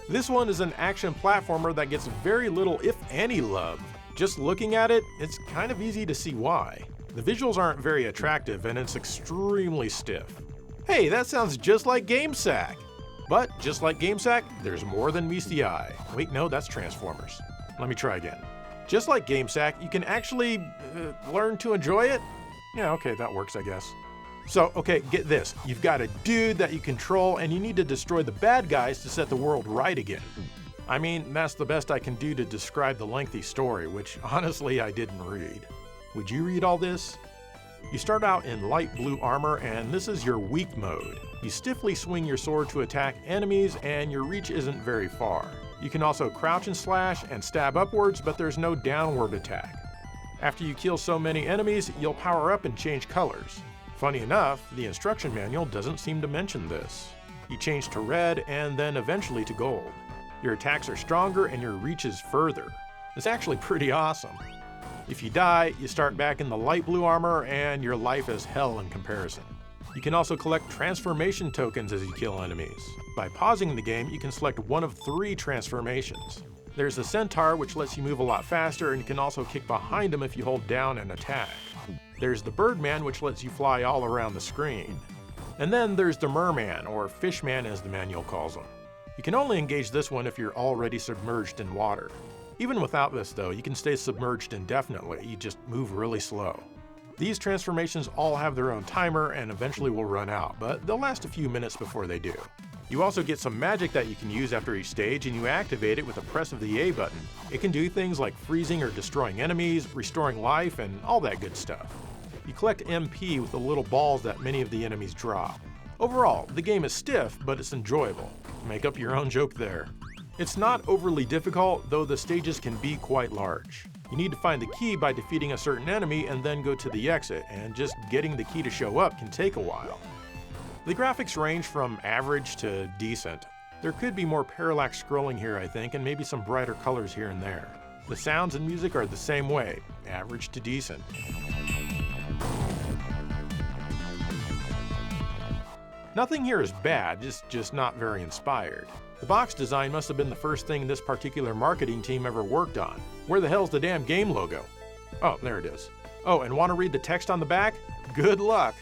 This one is an action platformer that gets very little, if any, love. Just looking at it, it's kind of easy to see why. The visuals aren't very attractive, and it's extremely stiff. Hey, that sounds just like GameSack! But just like GameSack, there's more than meets the eye. Wait, no, that's Transformers. Let me try again. Just like GameSack, you can actually learn to enjoy it? Yeah, okay, that works, I guess. So, okay, get this. You've got a dude that you control, and you need to destroy the bad guys to set the world right again. I mean, that's the best I can do to describe the lengthy story, which honestly I didn't read. Would you read all this? You start out in light blue armor, and this is your weak mode. You stiffly swing your sword to attack enemies, and your reach isn't very far. You can also crouch and slash and stab upwards, but there's no downward attack. After you kill so many enemies, you'll power up and change colors. Funny enough, the instruction manual doesn't seem to mention this. You change to red and then eventually to gold. Your attacks are stronger and your reach is further. It's actually pretty awesome. If you die, you start back in the light blue armor and your life is hell in comparison. You can also collect transformation tokens as you kill enemies. By pausing the game, you can select one of 3 transformations. There's the Centaur, which lets you move a lot faster, and you can also kick behind him if you hold down and attack. There's the Birdman, which lets you fly all around the screen. And then there's the Merman, or Fishman as the manual calls him. You can only engage this one if you're already submerged in water. Even without this though, you can stay submerged indefinitely, you just move really slow. These transformations all have their own timer and eventually will run out, but they'll last a few minutes before they do. You also get some magic that you can use after each stage, and you activate it with a press of the A button. It can do things like freezing or destroying enemies, restoring life, and all that good stuff. You collect MP with the little balls that many of the enemies drop. Overall, the game is stiff, but it's enjoyable. Make up your own joke there. It's not overly difficult, though the stages can be quite large. You need to find the key by defeating a certain enemy and then go to the exit, and just getting the key to show up can take a while. The graphics range from average to decent. There could be more parallax scrolling here, I think, and maybe some brighter colors here and there. The sounds and music are the same way, average to decent. Nothing here is bad, just not very inspired. The box design must have been the first thing this particular marketing team ever worked on. Where the hell's the damn game logo? Oh, there it is. Oh, and want to read the text on the back? Good luck!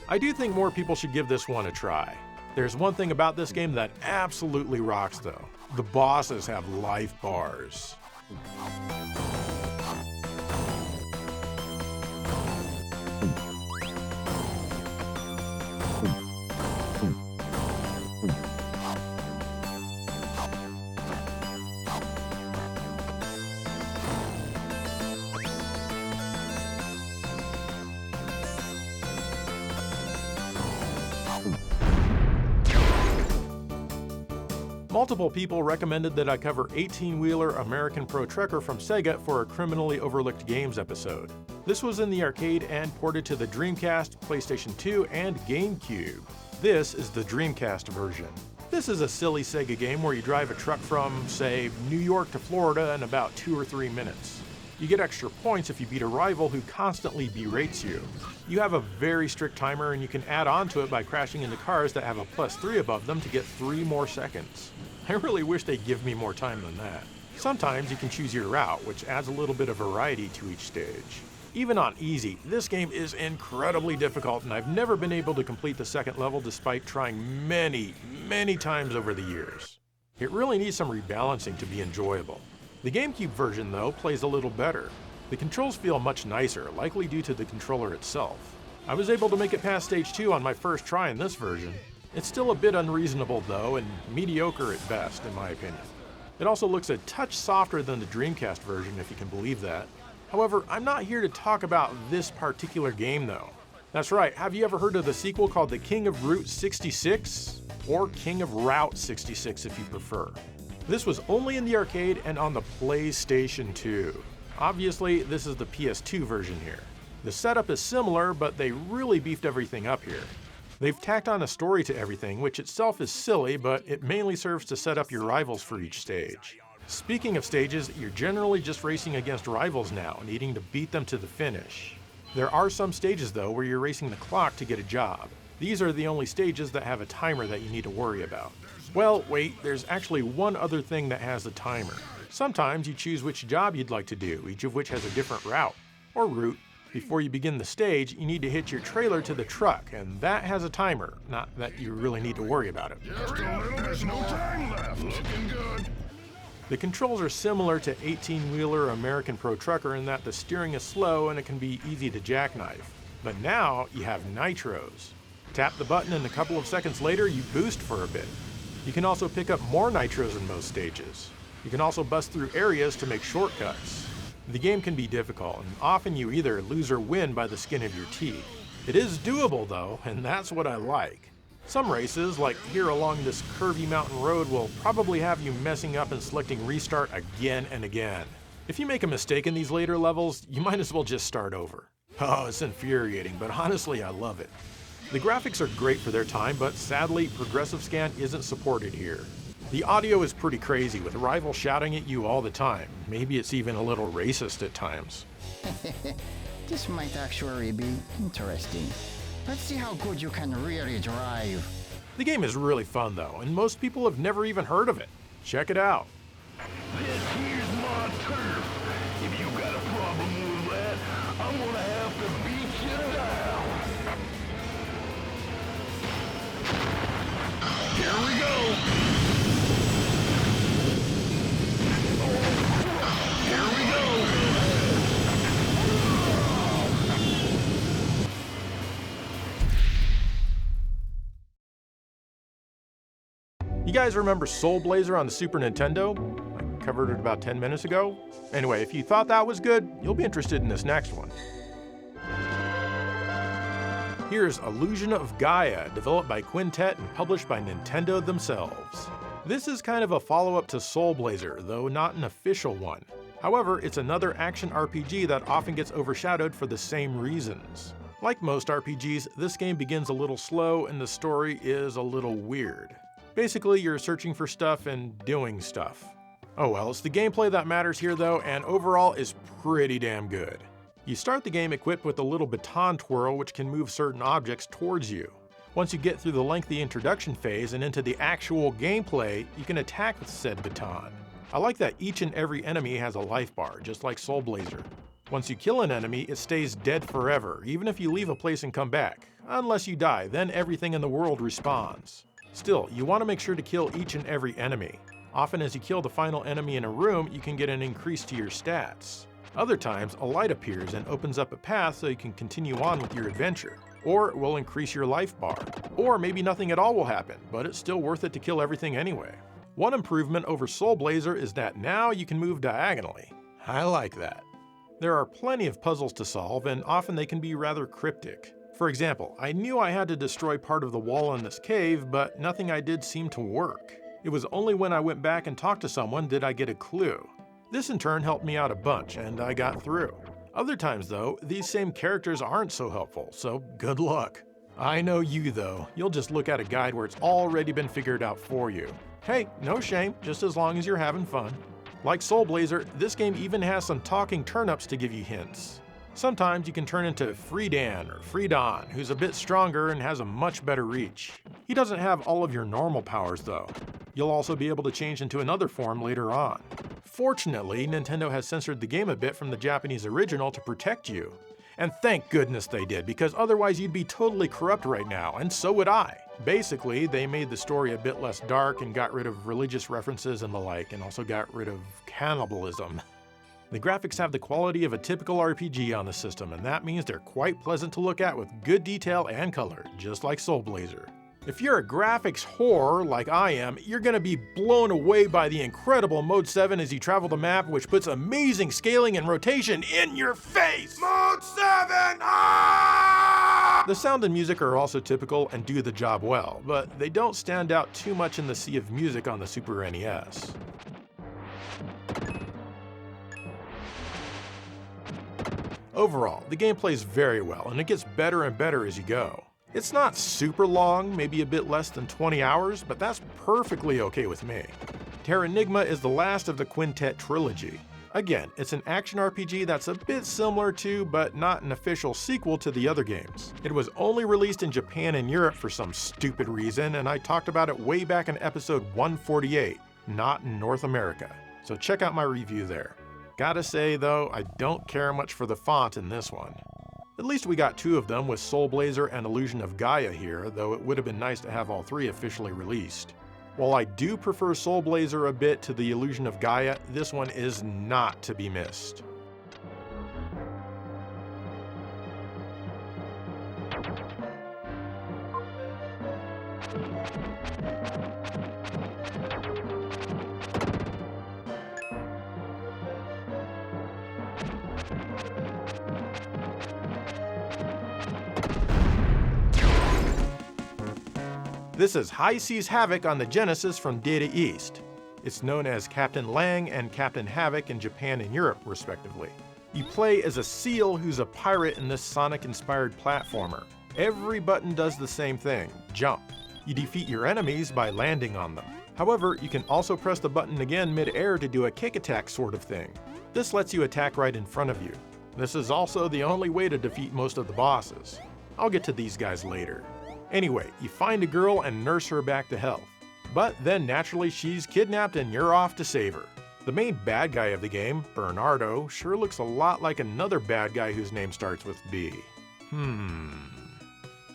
I do think more people should give this one a try. There's one thing about this game that absolutely rocks though. The bosses have life bars. Multiple people recommended that I cover 18-wheeler American Pro Trucker from Sega for a Criminally Overlooked Games episode. This was in the arcade and ported to the Dreamcast, PlayStation 2, and GameCube. This is the Dreamcast version. This is a silly Sega game where you drive a truck from, say, New York to Florida in about 2 or 3 minutes. You get extra points if you beat a rival who constantly berates you. You have a very strict timer, and you can add on to it by crashing into cars that have a +3 above them to get 3 more seconds. I really wish they'd give me more time than that. Sometimes you can choose your route, which adds a little bit of variety to each stage. Even on easy, this game is incredibly difficult, and I've never been able to complete the second level despite trying many times over the years. It really needs some rebalancing to be enjoyable. The GameCube version, though, plays a little better. The controls feel much nicer, likely due to the controller itself. I was able to make it past stage 2 on my first try in this version. It's still a bit unreasonable, though, and mediocre at best, in my opinion. It also looks a touch softer than the Dreamcast version, if you can believe that. However, I'm not here to talk about this particular game, though. That's right, have you ever heard of the sequel called The King of Route 66? Or King of Route 66, if you prefer. This was only in the arcade and on the PlayStation 2. Obviously, this is the PS2 version here. The setup is similar, but they really beefed everything up here. They've tacked on a story to everything, which itself is silly, but it mainly serves to set up your rivals for each stage. Speaking of stages, you're generally just racing against rivals now, needing to beat them to the finish. There are some stages though where you're racing the clock to get a job. These are the only stages that have a timer that you need to worry about. Well, wait, there's actually one other thing that has a timer. Sometimes you choose which job you'd like to do, each of which has a different route, or route. Before you begin the stage, you need to hitch your trailer to the truck, and that has a timer. Not that you really need to worry about it. Just a little, there's no time left. Looking good. The controls are similar to 18-wheeler American Pro Trucker in that the steering is slow and it can be easy to jackknife. But now you have nitros. Tap the button and a couple of seconds later you boost for a bit. You can also pick up more nitros in most stages. You can also bust through areas to make shortcuts. The game can be difficult, and often you either lose or win by the skin of your teeth. It is doable though, and that's what I like. Some races, like here along this curvy mountain road, will probably have you messing up and selecting restart again and again. If you make a mistake in these later levels, you might as well just start over. Oh, it's infuriating, but honestly I love it. The graphics are great for their time, but sadly, progressive scan isn't supported here. The audio is pretty crazy, with rivals shouting at you all the time. Maybe it's even a little racist at times. This might actually be interesting. Let's see how good you can really drive. The game is really fun though, and most people have never even heard of it. Check it out. This here's my turf. If you got a problem with that, I'm gonna have to beat you down. You guys remember Soul Blazer on the Super Nintendo? I covered it about 10 minutes ago. Anyway, if you thought that was good, you'll be interested in this next one. Here's Illusion of Gaia, developed by Quintet and published by Nintendo themselves. This is kind of a follow-up to Soul Blazer, though not an official one. However, it's another action RPG that often gets overshadowed for the same reasons. Like most RPGs, this game begins a little slow and the story is a little weird. Basically, you're searching for stuff and doing stuff. Oh well, it's the gameplay that matters here though, and overall is pretty damn good. You start the game equipped with a little baton twirl which can move certain objects towards you. Once you get through the lengthy introduction phase and into the actual gameplay, you can attack with said baton. I like that each and every enemy has a life bar, just like Soul Blazer. Once you kill an enemy, it stays dead forever, even if you leave a place and come back. Unless you die, then everything in the world respawns. Still, you want to make sure to kill each and every enemy. Often as you kill the final enemy in a room, you can get an increase to your stats. Other times, a light appears and opens up a path so you can continue on with your adventure. Or it will increase your life bar. Or maybe nothing at all will happen, but it's still worth it to kill everything anyway. One improvement over Soul Blazer is that now you can move diagonally. I like that. There are plenty of puzzles to solve, and often they can be rather cryptic. For example, I knew I had to destroy part of the wall in this cave, but nothing I did seemed to work. It was only when I went back and talked to someone did I get a clue. This in turn helped me out a bunch, and I got through. Other times though, these same characters aren't so helpful, so good luck. I know you though, you'll just look at a guide where it's already been figured out for you. Hey, no shame, just as long as you're having fun. Like Soul Blazer, this game even has some talking turnips to give you hints. Sometimes you can turn into Freedan or Freedon, who's a bit stronger and has a much better reach. He doesn't have all of your normal powers though. You'll also be able to change into another form later on. Fortunately, Nintendo has censored the game a bit from the Japanese original to protect you. And thank goodness they did, because otherwise you'd be totally corrupt right now, and so would I. Basically, they made the story a bit less dark and got rid of religious references and the like, and also got rid of cannibalism. The graphics have the quality of a typical RPG on the system, and that means they're quite pleasant to look at with good detail and color, just like Soul Blazer. If you're a graphics whore like I am, you're gonna be blown away by the incredible Mode 7 as you travel the map, which puts amazing scaling and rotation in your face! Mode 7! Ah! The sound and music are also typical and do the job well, but they don't stand out too much in the sea of music on the Super NES. Overall, the game plays very well, and it gets better and better as you go. It's not super long, maybe a bit less than 20 hours, but that's perfectly okay with me. Terranigma is the last of the Quintet trilogy. Again, it's an action RPG that's a bit similar to, but not an official sequel to the other games. It was only released in Japan and Europe for some stupid reason, and I talked about it way back in episode 148, not in North America. So check out my review there. Gotta say though, I don't care much for the font in this one. At least we got two of them with Soul Blazer and Illusion of Gaia here, though it would have been nice to have all three officially released. While I do prefer Soul Blazer a bit to the Illusion of Gaia, this one is not to be missed. This is High Seas Havoc on the Genesis from Data East. It's known as Captain Lang and Captain Havoc in Japan and Europe, respectively. You play as a seal who's a pirate in this Sonic-inspired platformer. Every button does the same thing, jump. You defeat your enemies by landing on them. However, you can also press the button again mid-air to do a kick attack sort of thing. This lets you attack right in front of you. This is also the only way to defeat most of the bosses. I'll get to these guys later. Anyway, you find a girl and nurse her back to health. But then naturally she's kidnapped and you're off to save her. The main bad guy of the game, Bernardo, sure looks a lot like another bad guy whose name starts with B.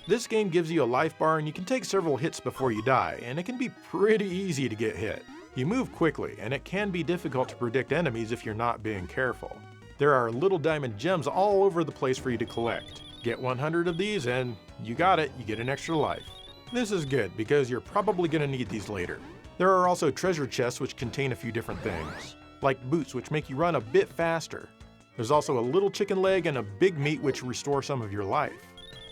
This game gives you a life bar and you can take several hits before you die, and it can be pretty easy to get hit. You move quickly, and it can be difficult to predict enemies if you're not being careful. There are little diamond gems all over the place for you to collect. Get 100 of these and you got it, you get an extra life. This is good because you're probably going to need these later. There are also treasure chests which contain a few different things, like boots which make you run a bit faster. There's also a little chicken leg and a big meat which restore some of your life.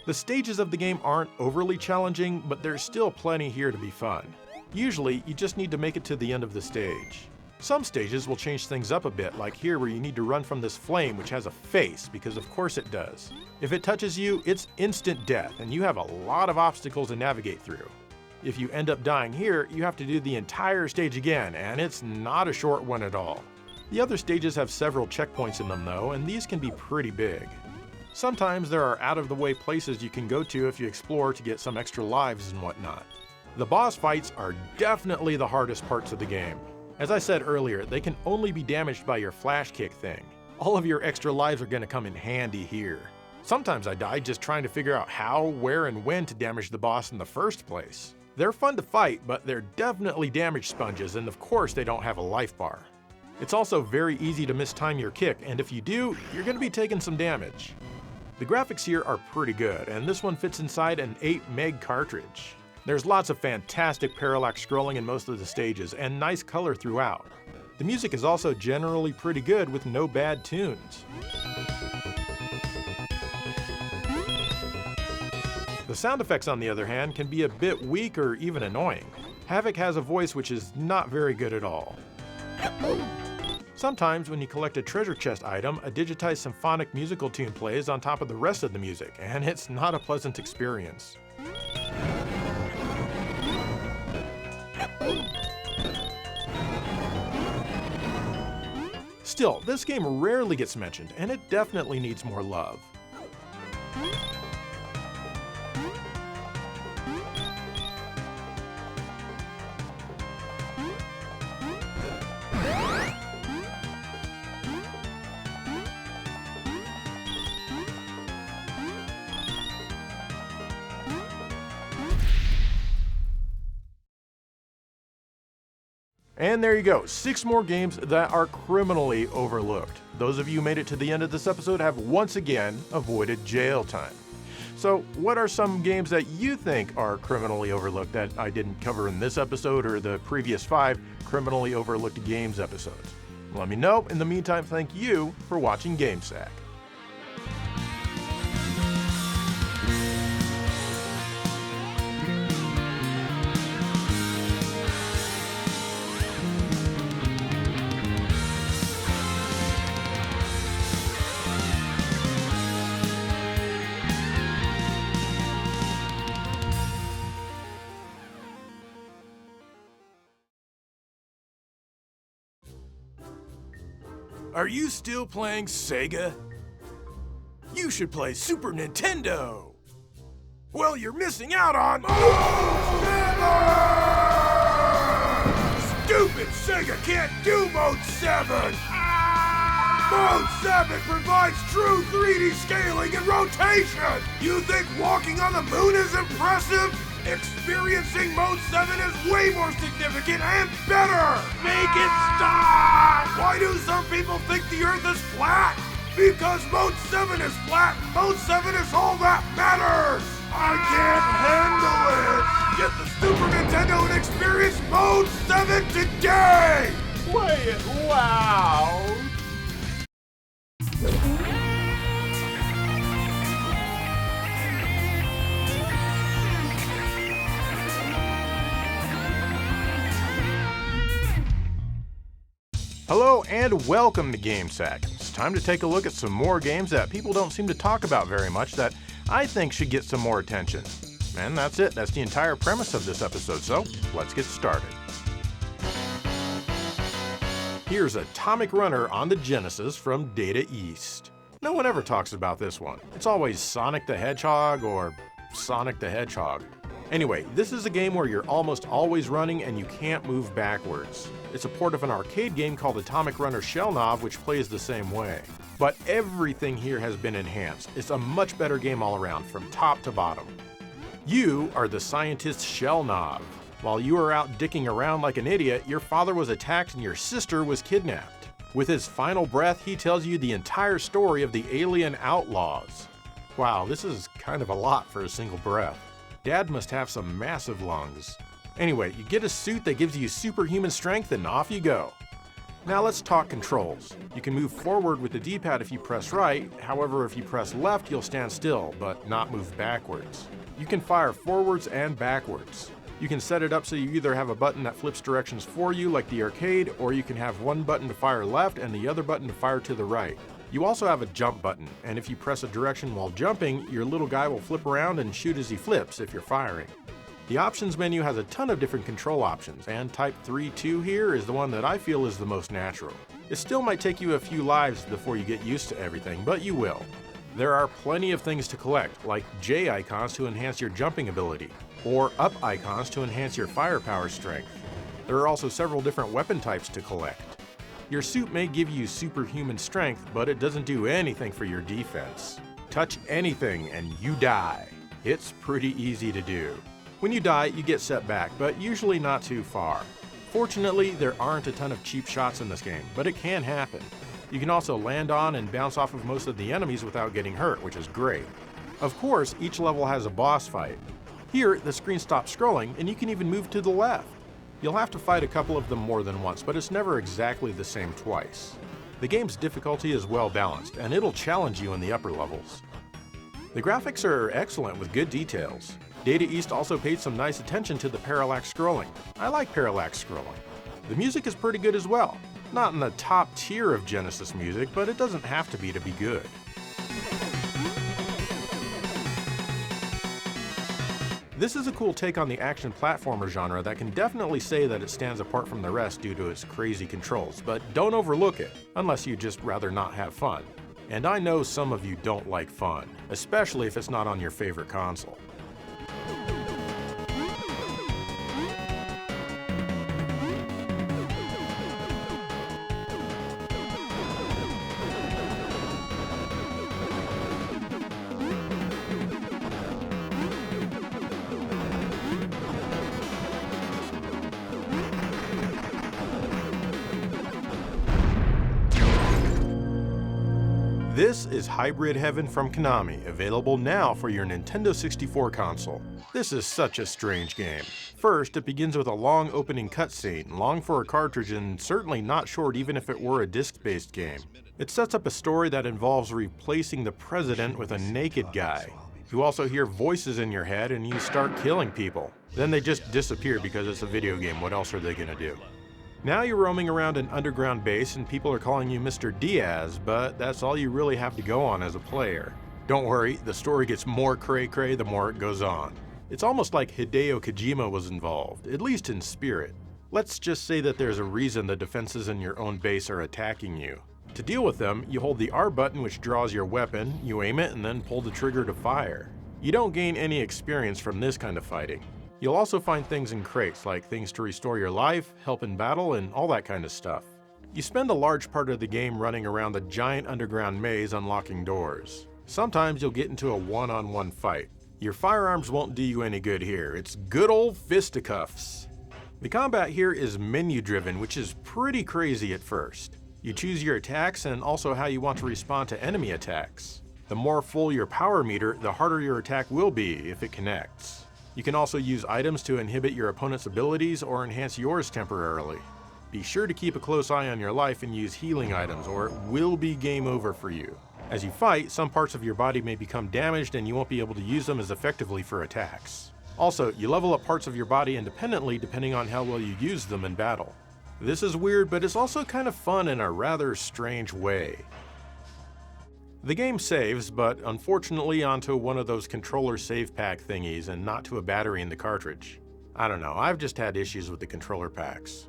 The stages of the game aren't overly challenging, but there's still plenty here to be fun. Usually, you just need to make it to the end of the stage. Some stages will change things up a bit, like here where you need to run from this flame which has a face, because of course it does. If it touches you, it's instant death, and you have a lot of obstacles to navigate through. If you end up dying here, you have to do the entire stage again, and it's not a short one at all. The other stages have several checkpoints in them though, and these can be pretty big. Sometimes there are out-of-the-way places you can go to if you explore to get some extra lives and whatnot. The boss fights are definitely the hardest parts of the game. As I said earlier, they can only be damaged by your flash kick thing. All of your extra lives are going to come in handy here. Sometimes I died just trying to figure out how, where, and when to damage the boss in the first place. They're fun to fight, but they're definitely damage sponges, and of course they don't have a life bar. It's also very easy to mistime your kick, and if you do, you're going to be taking some damage. The graphics here are pretty good, and this one fits inside an 8 meg cartridge. There's lots of fantastic parallax scrolling in most of the stages, and nice color throughout. The music is also generally pretty good with no bad tunes. The sound effects, on the other hand, can be a bit weak or even annoying. Havoc has a voice which is not very good at all. Sometimes when you collect a treasure chest item, a digitized symphonic musical tune plays on top of the rest of the music, and it's not a pleasant experience. Still, this game rarely gets mentioned, and it definitely needs more love. And there you go, 6 more games that are criminally overlooked. Those of you who made it to the end of this episode have once again avoided jail time. So what are some games that you think are criminally overlooked that I didn't cover in this episode or the previous 5 criminally overlooked games episodes? Let me know. In the meantime, thank you for watching GameSack. Are you still playing Sega? You should play Super Nintendo! Well, you're missing out on Mode 7! Stupid Sega can't do Mode 7! Mode 7 provides true 3D scaling and rotation! You think walking on the moon is impressive? Experiencing Mode 7 is way more significant and better! Make it stop! Why do some people think the Earth is flat? Because Mode 7 is flat! Mode 7 is all that matters! I can't handle it! Get the Super Nintendo and experience Mode 7 today! Play it loud! Hello and welcome to GameSack. It's time to take a look at some more games that people don't seem to talk about very much that I think should get some more attention. And that's it. That's the entire premise of this episode, so let's get started. Here's Atomic Runner on the Genesis from Data East. No one ever talks about this one. It's always Sonic the Hedgehog or Sonic the Hedgehog. Anyway, this is a game where you're almost always running and you can't move backwards. It's a port of an arcade game called Atomic Runner Shellknov, which plays the same way. But everything here has been enhanced. It's a much better game all around, from top to bottom. You are the scientist Shellknov. While you were out dicking around like an idiot, your father was attacked and your sister was kidnapped. With his final breath, he tells you the entire story of the alien outlaws. Wow, this is kind of a lot for a single breath. Dad must have some massive lungs. Anyway, you get a suit that gives you superhuman strength and off you go. Now let's talk controls. You can move forward with the D-pad if you press right, however if you press left you'll stand still, but not move backwards. You can fire forwards and backwards. You can set it up so you either have a button that flips directions for you like the arcade, or you can have one button to fire left and the other button to fire to the right. You also have a jump button, and if you press a direction while jumping, your little guy will flip around and shoot as he flips if you're firing. The options menu has a ton of different control options, and Type 3-2 here is the one that I feel is the most natural. It still might take you a few lives before you get used to everything, but you will. There are plenty of things to collect, like J icons to enhance your jumping ability, or up icons to enhance your firepower strength. There are also several different weapon types to collect. Your suit may give you superhuman strength, but it doesn't do anything for your defense. Touch anything and you die. It's pretty easy to do. When you die, you get set back, but usually not too far. Fortunately, there aren't a ton of cheap shots in this game, but it can happen. You can also land on and bounce off of most of the enemies without getting hurt, which is great. Of course, each level has a boss fight. Here, the screen stops scrolling, and you can even move to the left. You'll have to fight a couple of them more than once, but it's never exactly the same twice. The game's difficulty is well balanced, and it'll challenge you in the upper levels. The graphics are excellent with good details. Data East also paid some nice attention to the parallax scrolling. I like parallax scrolling. The music is pretty good as well. Not in the top tier of Genesis music, but it doesn't have to be good. This is a cool take on the action platformer genre that can definitely say that it stands apart from the rest due to its crazy controls, but don't overlook it, unless you'd just rather not have fun. And I know some of you don't like fun, especially if it's not on your favorite console. This is Hybrid Heaven from Konami, available now for your Nintendo 64 console. This is such a strange game. First, it begins with a long opening cutscene, long for a cartridge and certainly not short even if it were a disc-based game. It sets up a story that involves replacing the president with a naked guy. You also hear voices in your head and you start killing people. Then they just disappear because it's a video game, what else are they gonna do? Now you're roaming around an underground base and people are calling you Mr. Diaz, but that's all you really have to go on as a player. Don't worry, the story gets more cray-cray the more it goes on. It's almost like Hideo Kojima was involved, at least in spirit. Let's just say that there's a reason the defenses in your own base are attacking you. To deal with them, you hold the R button which draws your weapon, you aim it, and then pull the trigger to fire. You don't gain any experience from this kind of fighting. You'll also find things in crates, like things to restore your life, help in battle, and all that kind of stuff. You spend a large part of the game running around the giant underground maze unlocking doors. Sometimes you'll get into a one-on-one fight. Your firearms won't do you any good here, it's good old fisticuffs. The combat here is menu-driven, which is pretty crazy at first. You choose your attacks and also how you want to respond to enemy attacks. The more full your power meter, the harder your attack will be if it connects. You can also use items to inhibit your opponent's abilities or enhance yours temporarily. Be sure to keep a close eye on your life and use healing items or it will be game over for you. As you fight, some parts of your body may become damaged and you won't be able to use them as effectively for attacks. Also, you level up parts of your body independently depending on how well you use them in battle. This is weird, but it's also kind of fun in a rather strange way. The game saves, but unfortunately onto one of those controller save pack thingies and not to a battery in the cartridge. I don't know, I've just had issues with the controller packs.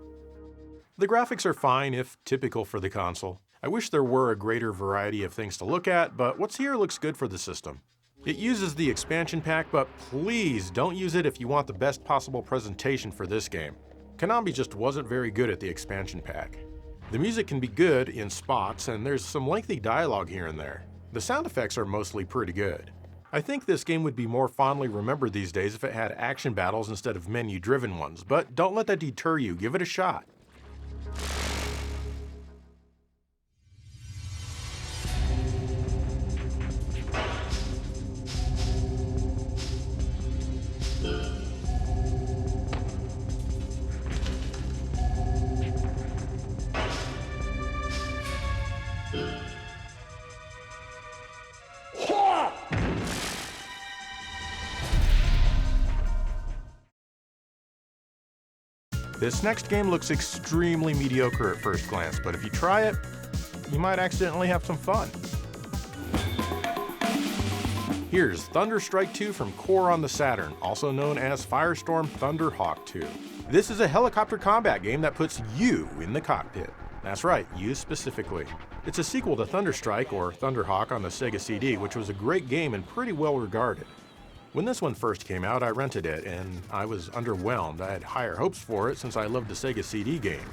The graphics are fine if typical for the console. I wish there were a greater variety of things to look at, but what's here looks good for the system. It uses the expansion pack, but please don't use it if you want the best possible presentation for this game. Konami just wasn't very good at the expansion pack. The music can be good in spots, and there's some lengthy dialogue here and there. The sound effects are mostly pretty good. I think this game would be more fondly remembered these days if it had action battles instead of menu-driven ones, but don't let that deter you, give it a shot. This next game looks extremely mediocre at first glance, but if you try it, you might accidentally have some fun. Here's Thunderstrike 2 from Core on the Saturn, also known as Firestorm Thunderhawk 2. This is a helicopter combat game that puts you in the cockpit. That's right, you specifically. It's a sequel to Thunderstrike, or Thunderhawk, on the Sega CD, which was a great game and pretty well regarded. When this one first came out, I rented it, and I was underwhelmed. I had higher hopes for it since I loved the Sega CD game.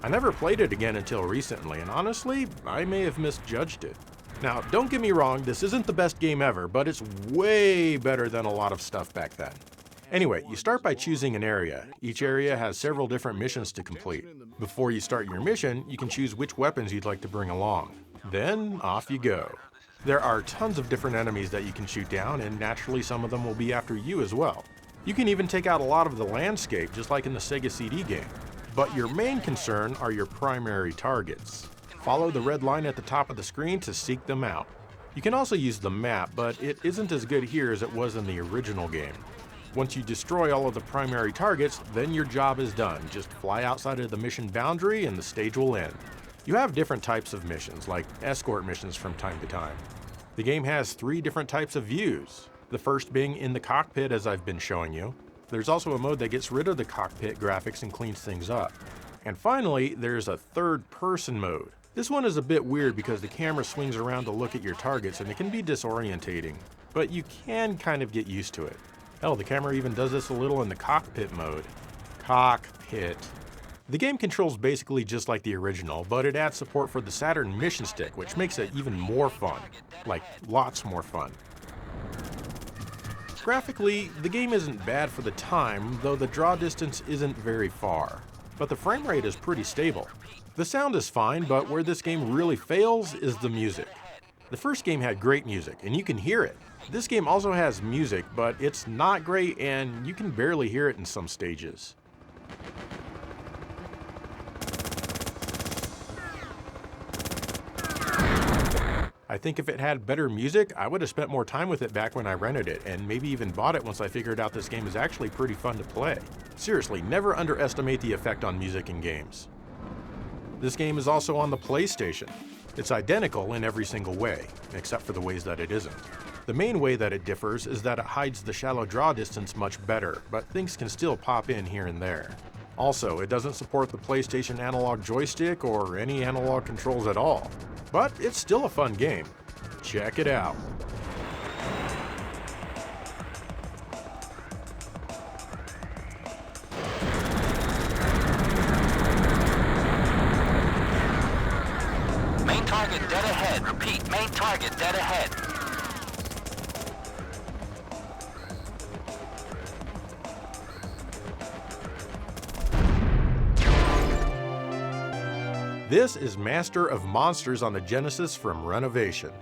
I never played it again until recently, and honestly, I may have misjudged it. Now, don't get me wrong, this isn't the best game ever, but it's way better than a lot of stuff back then. Anyway, you start by choosing an area. Each area has several different missions to complete. Before you start your mission, you can choose which weapons you'd like to bring along. Then, off you go. There are tons of different enemies that you can shoot down, and naturally some of them will be after you as well. You can even take out a lot of the landscape, just like in the Sega CD game. But your main concern are your primary targets. Follow the red line at the top of the screen to seek them out. You can also use the map, but it isn't as good here as it was in the original game. Once you destroy all of the primary targets, then your job is done. Just fly outside of the mission boundary and the stage will end. You have different types of missions, like escort missions from time to time. The game has 3 different types of views, the first being in the cockpit as I've been showing you. There's also a mode that gets rid of the cockpit graphics and cleans things up. And finally, there's a third-person mode. This one is a bit weird because the camera swings around to look at your targets and it can be disorientating, but you can kind of get used to it. Hell, the camera even does this a little in the cockpit mode. Cockpit. The game controls basically just like the original, but it adds support for the Saturn mission stick, which makes it even more fun. Like, lots more fun. Graphically, the game isn't bad for the time, though the draw distance isn't very far. But the frame rate is pretty stable. The sound is fine, but where this game really fails is the music. The first game had great music, and you can hear it. This game also has music, but it's not great and you can barely hear it in some stages. I think if it had better music, I would have spent more time with it back when I rented it, and maybe even bought it once I figured out this game is actually pretty fun to play. Seriously, never underestimate the effect on music in games. This game is also on the PlayStation. It's identical in every single way, except for the ways that it isn't. The main way that it differs is that it hides the shallow draw distance much better, but things can still pop in here and there. Also, it doesn't support the PlayStation analog joystick or any analog controls at all. But it's still a fun game. Check it out. Main target dead ahead. Repeat, main target dead ahead. This is Master of Monsters on the Genesis from Renovation.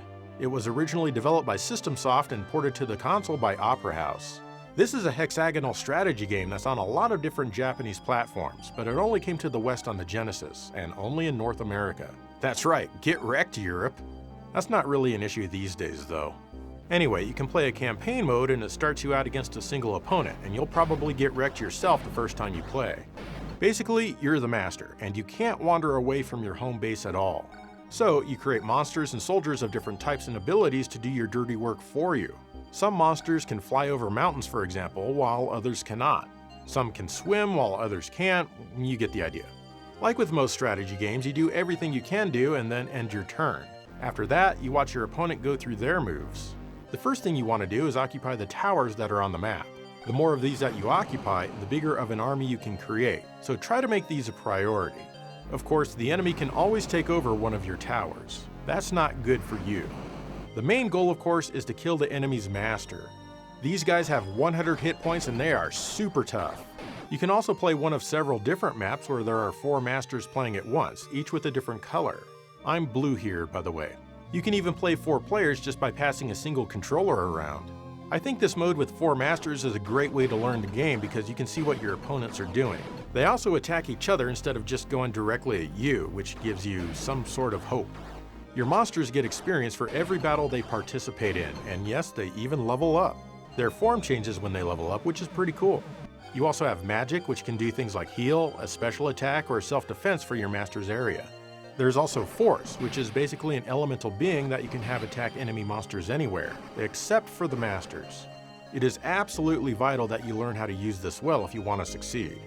It was originally developed by System Soft and ported to the console by Opera House. This is a hexagonal strategy game that's on a lot of different Japanese platforms, but it only came to the West on the Genesis, and only in North America. That's right, get wrecked, Europe. That's not really an issue these days, though. Anyway, you can play a campaign mode and it starts you out against a single opponent, and you'll probably get wrecked yourself the first time you play. Basically, you're the master, and you can't wander away from your home base at all. So, you create monsters and soldiers of different types and abilities to do your dirty work for you. Some monsters can fly over mountains, for example, while others cannot. Some can swim while others can't. You get the idea. Like with most strategy games, you do everything you can do and then end your turn. After that, you watch your opponent go through their moves. The first thing you want to do is occupy the towers that are on the map. The more of these that you occupy, the bigger of an army you can create, so try to make these a priority. Of course, the enemy can always take over one of your towers. That's not good for you. The main goal, of course, is to kill the enemy's master. These guys have 100 hit points and they are super tough. You can also play one of several different maps where there are 4 masters playing at once, each with a different color. I'm blue here, by the way. You can even play 4 players just by passing a single controller around. I think this mode with 4 masters is a great way to learn the game because you can see what your opponents are doing. They also attack each other instead of just going directly at you, which gives you some sort of hope. Your monsters get experience for every battle they participate in, and yes, they even level up. Their form changes when they level up, which is pretty cool. You also have magic, which can do things like heal, a special attack, or self-defense for your master's area. There's also force, which is basically an elemental being that you can have attack enemy monsters anywhere, except for the masters. It is absolutely vital that you learn how to use this well if you want to succeed.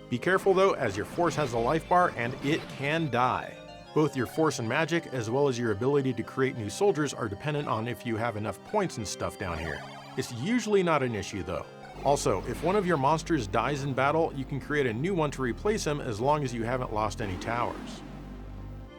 Be careful though, as your force has a life bar and it can die. Both your force and magic, as well as your ability to create new soldiers, are dependent on if you have enough points and stuff down here. It's usually not an issue though. Also, if one of your monsters dies in battle, you can create a new one to replace him as long as you haven't lost any towers.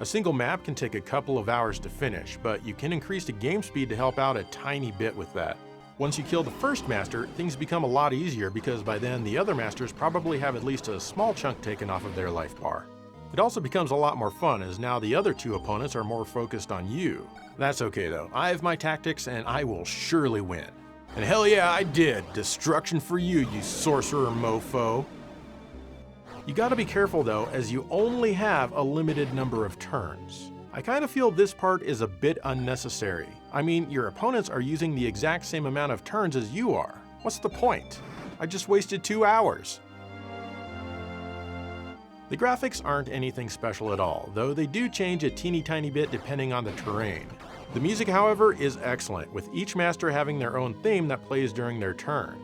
A single map can take a couple of hours to finish, but you can increase the game speed to help out a tiny bit with that. Once you kill the first master, things become a lot easier because by then the other masters probably have at least a small chunk taken off of their life bar. It also becomes a lot more fun as now the other two opponents are more focused on you. That's okay though, I have my tactics and I will surely win. And hell yeah, I did! Destruction for you, you sorcerer mofo! You gotta be careful though, as you only have a limited number of turns. I kinda feel this part is a bit unnecessary. I mean, your opponents are using the exact same amount of turns as you are. What's the point? I just wasted 2 hours. The graphics aren't anything special at all, though they do change a teeny tiny bit depending on the terrain. The music, however, is excellent, with each master having their own theme that plays during their turn.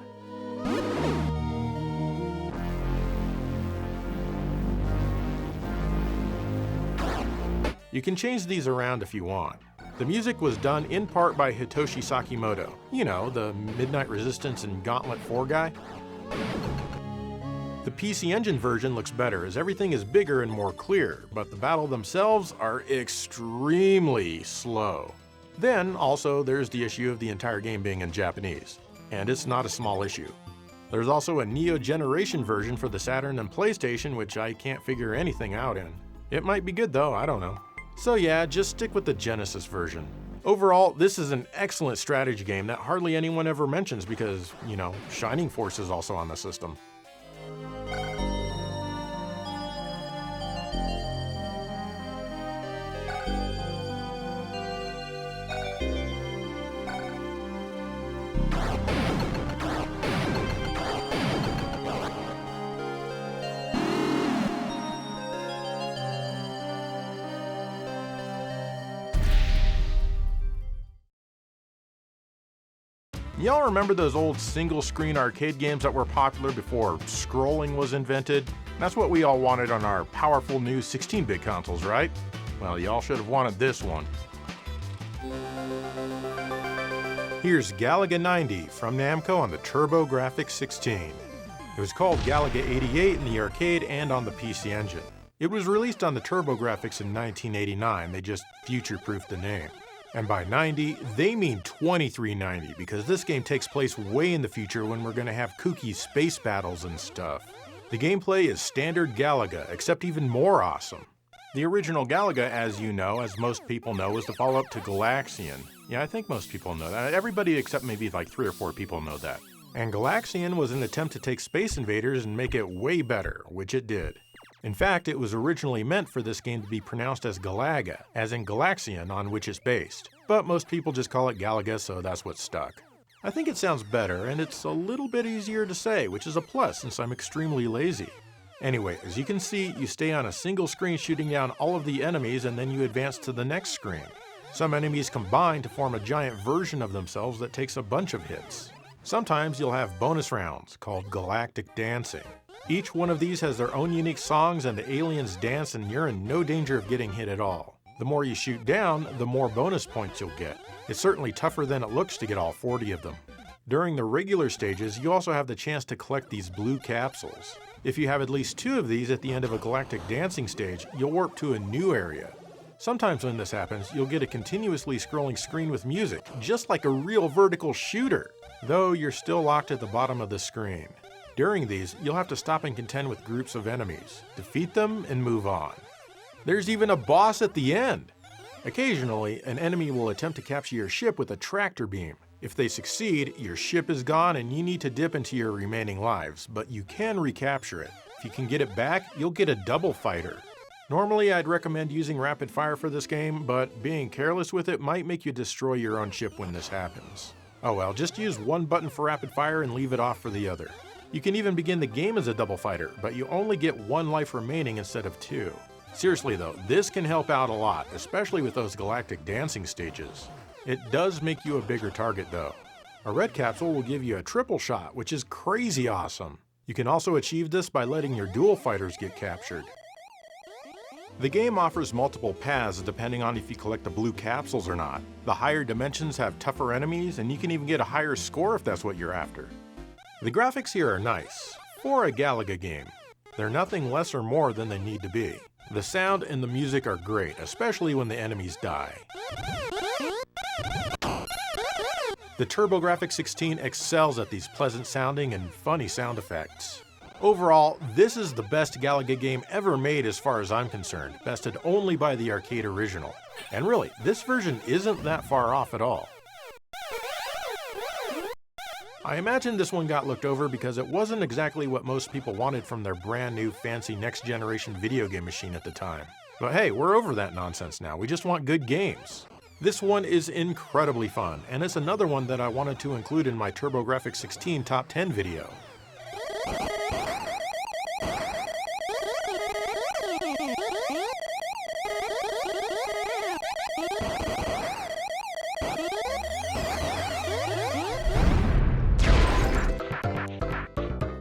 You can change these around if you want. The music was done in part by Hitoshi Sakimoto, you know, the Midnight Resistance and Gauntlet 4 guy. The PC Engine version looks better as everything is bigger and more clear, but the battles themselves are extremely slow. Then, also, there's the issue of the entire game being in Japanese, and it's not a small issue. There's also a Neo Generation version for the Saturn and PlayStation, which I can't figure anything out in. It might be good though, I don't know. So yeah, just stick with the Genesis version. Overall, this is an excellent strategy game that hardly anyone ever mentions because, you know, Shining Force is also on the system. Y'all remember those old single-screen arcade games that were popular before scrolling was invented? That's what we all wanted on our powerful new 16-bit consoles, right? Well, y'all should have wanted this one. Here's Galaga 90 from Namco on the TurboGrafx 16. It was called Galaga 88 in the arcade and on the PC Engine. It was released on the TurboGrafx in 1989, they just future-proofed the name. And by 90, they mean 2390 because this game takes place way in the future when we're gonna have kooky space battles and stuff. The gameplay is standard Galaga, except even more awesome. The original Galaga, as you know, as most people know, was the follow-up to Galaxian. Yeah, I think most people know that. Everybody except maybe like 3 or 4 people know that. And Galaxian was an attempt to take Space Invaders and make it way better, which it did. In fact, it was originally meant for this game to be pronounced as Galaga, as in Galaxian, on which it's based. But most people just call it Galaga, so that's what stuck. I think it sounds better, and it's a little bit easier to say, which is a plus since I'm extremely lazy. Anyway, as you can see, you stay on a single screen shooting down all of the enemies and then you advance to the next screen. Some enemies combine to form a giant version of themselves that takes a bunch of hits. Sometimes you'll have bonus rounds, called Galactic Dancing. Each one of these has their own unique songs and the aliens dance and you're in no danger of getting hit at all. The more you shoot down, the more bonus points you'll get. It's certainly tougher than it looks to get all 40 of them. During the regular stages, you also have the chance to collect these blue capsules. If you have at least 2 of these at the end of a Galactic Dancing stage, you'll warp to a new area. Sometimes when this happens, you'll get a continuously scrolling screen with music, just like a real vertical shooter, though you're still locked at the bottom of the screen. During these, you'll have to stop and contend with groups of enemies, defeat them, and move on. There's even a boss at the end! Occasionally, an enemy will attempt to capture your ship with a tractor beam. If they succeed, your ship is gone and you need to dip into your remaining lives, but you can recapture it. If you can get it back, you'll get a double fighter. Normally, I'd recommend using rapid fire for this game, but being careless with it might make you destroy your own ship when this happens. Oh well, just use one button for rapid fire and leave it off for the other. You can even begin the game as a double fighter, but you only get 1 life remaining instead of 2. Seriously though, this can help out a lot, especially with those galactic dancing stages. It does make you a bigger target though. A red capsule will give you a triple shot, which is crazy awesome. You can also achieve this by letting your dual fighters get captured. The game offers multiple paths depending on if you collect the blue capsules or not. The higher dimensions have tougher enemies, and you can even get a higher score if that's what you're after. The graphics here are nice, for a Galaga game. They're nothing less or more than they need to be. The sound and the music are great, especially when the enemies die. The TurboGrafx 16 excels at these pleasant sounding and funny sound effects. Overall, this is the best Galaga game ever made as far as I'm concerned, bested only by the arcade original. And really, this version isn't that far off at all. I imagine this one got looked over because it wasn't exactly what most people wanted from their brand new fancy next generation video game machine at the time. But hey, we're over that nonsense now, we just want good games. This one is incredibly fun, and it's another one that I wanted to include in my TurboGrafx 16 Top 10 video.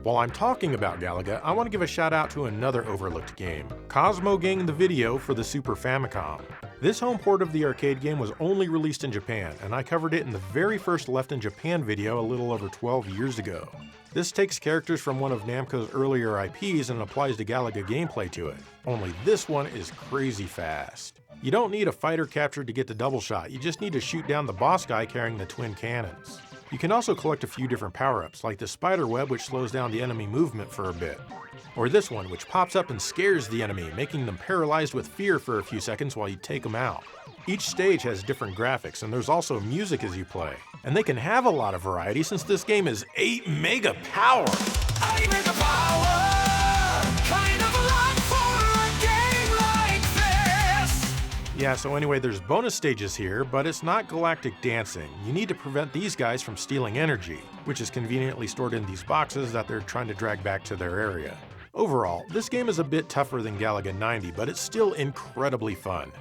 While I'm talking about Galaga, I want to give a shout out to another overlooked game, Cosmo Gang the Video for the Super Famicom. This home port of the arcade game was only released in Japan, and I covered it in the very first Left in Japan video a little over 12 years ago. This takes characters from one of Namco's earlier IPs and applies the Galaga gameplay to it, only this one is crazy fast. You don't need a fighter capture to get the double shot, you just need to shoot down the boss guy carrying the twin cannons. You can also collect a few different power-ups, like the spider web which slows down the enemy movement for a bit. Or this one, which pops up and scares the enemy, making them paralyzed with fear for a few seconds while you take them out. Each stage has different graphics, and there's also music as you play. And they can have a lot of variety since this game is 8 mega power! 8 mega power! Kind of a lot for a game like this! Yeah, so anyway, there's bonus stages here, but it's not galactic dancing. You need to prevent these guys from stealing energy, which is conveniently stored in these boxes that they're trying to drag back to their area. Overall, this game is a bit tougher than Galaga 90, but it's still incredibly fun.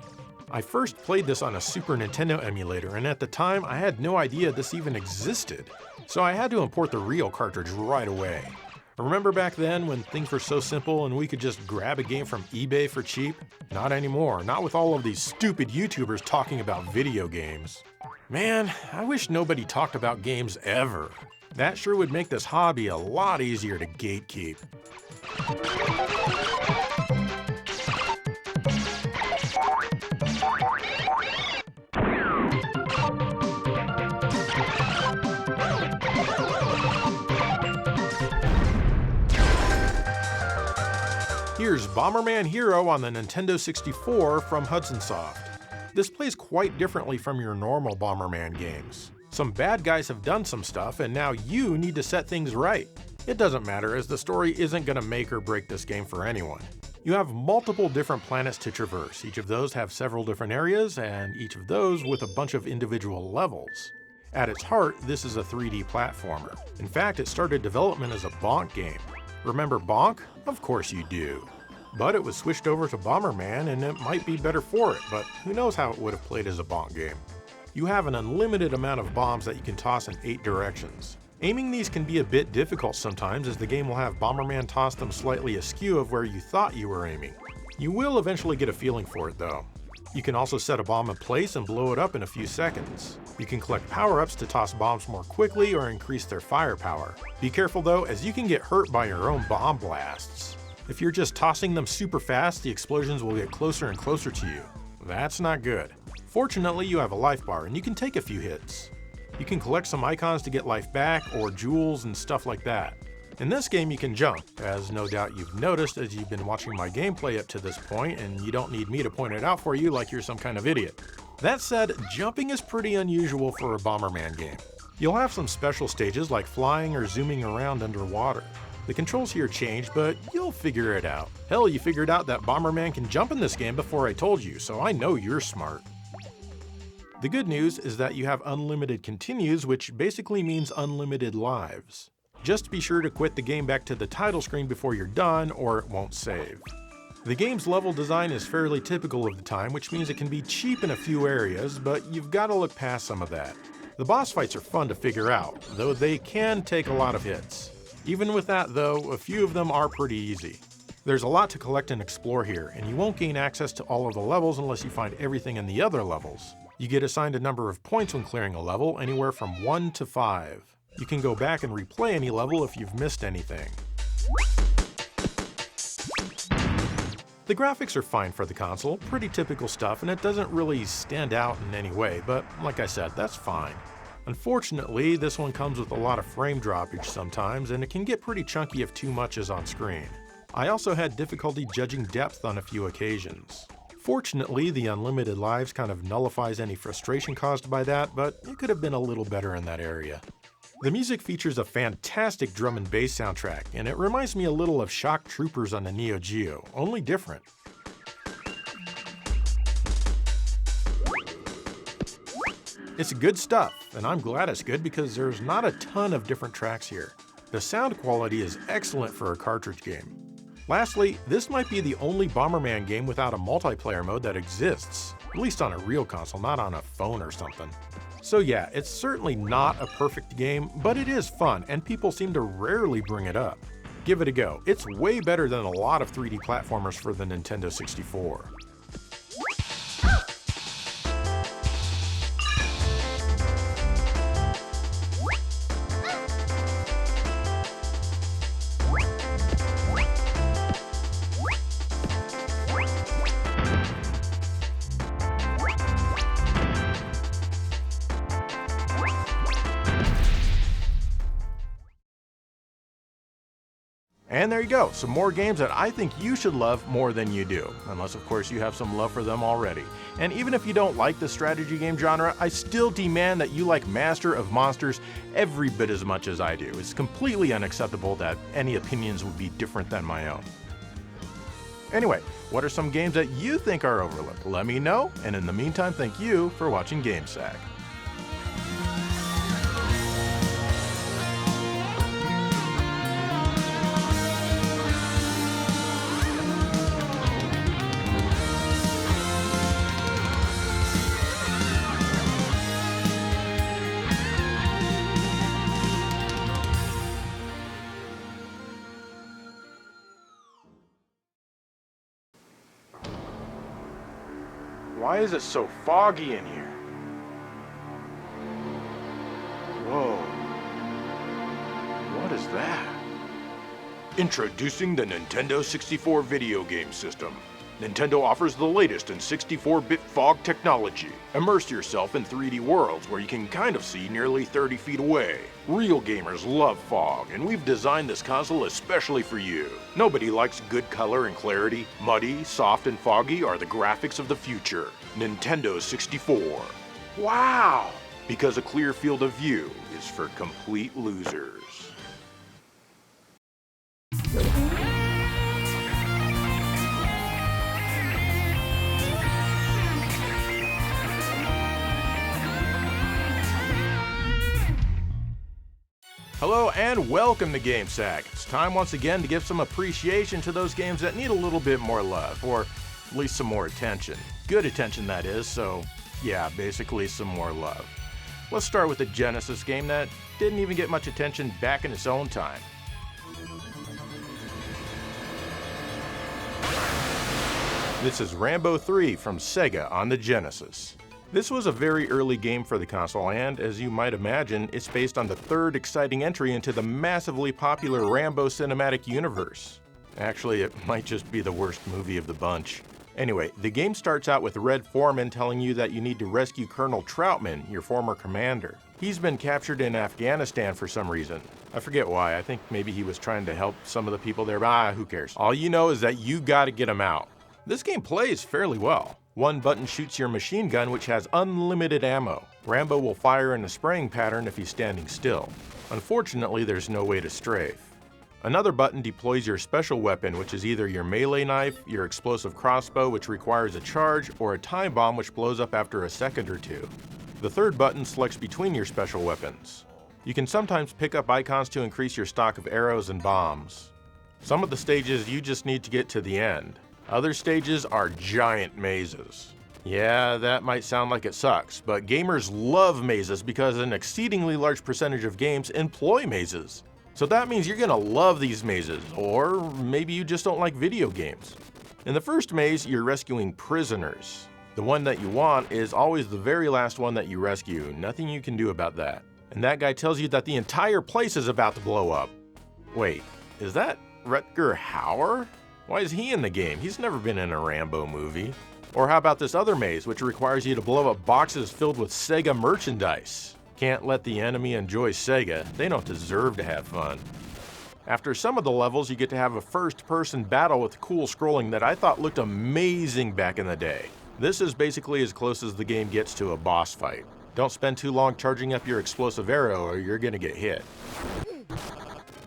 I first played this on a Super Nintendo emulator, and at the time I had no idea this even existed. So I had to import the real cartridge right away. Remember back then when things were so simple and we could just grab a game from eBay for cheap? Not anymore, not with all of these stupid YouTubers talking about video games. Man, I wish nobody talked about games ever. That sure would make this hobby a lot easier to gatekeep. Here's Bomberman Hero on the Nintendo 64 from Hudson Soft. This plays quite differently from your normal Bomberman games. Some bad guys have done some stuff, and now you need to set things right. It doesn't matter, as the story isn't going to make or break this game for anyone. You have multiple different planets to traverse, each of those have several different areas, and each of those with a bunch of individual levels. At its heart, this is a 3D platformer. In fact, it started development as a Bonk game. Remember Bonk? Of course you do. But it was switched over to Bomberman, and it might be better for it, but who knows how it would have played as a Bonk game. You have an unlimited amount of bombs that you can toss in 8 directions. Aiming these can be a bit difficult sometimes, as the game will have Bomberman toss them slightly askew of where you thought you were aiming. You will eventually get a feeling for it though. You can also set a bomb in place and blow it up in a few seconds. You can collect power-ups to toss bombs more quickly or increase their firepower. Be careful though, as you can get hurt by your own bomb blasts. If you're just tossing them super fast, the explosions will get closer and closer to you. That's not good. Fortunately, you have a life bar and you can take a few hits. You can collect some icons to get life back, or jewels and stuff like that. In this game you can jump, as no doubt you've noticed as you've been watching my gameplay up to this point, and you don't need me to point it out for you like you're some kind of idiot. That said, jumping is pretty unusual for a Bomberman game. You'll have some special stages like flying or zooming around underwater. The controls here change, but you'll figure it out. Hell, you figured out that Bomberman can jump in this game before I told you, so I know you're smart. The good news is that you have unlimited continues, which basically means unlimited lives. Just be sure to quit the game back to the title screen before you're done, or it won't save. The game's level design is fairly typical of the time, which means it can be cheap in a few areas, but you've got to look past some of that. The boss fights are fun to figure out, though they can take a lot of hits. Even with that though, a few of them are pretty easy. There's a lot to collect and explore here, and you won't gain access to all of the levels unless you find everything in the other levels. You get assigned a number of points when clearing a level, anywhere from 1 to 5. You can go back and replay any level if you've missed anything. The graphics are fine for the console, pretty typical stuff, and it doesn't really stand out in any way, but like I said, that's fine. Unfortunately, this one comes with a lot of frame droppage sometimes, and it can get pretty chunky if too much is on screen. I also had difficulty judging depth on a few occasions. Fortunately, the unlimited lives kind of nullifies any frustration caused by that, but it could have been a little better in that area. The music features a fantastic drum and bass soundtrack, and it reminds me a little of Shock Troopers on the Neo Geo, only different. It's good stuff, and I'm glad it's good because there's not a ton of different tracks here. The sound quality is excellent for a cartridge game. Lastly, this might be the only Bomberman game without a multiplayer mode that exists, at least on a real console, not on a phone or something. So yeah, it's certainly not a perfect game, but it is fun, and people seem to rarely bring it up. Give it a go. It's way better than a lot of 3D platformers for the Nintendo 64. And there you go, some more games that I think you should love more than you do, unless of course you have some love for them already. And even if you don't like the strategy game genre, I still demand that you like Master of Monsters every bit as much as I do. It's completely unacceptable that any opinions would be different than my own. Anyway, what are some games that you think are overlooked? Let me know, and in the meantime, thank you for watching GameSack. Why is it so foggy in here? Whoa. What is that? Introducing the Nintendo 64 video game system. Nintendo offers the latest in 64-bit fog technology. Immerse yourself in 3D worlds where you can kind of see nearly 30 feet away. Real gamers love fog, and we've designed this console especially for you. Nobody likes good color and clarity. Muddy, soft, and foggy are the graphics of the future. Nintendo 64. Wow! Because a clear field of view is for complete losers. Hello and welcome to GameSack. It's time once again to give some appreciation to those games that need a little bit more love, or at least some more attention. Good attention, that is, so yeah, basically some more love. Let's start with a Genesis game that didn't even get much attention back in its own time. This is Rambo 3 from Sega on the Genesis. This was a very early game for the console, and as you might imagine, it's based on the third exciting entry into the massively popular Rambo cinematic universe. Actually, it might just be the worst movie of the bunch. Anyway, the game starts out with Red Foreman telling you that you need to rescue Colonel Troutman, your former commander. He's been captured in Afghanistan for some reason. I forget why. I think maybe he was trying to help some of the people there, but who cares? All you know is that you gotta get him out. This game plays fairly well. One button shoots your machine gun, which has unlimited ammo. Rambo will fire in a spraying pattern if he's standing still. Unfortunately, there's no way to strafe. Another button deploys your special weapon, which is either your melee knife, your explosive crossbow, which requires a charge, or a time bomb, which blows up after a second or two. The third button selects between your special weapons. You can sometimes pick up icons to increase your stock of arrows and bombs. Some of the stages you just need to get to the end. Other stages are giant mazes. Yeah, that might sound like it sucks, but gamers love mazes because an exceedingly large percentage of games employ mazes. So that means you're gonna love these mazes, or maybe you just don't like video games. In the first maze, you're rescuing prisoners. The one that you want is always the very last one that you rescue. Nothing you can do about that. And that guy tells you that the entire place is about to blow up. Wait, is that Rutger Hauer? Why is he in the game? He's never been in a Rambo movie. Or how about this other maze, which requires you to blow up boxes filled with Sega merchandise? Can't let the enemy enjoy Sega. They don't deserve to have fun. After some of the levels, you get to have a first-person battle with cool scrolling that I thought looked amazing back in the day. This is basically as close as the game gets to a boss fight. Don't spend too long charging up your explosive arrow or you're gonna get hit.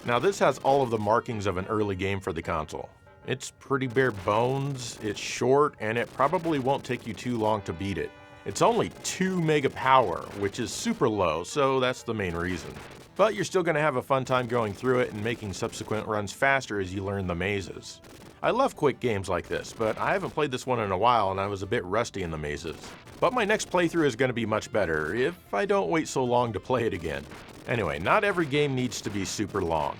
Now this has all of the markings of an early game for the console. It's pretty bare bones, it's short, and it probably won't take you too long to beat it. It's only 2 mega power, which is super low, so that's the main reason. But you're still gonna have a fun time going through it and making subsequent runs faster as you learn the mazes. I love quick games like this, but I haven't played this one in a while and I was a bit rusty in the mazes. But my next playthrough is gonna be much better, if I don't wait so long to play it again. Anyway, not every game needs to be super long.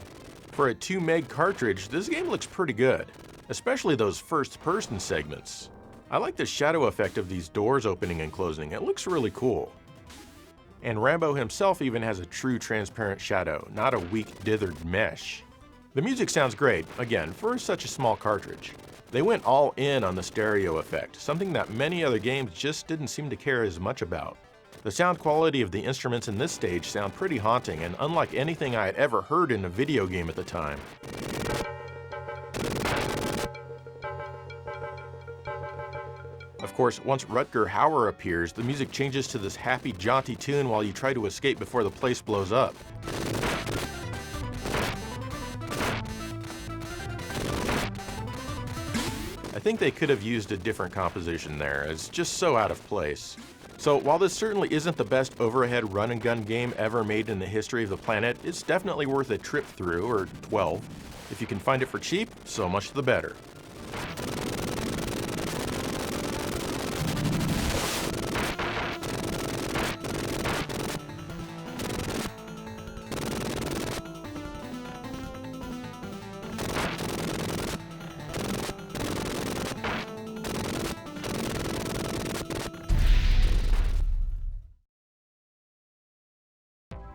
For a 2 meg cartridge, this game looks pretty good, especially those first-person segments. I like the shadow effect of these doors opening and closing, it looks really cool. And Rambo himself even has a true transparent shadow, not a weak dithered mesh. The music sounds great, again, for such a small cartridge. They went all in on the stereo effect, something that many other games just didn't seem to care as much about. The sound quality of the instruments in this stage sound pretty haunting and unlike anything I had ever heard in a video game at the time. Of course, once Rutger Hauer appears, the music changes to this happy, jaunty tune while you try to escape before the place blows up. I think they could have used a different composition there, it's just so out of place. So while this certainly isn't the best overhead run and gun game ever made in the history of the planet, it's definitely worth a trip through, or 12. If you can find it for cheap, so much the better.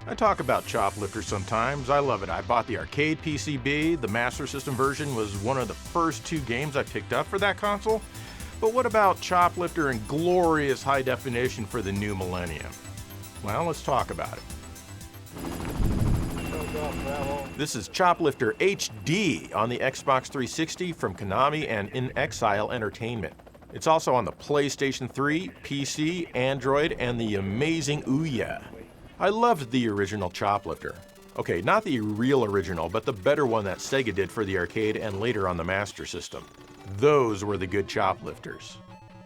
I talk about Choplifter sometimes, I love it. I bought the arcade PCB, the Master System version was one of the first 2 games I picked up for that console. But what about Choplifter in glorious high definition for the new millennium? Well, let's talk about it. This is Choplifter HD on the Xbox 360 from Konami and In Exile Entertainment. It's also on the PlayStation 3, PC, Android, and the amazing Ouya. I loved the original Choplifter. Okay, not the real original, but the better one that Sega did for the arcade and later on the Master System. Those were the good Choplifters.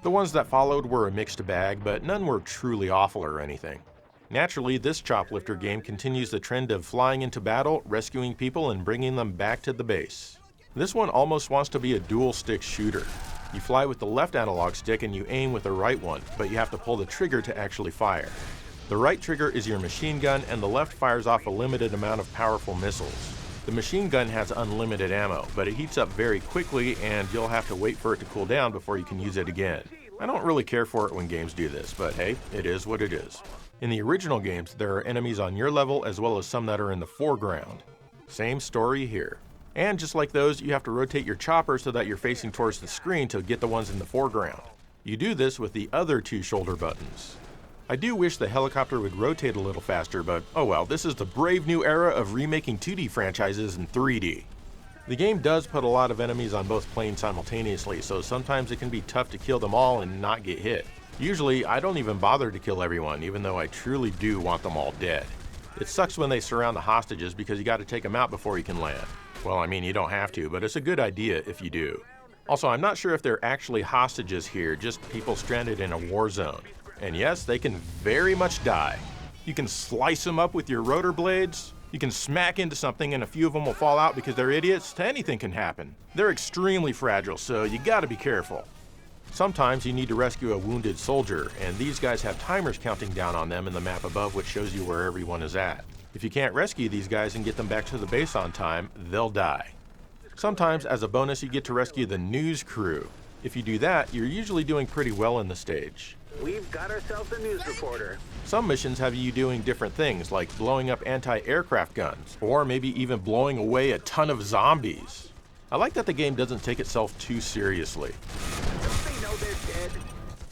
The ones that followed were a mixed bag, but none were truly awful or anything. Naturally, this Choplifter game continues the trend of flying into battle, rescuing people, and bringing them back to the base. This one almost wants to be a dual-stick shooter. You fly with the left analog stick and you aim with the right one, but you have to pull the trigger to actually fire. The right trigger is your machine gun and the left fires off a limited amount of powerful missiles. The machine gun has unlimited ammo, but it heats up very quickly and you'll have to wait for it to cool down before you can use it again. I don't really care for it when games do this, but hey, it is what it is. In the original games, there are enemies on your level as well as some that are in the foreground. Same story here. And just like those, you have to rotate your chopper so that you're facing towards the screen to get the ones in the foreground. You do this with the other 2 shoulder buttons. I do wish the helicopter would rotate a little faster, but oh well, this is the brave new era of remaking 2D franchises in 3D. The game does put a lot of enemies on both planes simultaneously, so sometimes it can be tough to kill them all and not get hit. Usually, I don't even bother to kill everyone, even though I truly do want them all dead. It sucks when they surround the hostages because you gotta take them out before you can land. Well, I mean, you don't have to, but it's a good idea if you do. Also, I'm not sure if they're actually hostages here, just people stranded in a war zone. And yes, they can very much die. You can slice them up with your rotor blades. You can smack into something and a few of them will fall out because they're idiots. Anything can happen. They're extremely fragile, so you gotta be careful. Sometimes you need to rescue a wounded soldier, and these guys have timers counting down on them in the map above, which shows you where everyone is at. If you can't rescue these guys and get them back to the base on time, they'll die. Sometimes, as a bonus, you get to rescue the news crew. If you do that, you're usually doing pretty well in the stage. We've got ourselves a news reporter. Some missions have you doing different things, like blowing up anti-aircraft guns, or maybe even blowing away a ton of zombies. I like that the game doesn't take itself too seriously. Don't they know they're dead?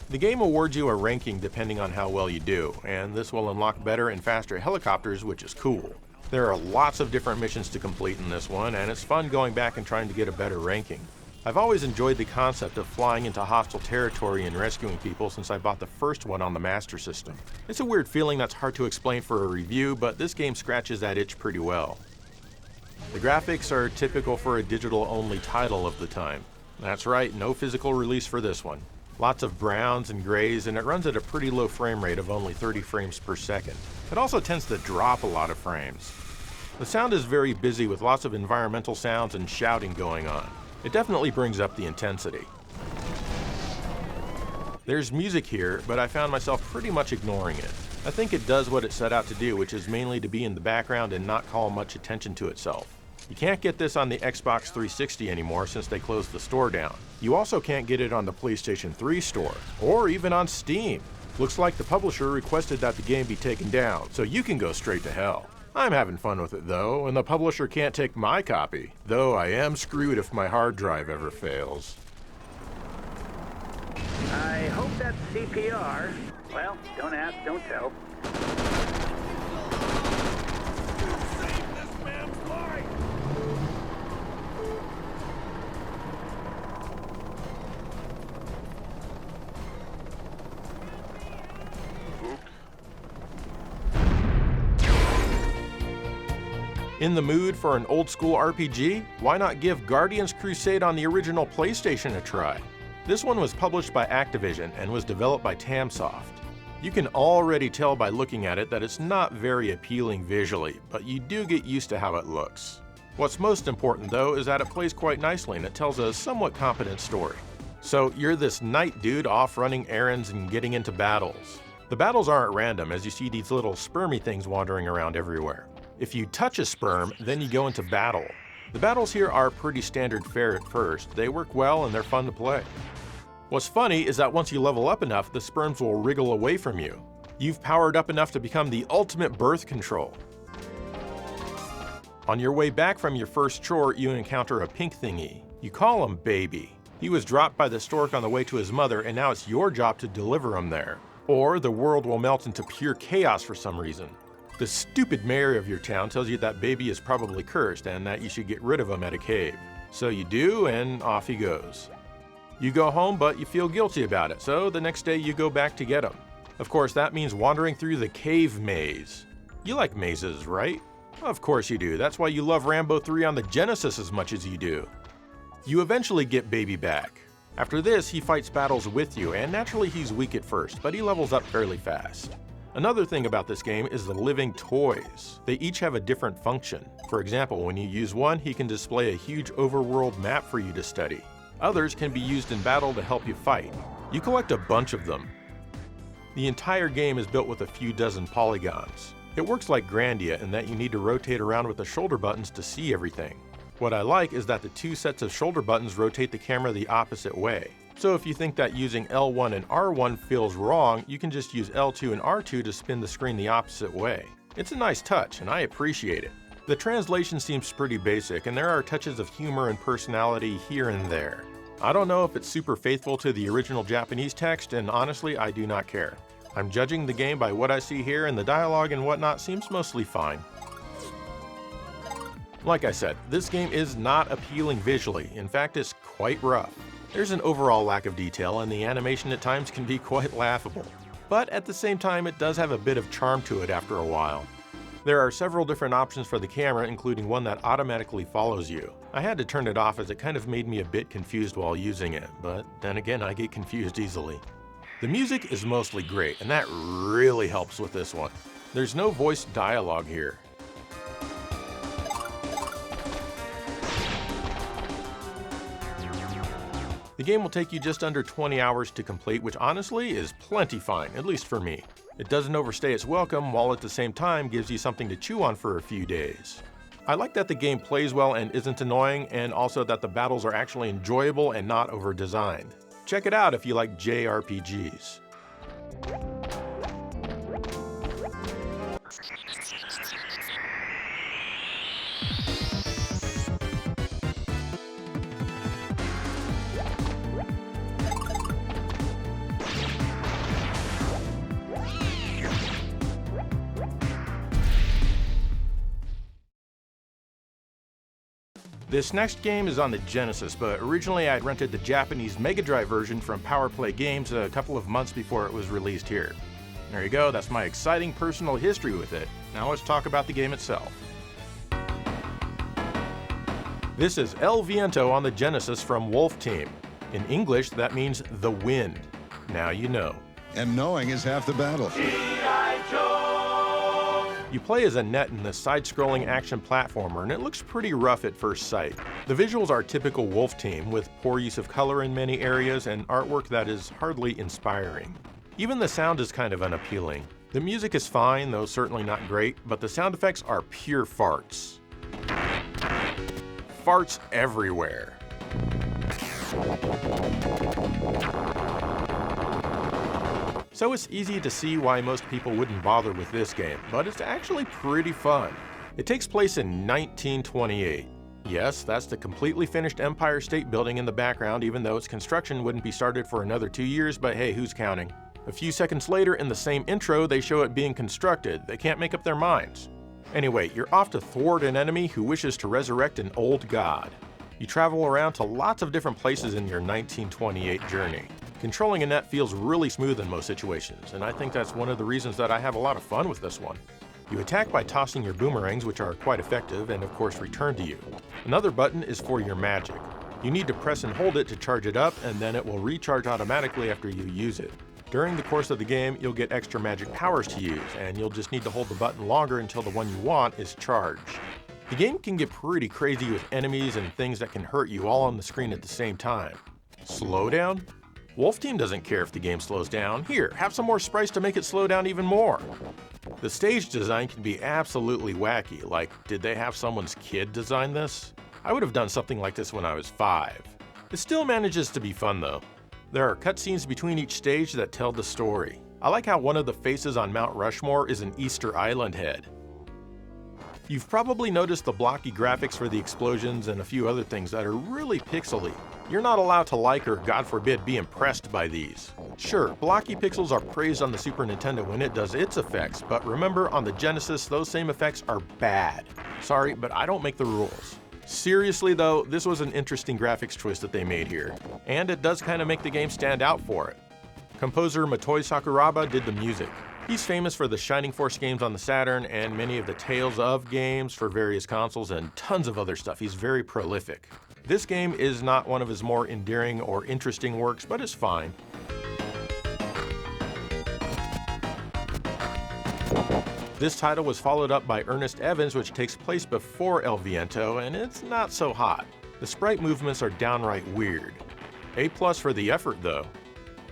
The game awards you a ranking depending on how well you do, and this will unlock better and faster helicopters, which is cool. There are lots of different missions to complete in this one, and it's fun going back and trying to get a better ranking. I've always enjoyed the concept of flying into hostile territory and rescuing people since I bought the first one on the Master System. It's a weird feeling that's hard to explain for a review, but this game scratches that itch pretty well. The graphics are typical for a digital-only title of the time. That's right, no physical release for this one. Lots of browns and grays, and it runs at a pretty low frame rate of only 30 frames per second. It also tends to drop a lot of frames. The sound is very busy with lots of environmental sounds and shouting going on. It definitely brings up the intensity. There's music here, but I found myself pretty much ignoring it. I think it does what it set out to do, which is mainly to be in the background and not call much attention to itself. You can't get this on the Xbox 360 anymore since they closed the store down. You also can't get it on the PlayStation 3 store, or even on Steam. Looks like the publisher requested that the game be taken down, so you can go straight to hell. I'm having fun with it though, and the publisher can't take my copy, though I am screwed if my hard drive ever fails. I hope that's CPR. Well, don't ask, don't tell. Save this man's life! In the mood for an old school RPG? Why not give Guardians Crusade on the original PlayStation a try? This one was published by Activision and was developed by Tamsoft. You can already tell by looking at it that it's not very appealing visually, but you do get used to how it looks. What's most important though is that it plays quite nicely and it tells a somewhat competent story. So you're this knight dude off running errands and getting into battles. The battles aren't random, as you see these little spermy things wandering around everywhere. If you touch a sperm, then you go into battle. The battles here are pretty standard fare at first. They work well and they're fun to play. What's funny is that once you level up enough, the sperms will wriggle away from you. You've powered up enough to become the ultimate birth control. On your way back from your first chore, you encounter a pink thingy. You call him Baby. He was dropped by the stork on the way to his mother, and now it's your job to deliver him there. Or the world will melt into pure chaos for some reason. The stupid mayor of your town tells you that Baby is probably cursed and that you should get rid of him at a cave. So you do, and off he goes. You go home, but you feel guilty about it, so the next day you go back to get him. Of course, that means wandering through the cave maze. You like mazes, right? Of course you do. That's why you love Rambo 3 on the Genesis as much as you do. You eventually get Baby back. After this, he fights battles with you, and naturally he's weak at first, but he levels up fairly fast. Another thing about this game is the living toys. They each have a different function. For example, when you use one, he can display a huge overworld map for you to study. Others can be used in battle to help you fight. You collect a bunch of them. The entire game is built with a few dozen polygons. It works like Grandia in that you need to rotate around with the shoulder buttons to see everything. What I like is that the two sets of shoulder buttons rotate the camera the opposite way. So if you think that using L1 and R1 feels wrong, you can just use L2 and R2 to spin the screen the opposite way. It's a nice touch, and I appreciate it. The translation seems pretty basic, and there are touches of humor and personality here and there. I don't know if it's super faithful to the original Japanese text, and honestly, I do not care. I'm judging the game by what I see here, and the dialogue and whatnot seems mostly fine. Like I said, this game is not appealing visually. In fact, it's quite rough. There's an overall lack of detail, and the animation at times can be quite laughable. But at the same time, it does have a bit of charm to it after a while. There are several different options for the camera, including one that automatically follows you. I had to turn it off as it kind of made me a bit confused while using it, but then again, I get confused easily. The music is mostly great, and that really helps with this one. There's no voice dialogue here. The game will take you just under 20 hours to complete, which honestly is plenty fine, at least for me. It doesn't overstay its welcome, while at the same time gives you something to chew on for a few days. I like that the game plays well and isn't annoying, and also that the battles are actually enjoyable and not over-designed. Check it out if you like JRPGs. This next game is on the Genesis, but originally I rented the Japanese Mega Drive version from Power Play Games a couple of months before it was released here. There you go, that's my exciting personal history with it. Now let's talk about the game itself. This is El Viento on the Genesis from Wolf Team. In English, that means the wind. Now you know. And knowing is half the battle. You play as Annette in this side-scrolling action platformer, and it looks pretty rough at first sight. The visuals are typical Wolf Team, with poor use of color in many areas and artwork that is hardly inspiring. Even the sound is kind of unappealing. The music is fine, though certainly not great, but the sound effects are pure farts. Farts everywhere. So it's easy to see why most people wouldn't bother with this game, but it's actually pretty fun. It takes place in 1928. Yes, that's the completely finished Empire State Building in the background, even though its construction wouldn't be started for another 2 years, but hey, who's counting? A few seconds later in the same intro, they show it being constructed. They can't make up their minds. Anyway, you're off to thwart an enemy who wishes to resurrect an old god. You travel around to lots of different places in your 1928 journey. Controlling Annette feels really smooth in most situations, and I think that's one of the reasons that I have a lot of fun with this one. You attack by tossing your boomerangs, which are quite effective and of course return to you. Another button is for your magic. You need to press and hold it to charge it up, and then it will recharge automatically after you use it. During the course of the game, you'll get extra magic powers to use, and you'll just need to hold the button longer until the one you want is charged. The game can get pretty crazy with enemies and things that can hurt you all on the screen at the same time. Slowdown? Wolf Team doesn't care if the game slows down. Here, have some more sprites to make it slow down even more. The stage design can be absolutely wacky, like, did they have someone's kid design this? I would have done something like this when I was 5. It still manages to be fun though. There are cutscenes between each stage that tell the story. I like how one of the faces on Mount Rushmore is an Easter Island head. You've probably noticed the blocky graphics for the explosions and a few other things that are really pixely. You're not allowed to like or, God forbid, be impressed by these. Sure, blocky pixels are praised on the Super Nintendo when it does its effects, but remember, on the Genesis, those same effects are bad. Sorry, but I don't make the rules. Seriously though, this was an interesting graphics choice that they made here, and it does kind of make the game stand out for it. Composer Motoi Sakuraba did the music. He's famous for the Shining Force games on the Saturn and many of the Tales of games for various consoles and tons of other stuff. He's very prolific. This game is not one of his more endearing or interesting works, but it's fine. This title was followed up by Ernest Evans, which takes place before El Viento, and it's not so hot. The sprite movements are downright weird. A+ for the effort though.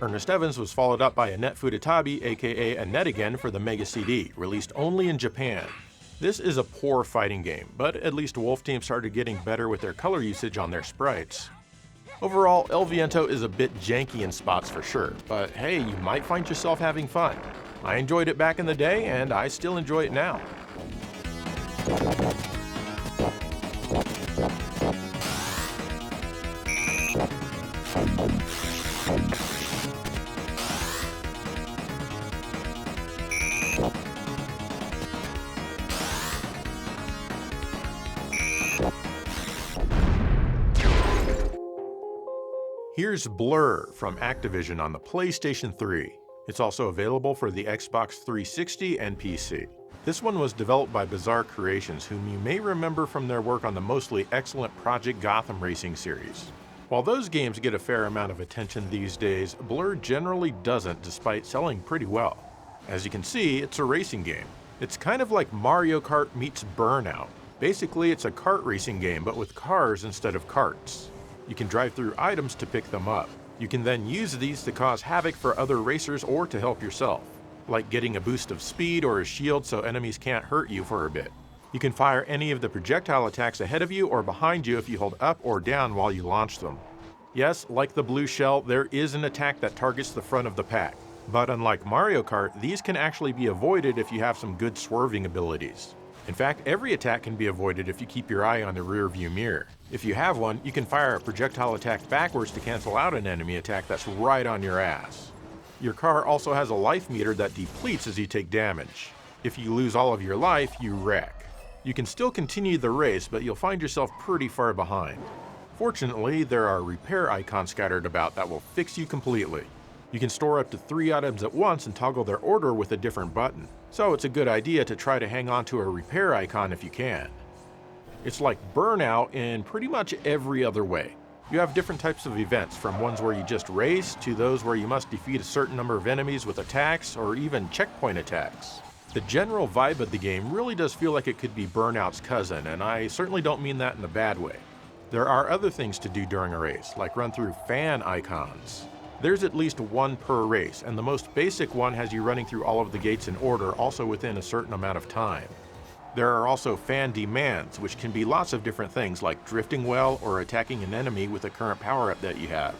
Ernest Evans was followed up by Annette Fudetabi, aka Annette Again, for the Mega CD, released only in Japan. This is a poor fighting game, but at least Wolf Team started getting better with their color usage on their sprites. Overall, El Viento is a bit janky in spots for sure, but hey, you might find yourself having fun. I enjoyed it back in the day, and I still enjoy it now. Here's Blur from Activision on the PlayStation 3. It's also available for the Xbox 360 and PC. This one was developed by Bizarre Creations, whom you may remember from their work on the mostly excellent Project Gotham racing series. While those games get a fair amount of attention these days, Blur generally doesn't, despite selling pretty well. As you can see, it's a racing game. It's kind of like Mario Kart meets Burnout. Basically, it's a kart racing game, but with cars instead of carts. You can drive through items to pick them up. You can then use these to cause havoc for other racers or to help yourself, like getting a boost of speed or a shield so enemies can't hurt you for a bit. You can fire any of the projectile attacks ahead of you or behind you if you hold up or down while you launch them. Yes, like the blue shell, there is an attack that targets the front of the pack. But unlike Mario Kart, these can actually be avoided if you have some good swerving abilities. In fact, every attack can be avoided if you keep your eye on the rear view mirror. If you have one, you can fire a projectile attack backwards to cancel out an enemy attack that's right on your ass. Your car also has a life meter that depletes as you take damage. If you lose all of your life, you wreck. You can still continue the race, but you'll find yourself pretty far behind. Fortunately, there are repair icons scattered about that will fix you completely. You can store up to 3 items at once and toggle their order with a different button, so it's a good idea to try to hang on to a repair icon if you can. It's like Burnout in pretty much every other way. You have different types of events, from ones where you just race to those where you must defeat a certain number of enemies with attacks or even checkpoint attacks. The general vibe of the game really does feel like it could be Burnout's cousin, and I certainly don't mean that in a bad way. There are other things to do during a race, like run through fan icons. There's at least one per race, and the most basic one has you running through all of the gates in order, also within a certain amount of time. There are also fan demands, which can be lots of different things like drifting well or attacking an enemy with a current power-up that you have.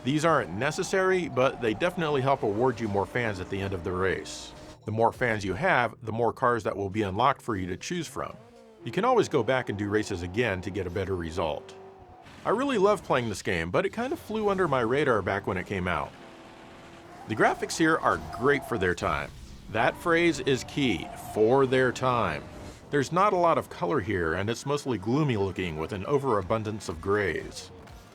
These aren't necessary, but they definitely help award you more fans at the end of the race. The more fans you have, the more cars that will be unlocked for you to choose from. You can always go back and do races again to get a better result. I really love playing this game, but it kind of flew under my radar back when it came out. The graphics here are great for their time. That phrase is key, for their time. There's not a lot of color here, and it's mostly gloomy looking with an overabundance of grays.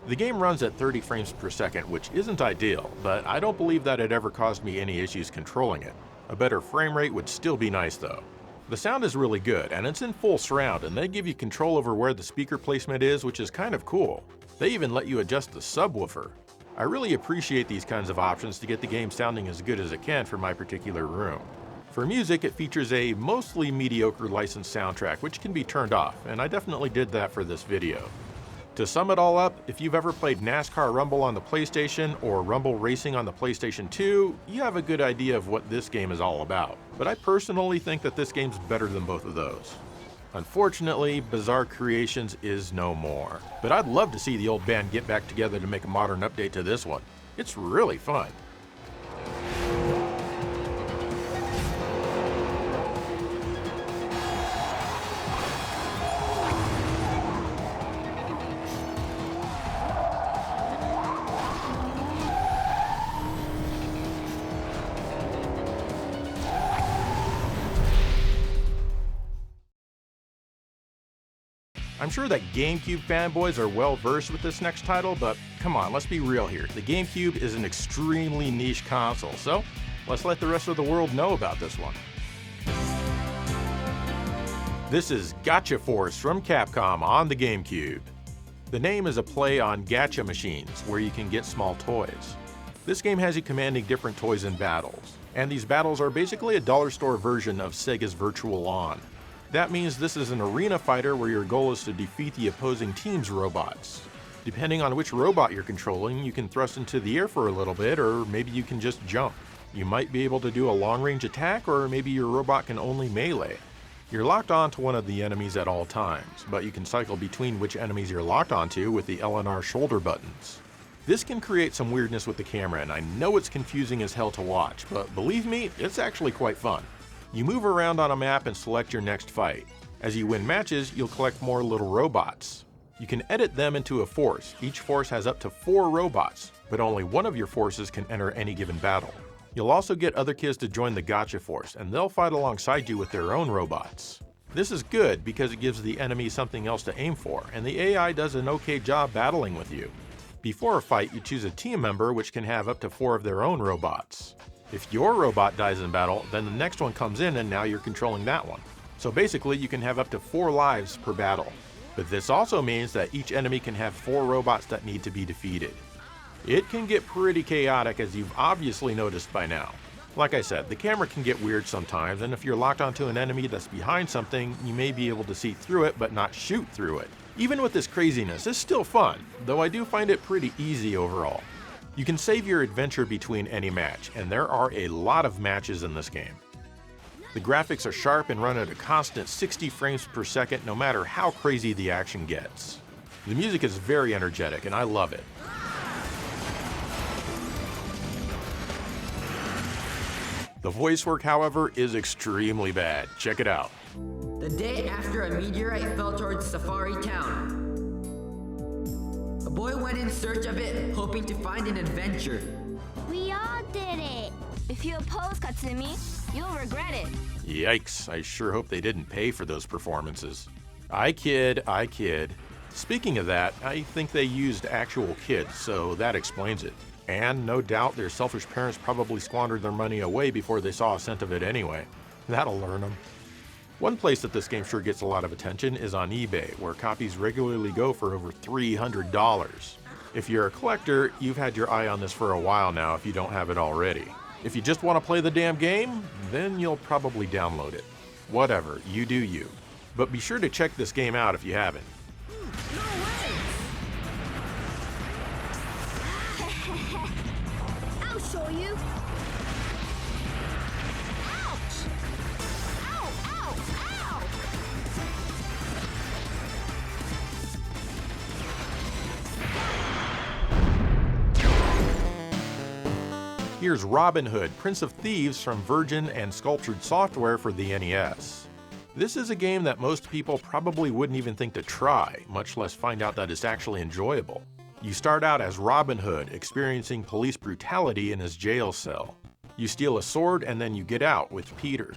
The game runs at 30 frames per second, which isn't ideal, but I don't believe that it ever caused me any issues controlling it. A better frame rate would still be nice though. The sound is really good, and it's in full surround, and they give you control over where the speaker placement is, which is kind of cool. They even let you adjust the subwoofer. I really appreciate these kinds of options to get the game sounding as good as it can for my particular room. For music, it features a mostly mediocre licensed soundtrack, which can be turned off, and I definitely did that for this video. To sum it all up, if you've ever played NASCAR Rumble on the PlayStation or Rumble Racing on the PlayStation 2, you have a good idea of what this game is all about. But I personally think that this game's better than both of those. Unfortunately, Bizarre Creations is no more. But I'd love to see the old band get back together to make a modern update to this one. It's really fun. I'm sure that GameCube fanboys are well versed with this next title, but come on, let's be real here. The GameCube is an extremely niche console, so let's let the rest of the world know about this one. This is Gotcha Force from Capcom on the GameCube. The name is a play on gacha machines, where you can get small toys. This game has you commanding different toys in battles, and these battles are basically a dollar store version of Sega's Virtual On. That means this is an arena fighter where your goal is to defeat the opposing team's robots. Depending on which robot you're controlling, you can thrust into the air for a little bit, or maybe you can just jump. You might be able to do a long-range attack, or maybe your robot can only melee. You're locked onto one of the enemies at all times, but you can cycle between which enemies you're locked onto with the L and R shoulder buttons. This can create some weirdness with the camera, and I know it's confusing as hell to watch, but believe me, it's actually quite fun. You move around on a map and select your next fight. As you win matches, you'll collect more little robots. You can edit them into a force. Each force has up to 4 robots, but only one of your forces can enter any given battle. You'll also get other kids to join the Gotcha Force, and they'll fight alongside you with their own robots. This is good because it gives the enemy something else to aim for, and the AI does an okay job battling with you. Before a fight, you choose a team member which can have up to 4 of their own robots. If your robot dies in battle, then the next one comes in and now you're controlling that one. So basically you can have up to 4 lives per battle. But this also means that each enemy can have 4 robots that need to be defeated. It can get pretty chaotic, as you've obviously noticed by now. Like I said, the camera can get weird sometimes, and if you're locked onto an enemy that's behind something, you may be able to see through it but not shoot through it. Even with this craziness, it's still fun, though I do find it pretty easy overall. You can save your adventure between any match, and there are a lot of matches in this game. The graphics are sharp and run at a constant 60 frames per second no matter how crazy the action gets. The music is very energetic and I love it. The voice work, however, is extremely bad. Check it out. The day after a meteorite fell towards Safari Town, a boy went in search of it, hoping to find an adventure. We all did it. If you oppose Katsumi, you'll regret it. Yikes, I sure hope they didn't pay for those performances. I kid. Speaking of that, I think they used actual kids, so that explains it. And no doubt their selfish parents probably squandered their money away before they saw a cent of it anyway. That'll learn them. One place that this game sure gets a lot of attention is on eBay, where copies regularly go for over $300. If you're a collector, you've had your eye on this for a while now if you don't have it already. If you just want to play the damn game, then you'll probably download it. Whatever, you do you. But be sure to check this game out if you haven't. I'll show you. Ouch! Ow, ow, ow! Here's Robin Hood, Prince of Thieves from Virgin and Sculptured Software for the NES. This is a game that most people probably wouldn't even think to try, much less find out that it's actually enjoyable. You start out as Robin Hood, experiencing police brutality in his jail cell. You steal a sword and then you get out with Peter.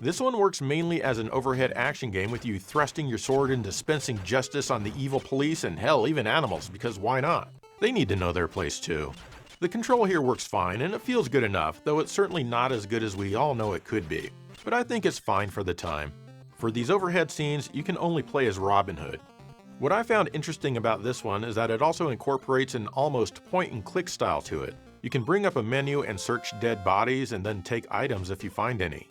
This one works mainly as an overhead action game with you thrusting your sword and dispensing justice on the evil police and hell, even animals, because why not? They need to know their place too. The control here works fine and it feels good enough, though it's certainly not as good as we all know it could be. But I think it's fine for the time. For these overhead scenes, you can only play as Robin Hood. What I found interesting about this one is that it also incorporates an almost point-and-click style to it. You can bring up a menu and search dead bodies and then take items if you find any.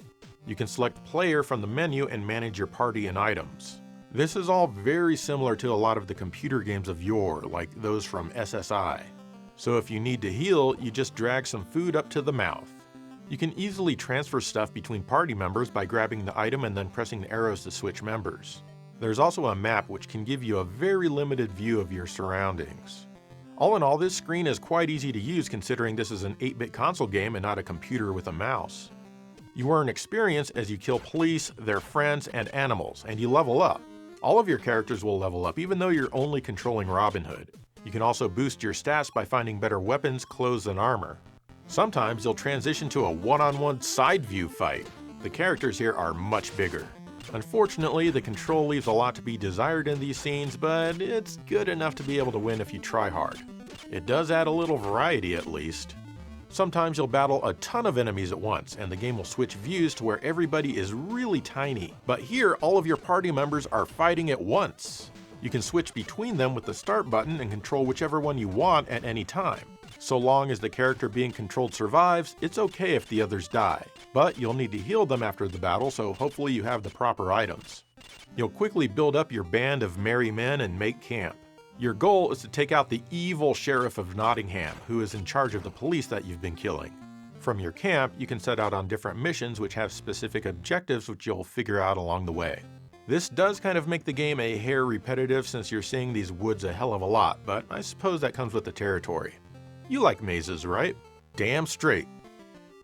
You can select player from the menu and manage your party and items. This is all very similar to a lot of the computer games of yore, like those from SSI. So if you need to heal, you just drag some food up to the mouth. You can easily transfer stuff between party members by grabbing the item and then pressing the arrows to switch members. There's also a map which can give you a very limited view of your surroundings. All in all, this screen is quite easy to use considering this is an 8-bit console game and not a computer with a mouse. You earn experience as you kill police, their friends, and animals, and you level up. All of your characters will level up even though you're only controlling Robin Hood. You can also boost your stats by finding better weapons, clothes, and armor. Sometimes you'll transition to a one-on-one side view fight. The characters here are much bigger. Unfortunately, the control leaves a lot to be desired in these scenes, but it's good enough to be able to win if you try hard. It does add a little variety at least. Sometimes you'll battle a ton of enemies at once, and the game will switch views to where everybody is really tiny. But here, all of your party members are fighting at once. You can switch between them with the start button and control whichever one you want at any time. So long as the character being controlled survives, it's okay if the others die. But you'll need to heal them after the battle, so hopefully you have the proper items. You'll quickly build up your band of merry men and make camp. Your goal is to take out the evil sheriff of Nottingham, who is in charge of the police that you've been killing. From your camp, you can set out on different missions which have specific objectives which you'll figure out along the way. This does kind of make the game a hair repetitive since you're seeing these woods a hell of a lot, but I suppose that comes with the territory. You like mazes, right? Damn straight.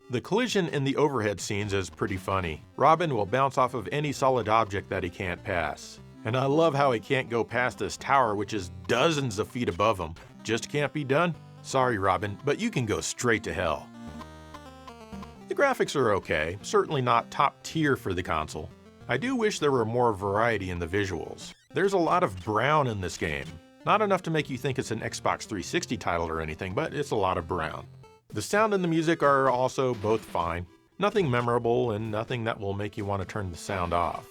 The collision in the overhead scenes is pretty funny. Robin will bounce off of any solid object that he can't pass. And I love how he can't go past this tower which is dozens of feet above him. Just can't be done? Sorry, Robin, but you can go straight to hell. The graphics are okay, certainly not top tier for the console. I do wish there were more variety in the visuals. There's a lot of brown in this game. Not enough to make you think it's an Xbox 360 title or anything, but it's a lot of brown. The sound and the music are also both fine. Nothing memorable and nothing that will make you want to turn the sound off.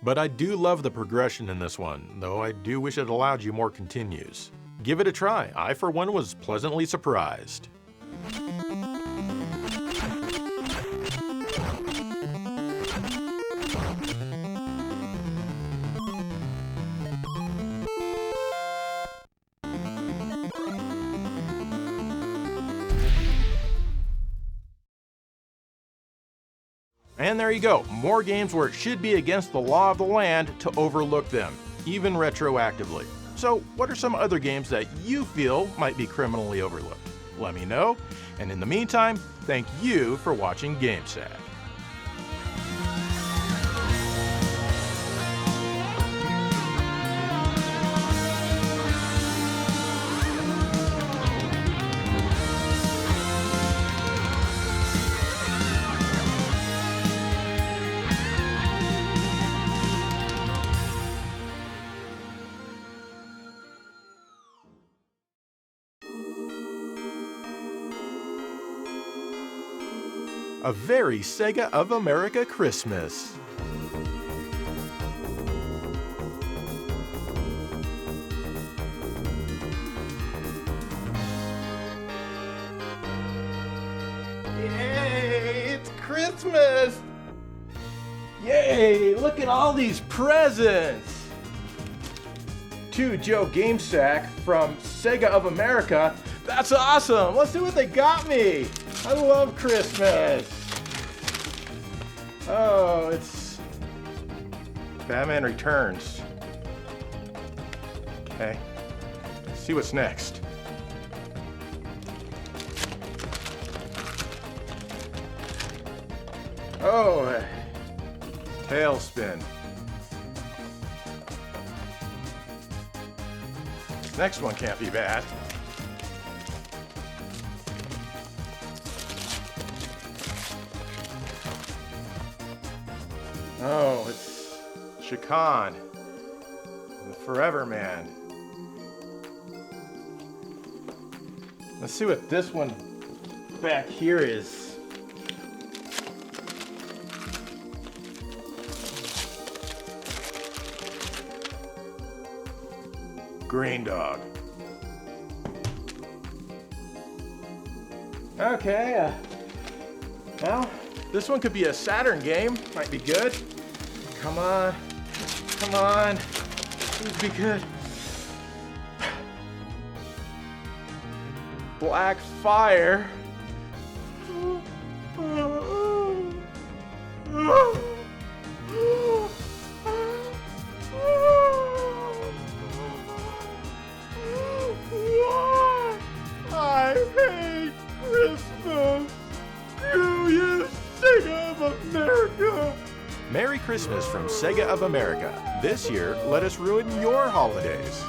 But I do love the progression in this one, though I do wish it allowed you more continues. Give it a try. I, for one, was pleasantly surprised. And there you go, more games where it should be against the law of the land to overlook them, even retroactively. So what are some other games that you feel might be criminally overlooked? Let me know, and in the meantime, thank you for watching GameSack. A very Sega of America Christmas. Yay, it's Christmas! Yay, look at all these presents! To Joe GameSack from Sega of America. That's awesome! Let's see what they got me! I love Christmas! Oh, it's Batman Returns. Okay, let's see what's next. Oh, Tailspin. Next one can't be bad. Oh, it's Shakan, the Forever Man. Let's see what this one back here is. Green Dog. Okay, well, this one could be a Saturn game. Might be good. Come on. Come on. Please be good. Black Fire. I hate Christmas. Do you Sega of America? Merry Christmas from Sega of America. This year, let us ruin your holidays.